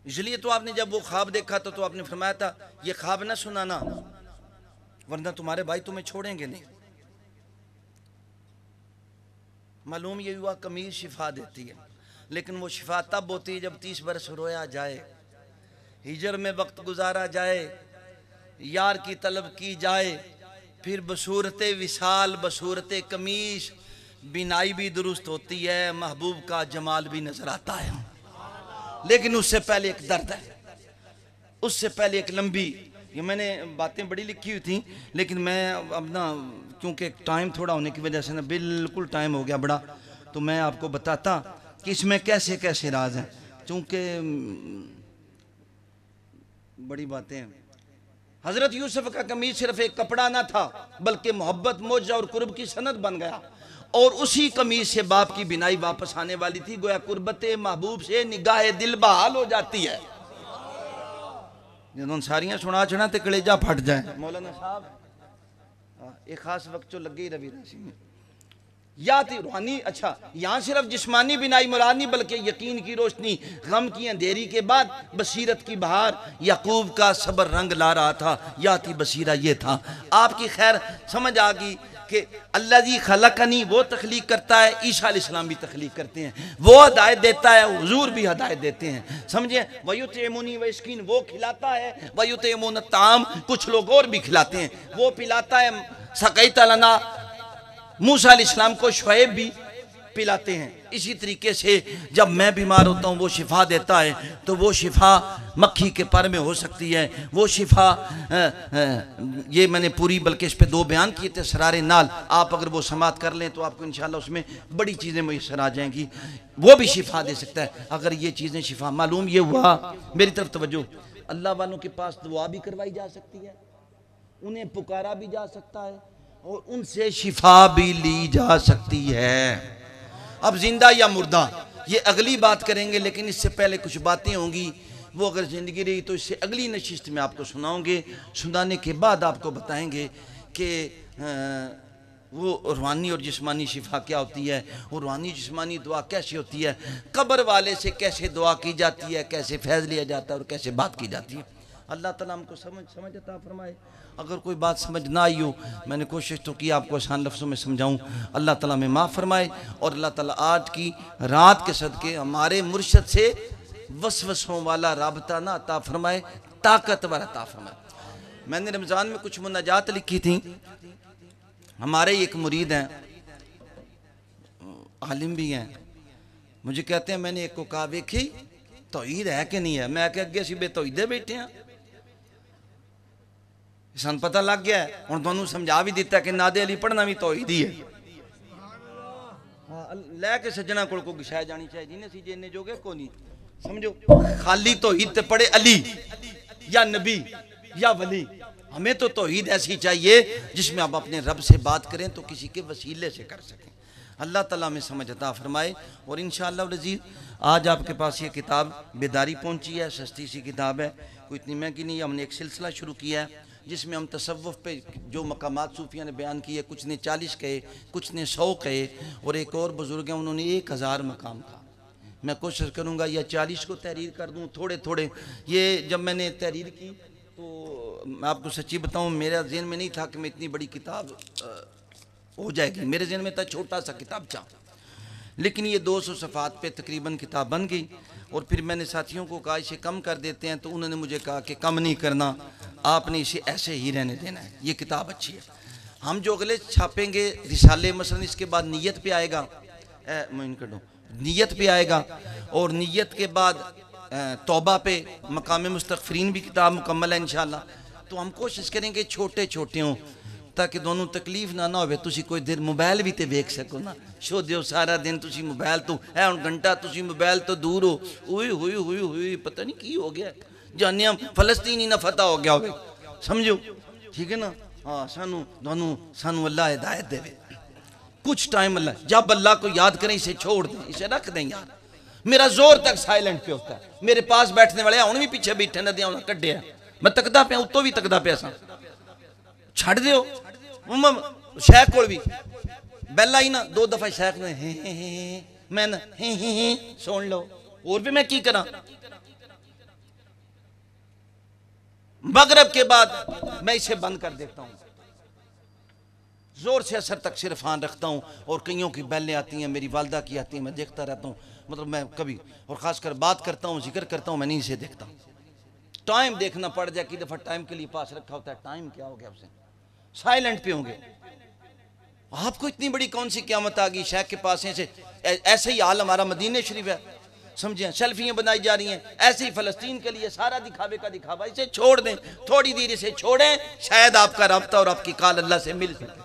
اس لیے تو آپ نے جب وہ خواب دیکھا تو آپ نے فرمایا تھا یہ خواب نہ سنانا ورنہ تمہارے بھائی تمہیں چھوڑیں گے نہیں۔ معلوم یہ ہوا قمیص شفا دیتی ہے، لیکن وہ شفا تب ہوتی ہے جب 30 برس رویا جائے، ہجر میں وقت گزارا جائے، یار کی طلب کی جائے، پھر بصورت وصال، بصورت قمیص بینائی بھی درست ہوتی ہے، محبوب کا جمال بھی نظر آتا ہے، لیکن اس سے پہلے ایک درد ہے، اس سے پہلے ایک لمبی، یہ میں نے باتیں بڑی لکھی ہوئی تھیں لیکن میں اب نا کیونکہ ٹائم تھوڑا ہونے کی وجہ سے نا بالکل ٹائم ہو گیا بڑا، تو میں آپ کو بتاتا کہ اس میں کیسے کیسے راز ہیں، چونکہ بڑی باتیں ہیں۔ حضرت یوسف کا قمیص صرف ایک کپڑا نہ تھا بلکہ محبت، معجزہ اور قرب کی سند بن گیا، اور اسی قمیص سے باپ کی بینائی واپس آنے والی تھی، گویا قربت محبوب سے نگاہ دل بحال ہو جاتی ہے۔ جنہوں ساریاں سنا چھنا تے کلیجہ پھٹ جائیں۔ مولانا صاحب ایک خاص وقت جو لگ گئی روی راسی میں یا تھی روحانی، اچھا یہاں صرف جسمانی بینائی مراد نہیں بلکہ یقین کی روشنی، غم کی اندھیری کے بعد بصیرت کی بہار، یعقوب کا صبر رنگ لا رہا تھا، یا تھی بصیرہ یہ تھا۔ آپ کی خیر سمجھ آگئی کہ اللہ جی خلقنی وہ تخلیق کرتا ہے، عیسیٰ علیہ السلام بھی تخلیق کرتے ہیں، وہ ہدایت دیتا ہے، حضور بھی ہدایت دیتے ہیں، سمجھیں۔ وَيُطْعِمُنِي وَيَسْقِينِ وہ کھلاتا ہے، وَيُطْعِمُونَ الطَّعَامَ کچھ لوگ اور بھی کھلاتے ہیں، وہ پلاتا ہے۔ سَقَيْتَ لَنَا موسیٰ علیہ السلام کو شعیب بھی پلاتے ہیں، اسی طریقے سے جب میں بیمار ہوتا ہوں وہ شفا دیتا ہے، تو وہ شفا مکھی کے پر میں ہو سکتی ہے، وہ شفا یہ میں نے پوری بلکہ اس پہ 2 بیان کیے تھے سرارے نال، آپ اگر وہ سماعت کر لیں تو آپ کو انشاءاللہ اس میں بڑی چیزیں میسر آ جائیں گی، وہ بھی شفا دے سکتا ہے اگر یہ چیزیں شفا۔ معلوم یہ ہوا، میری طرف توجہ، اللہ والوں کے پاس دعا بھی کروائی جا سکتی ہے، انہیں پکارا بھی جا سکتا ہے، اور ان سے شفا بھی لی جا سکتی ہے۔ اب زندہ یا مردہ یہ اگلی بات کریں گے، لیکن اس سے پہلے کچھ باتیں ہوں گی، وہ اگر زندگی رہی تو اس سے اگلی نشست میں آپ کو سناؤں گے، سنانے کے بعد آپ کو بتائیں گے کہ وہ روحانی اور جسمانی شفا کیا ہوتی ہے، اور روحانی جسمانی دعا کیسے ہوتی ہے، قبر والے سے کیسے دعا کی جاتی ہے، کیسے فیض لیا جاتا ہے اور کیسے بات کی جاتی ہے۔ اللہ تعالیٰ ہم کو سمجھ عطا فرمائے۔ اگر کوئی بات سمجھ نہ آئی ہو، میں نے کوشش تو کی آپ کو آسان لفظوں میں سمجھاؤں، اللہ تعالیٰ میں معاف فرمائے، اور اللہ تعالیٰ آج کی رات کے صدقے ہمارے مرشد سے وسوسوں والا رابطہ نہ عطا فرمائے، طاقتور عطا فرمائے۔ میں نے رمضان میں کچھ مناجات لکھی تھیں، ہمارے ایک مرید ہیں، عالم بھی ہیں، مجھے کہتے ہیں میں نے ایک کو کہا ویکھی توحید ہے کہ نہیں ہے، میں کہ اگے سی بے توحیدے بیٹھے ہیں، سن پتہ لگ گیا ہے، اور دونوں سمجھا بھی دیتا ہے کہ نادے علی پڑھنا بھی توحید ہی ہے۔ لے کے سجنہ کو گشایا جانی چاہیے، جنہیں سی جینے جو گے کو نہیں سمجھو، خالی توحید تے پڑھے علی یا نبی یا ولی، ہمیں تو توحید ایسی چاہیے جس میں آپ اپنے رب سے بات کریں تو کسی کے وسیلے سے کر سکیں۔ اللہ تعالیٰ میں سمجھ عطا فرمائے، اور انشاءاللہ العزیز آج آپ کے پاس یہ کتاب بیداری پہنچی ہے، سستی سی کتاب ہے، کوئی اتنی مہنگی نہیں ہے، ہم نے ایک سلسلہ شروع کیا ہے جس میں ہم تصوف پہ جو مقامات صوفیہ نے بیان کیے، کچھ نے 40 کہے، کچھ نے 100 کہے، اور ایک اور بزرگ ہیں انہوں نے 1000 مقام کہا۔ میں کوشش کروں گا یا 40 کو تحریر کر دوں تھوڑے تھوڑے۔ یہ جب میں نے تحریر کی تو میں آپ کو سچی بتاؤں، میرے ذہن میں نہیں تھا کہ میں اتنی بڑی کتاب ہو جائے گی، میرے ذہن میں تھا چھوٹا سا کتاب چاہ، لیکن یہ 200 صفحات پہ تقریباً کتاب بن گئی، اور پھر میں نے ساتھیوں کو کہا اسے کم کر دیتے ہیں، تو انہوں نے مجھے کہا کہ کم نہیں کرنا، آپ نے اسے ایسے ہی رہنے دینا ہے، یہ کتاب اچھی ہے۔ ہم جو اگلے چھاپیں گے رسالے، مثلا اس کے بعد نیت پہ آئے گا، نیت پہ آئے گا، اور نیت کے بعد توبہ پہ مقام مستغفرین بھی کتاب مکمل ہے انشاءاللہ۔ تو ہم کوشش کریں گے چھوٹے چھوٹے ہوں تاکہ دونوں تکلیف نہ ہوئے، تسی کوئی دیر موبائل بھی تے بیک سکو نا، شو دیو سارا دن تسی موبائل تو ہے، ان گھنٹہ تسی موبائل تو دور ہو، ہوئی پتہ نہیں کی ہو گیا، جانے ہم فلسطینی نہ فتح ہو گیا ہوئے، سمجھو ٹھیک ہے نا؟ ہاں سانو اللہ ہدایت دے، کچھ ٹائم اللہ، جب اللہ کو یاد کریں اسے چھوڑ دیں، اسے رکھ دیں یار۔ میرا زور تک سائلنٹ پہ ہوتا ہے، میرے پاس بیٹھنے والے انہوں بھی پیچھے بیٹھے نہ دیا انہوں کٹے ہیں، میں تکدہ پہ ہوں تو بھی تکدہ پہ ایسا چھڑ دیو۔ شیخ کو بھی بیل آئی نا 2 دفعہ شیخ نے میں نا سن لو، اور بھی میں کی کرا۔ مغرب کے بعد میں اسے بند کر دیتا ہوں، زور سے اثر تک صرف آن رکھتا ہوں، اور کئیوں کی بیلیں آتی ہیں، میری والدہ کی آتی ہیں، میں دیکھتا رہتا ہوں، مطلب میں کبھی اور خاص کر بات کرتا ہوں، ذکر کرتا ہوں، میں نہیں اسے دیکھتا ہوں۔ ٹائم دیکھنا پڑ جائے، کی دفعہ ٹائم کے لیے پاس رکھا ہوتا ہے، ٹائم کیا ہو گیا اسے، سائلنٹ پہ ہوں گے۔ آپ کو اتنی بڑی کون سی قیامت آگئی شیخ کے پاس ہیں، ایسے ہی حال ہمارا مدینہ شریف ہے، سمجھیں سیلفیاں بنائی جا رہی ہیں، ایسے ہی فلسطین کے لیے سارا دکھاوے کا دکھاوا، اسے چھوڑ دیں، تھوڑی دیر اسے چھوڑیں، شاید آپ کا رابطہ اور آپ کی کال اللہ سے مل سکے۔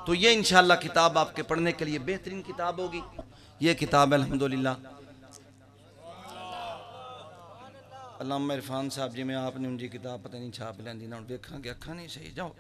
تو یہ انشاءاللہ کتاب آپ کے پڑھنے کے لیے بہترین کتاب ہوگی، یہ کتاب ہے الحمدللہ۔ علامہ عرفان صاحب جی میں آپ نے ان کی کتاب پتہ نہیں چھاپ لیندی نہ دیکھاں گے اکھاں نہیں صحیح جاؤ۔